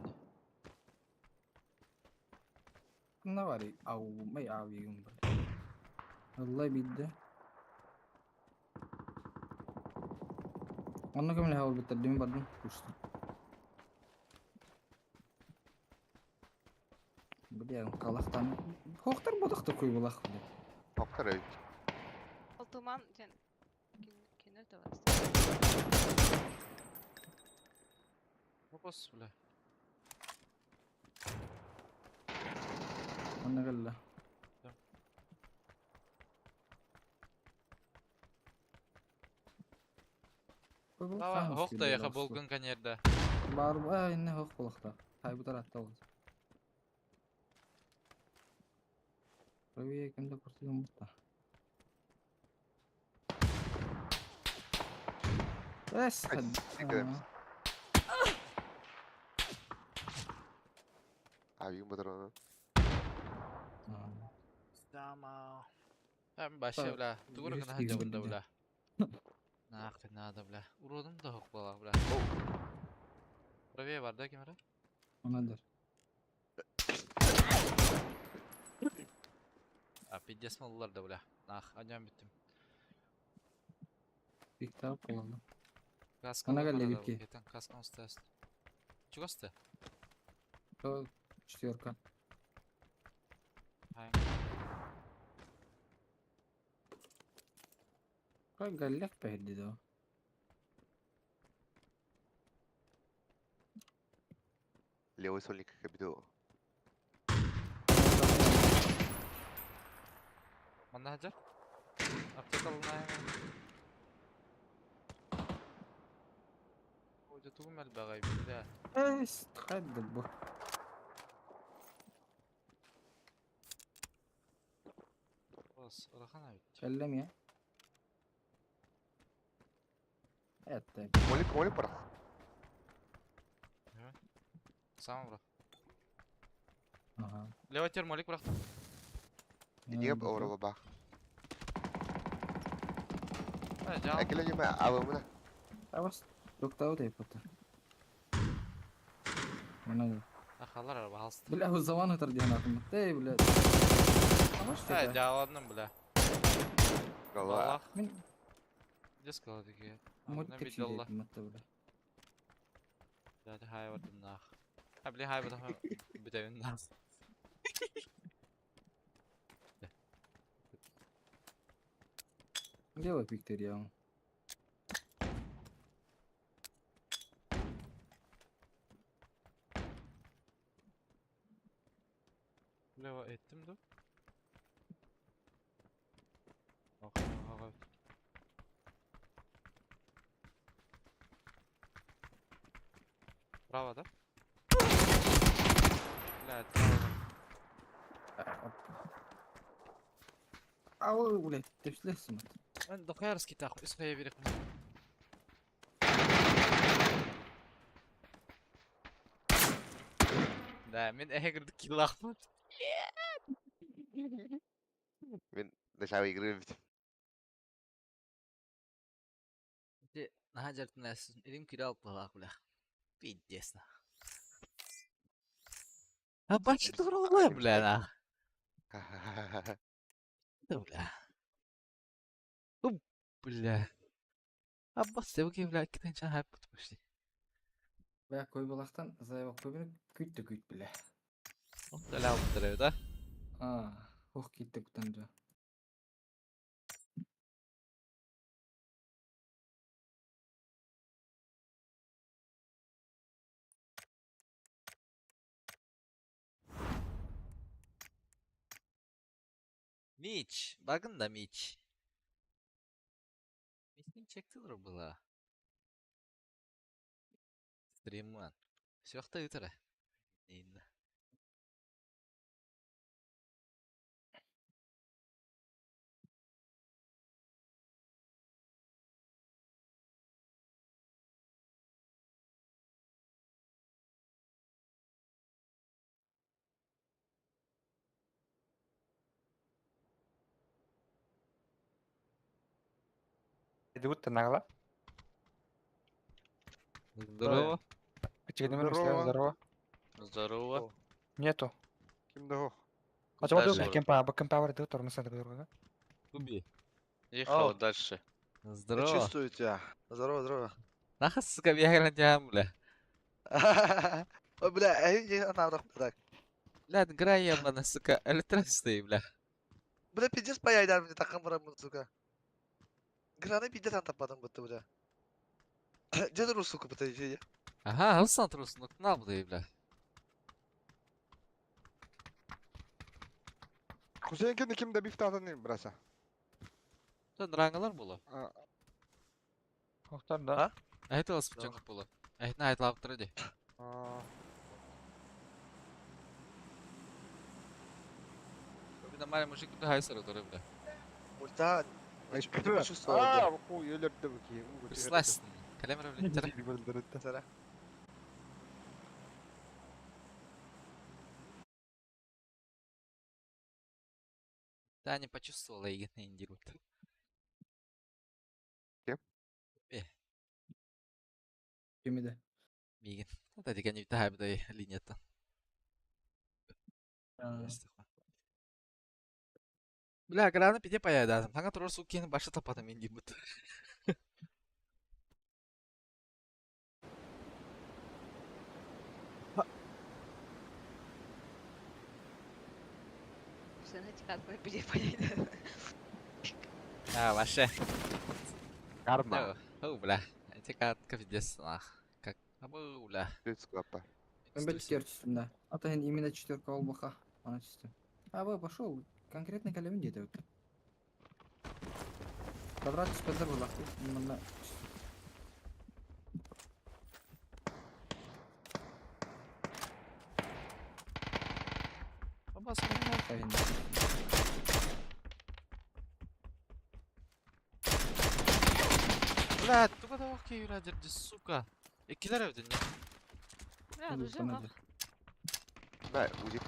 Ne var ya? Av, may aviyum be. Vallahi bildi. Onu kim hawal bitirdim badın kuştu. Biliyorum kalaktan. Hoktar bodak da koy bulak bile. Oktar öyle. Oltuman sen кинер de var. Bas bile. Ona galla. Koy bulak Ава, saymış хох gibi та böyle яха aslı. болгон каньерде. Бар ба инне хок булакта. Hay bu tarafta oldu. Proviye kimde kurtulun mutta. Bes Ay, hadi. teşekkür ederim. Abi budur onu. Tamam. Hem başı Та, bile. Tuğru yüz kana kegin hacı bunda bildi. bile. Nakti nada bile. Urodum da hok bala bile. Praviye var da kimere? Onadır. Piddes malılar da bile. Nah, acayip bittim. Bir kitap olalım. Kaska Ona var geldi bana bir da. ki. Yeten kaska test. Çıkastı. To четверка. Hayır. Как галлек пойди да. Левый сольник как обидел. Manda hajar. Apta kalına hemen. Hoca tuğum el bagay bir de. Эс, хadi bu. Bas, orakan abi. Kellem ya. Evet de. Молик пора. Sağ bırak. Aha. Levater molik bıraktım. Ini apa orang babah? Ha can. Aku lagi mah awam mana? Avas. Yok da o da yapatı. Ona da. Akıllar araba hasta. Bile o zaman atar diye aklımda. Dey bile. Avas Ha da. cevabını bile. Kalau Allah. Min Just kaldı ki. mod Ne tek bildi şey Allah. değil hatta bile. Hadi hay vardın nah. Ha bile hay vardın. Bir de nah. Делай Виктория. Leva ettim de. Bak bak. Bravo da. Блядь, bravo. Ау, блядь, ты что лесом? Ben dokuyarız ki tak. Üskaya bir yakın. Da min girdik ki lahmat. min nasawi green. Di nahajar tnas ilim kira apa lah. Pides nah. Apa sih tuh orang lah nah. Tuh lah. Bля. Абба sevgi bile giden can hep tutmuştu. Veya koy balaktan zayıf koy beni küt de küt bile. O da lavdır da. Aa, hoş gitti kutanca. Miç. Bakın da Miç. Miç'in çektiler bula. Stream one. Şokta yutarı. Neyinde. Идут нагло. Здорово. Здорово. Здорово. Здорово. Нету. Kimde А чего Дальше. ты кемпа идут, тормоза такой, Туби. Ехала О. дальше. Да Здорово. чувствую тебя. Здорово, здорово. Нахас, сука, биягалан тяам, бля. Бля, я наврах, так. Блядь, грай ебаный, сука, электричество, бля. Бля, пиздец паяйдар мне такым барамын, сука. Граны пиздец антападым бытты, бля. Дед рус, сука, бытты, я. Ага, алсан тұрсын, ұқтына бұдай, бля. Hüseyin kendi kimde bir tane burası. Тон раңылар болу. Muhtar da. Ha? Әйті алыс бұчаңқып болу. Әйтіні айтылап тұры де. Aa, Көбі намайы мужик бұды хай сыры тұры, бля. Ульта. Ayıptı. Почувствовал, Aa, bu ölürdü bu ki. Присластын. Кәлемір, бля, тірі. да. Зара. Да, не почувствовала, егін индирут. Кемеде. Мигін. Это деген үйті хай бұдай линията. Бля, граны пиде паяйдадым. Таңа тұрыр су кені башы тападым инди бұд. Sen hadi kalkma bile payaydı. А, вообще. Karma. Бля. Эти катка пиздец, нах. Как? Бля. Плюс скопа. Ben bir четверочистым, да. А то именно четверка олбаха. Она чистым. А вы пошел. Конкретно калевин где-то. Квадрат спездер был ахты. Именно. Бабасы. Кайын. Бля, тука да вақ кей юрадерді, сука. Екілер өйден, не? Ya düzce bak. Да, узик.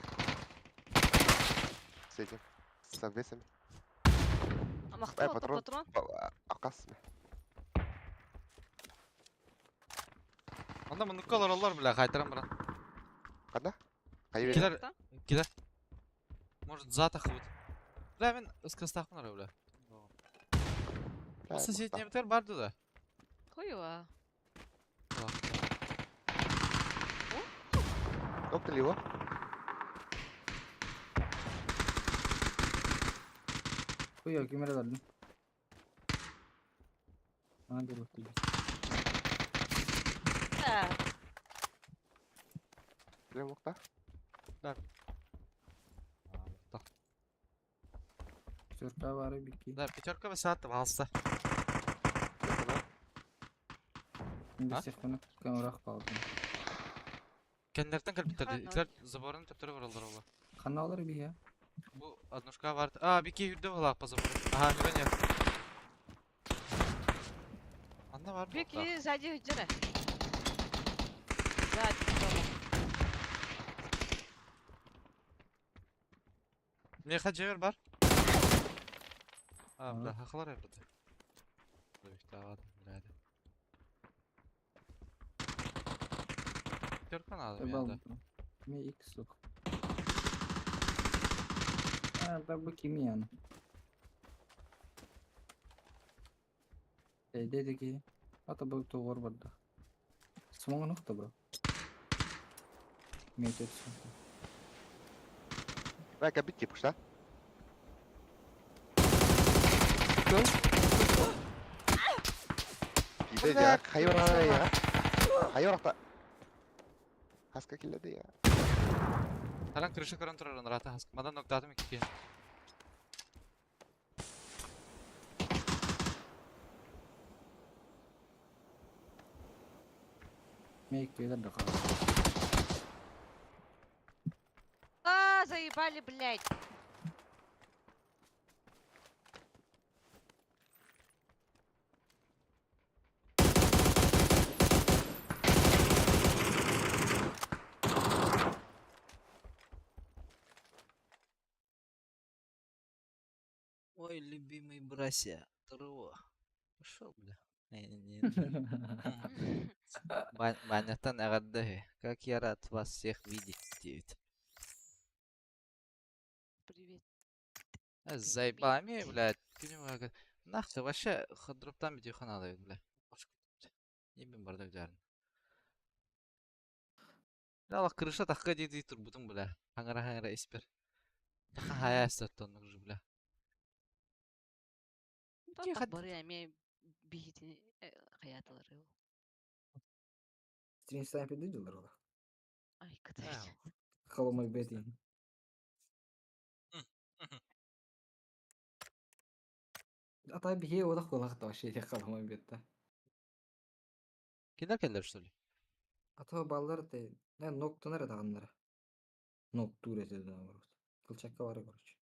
С этим. С обвесами. Ama Ай, кто патрон. патрон? Акас. Анда мұны қалар олар, бля, қайтарам біран. Қада? Қай Келер. береді? Келер. Может, за тақы өт. Бля, мен ұскастақпын ара, бля. Соседний бітер барды да. Хуево. Доктор ли его? Хуя, кемере дардым. Ана bir bakayım. Ha. Прям мукта? Четверка var bir iki. Да, пятерка ve saat de alsa. Şimdi Ha? sehpanı kamera kaldı. Kendilerinden kalp bitirdi. Aha. İtler zaborun teptere var oldular ola. Kanalları bir ya. Bu adnuşka vardı. Aa, bir iki yürüdü valla akpa zaborun. Aha, nüren ya. Anda var mı? Peki sadi hücre. Sadi tamam. Ne kadar cevher var? Aa, Ha. bля, haqlar evladı. Dur, dağıdım, birader. Pятерка надо мне, Ebal. да. Mi ilk sok. Ha da bu kimi yani? Dedi ki ata bu toğur barda. Smong nokta bro. Meter sonra. Belki bir tip kuşlar. Gide ya. Hayır oraya ya. Hayır orada. Haska killedi ya. Talan крыша көрін тұрарын рата хаск. Мадан ноктатым екі. Мейк ведер да қалды. А, заебали, блядь. Ой, любимый братья, здорово. Пошел, бля. Не. Банятан агаддахи. Как я рад вас всех видеть, девять. Привет. Заебами, блядь. Нахуй вообще ходроптан видеохан алайын, бля. Emin bardak jarın. Ya bak kırışa takka dedi turbutun bula. Hangara esper. Takka haya estetton nurju bula. Ki Тотак had бар ya мен бейти хаятылары. Стрин снайпер değil ola. Ай, катайч. Kalama bedin. Atay bir şey odak kolak da şeyde kalama bedde. Kinder keller что ли? Ata ballar da ne nokta nerede anlara. Nokta üretiyor da var. Kılçakka var короче.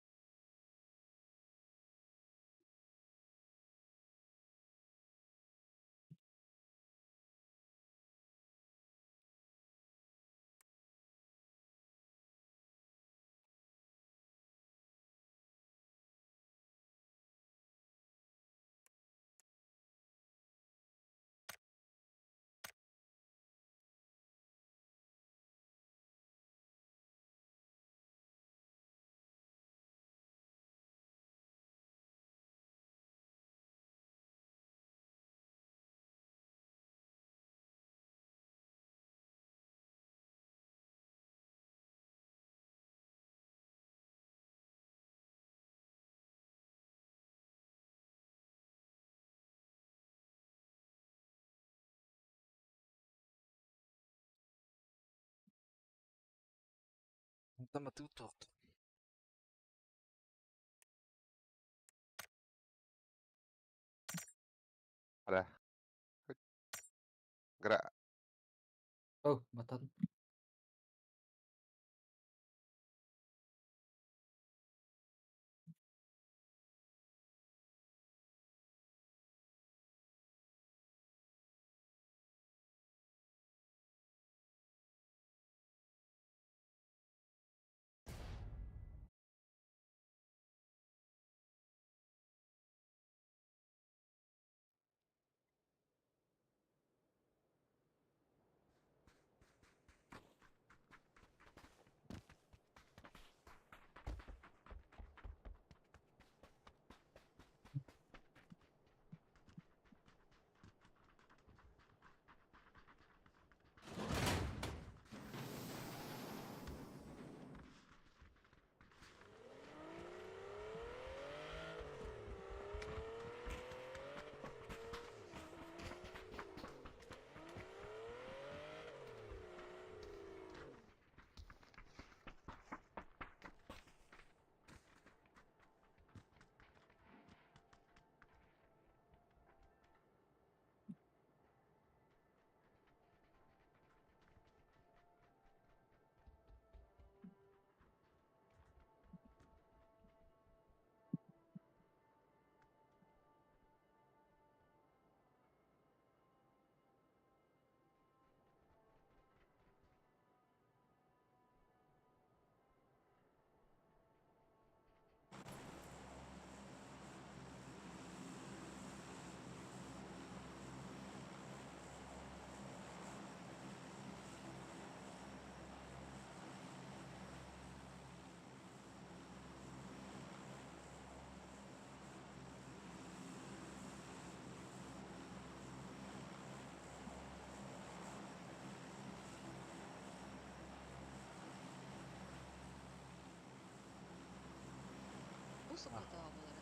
Tamam tu tokt. Ada. Gerak. Oh, batan. Bu sıkıntı ablalar.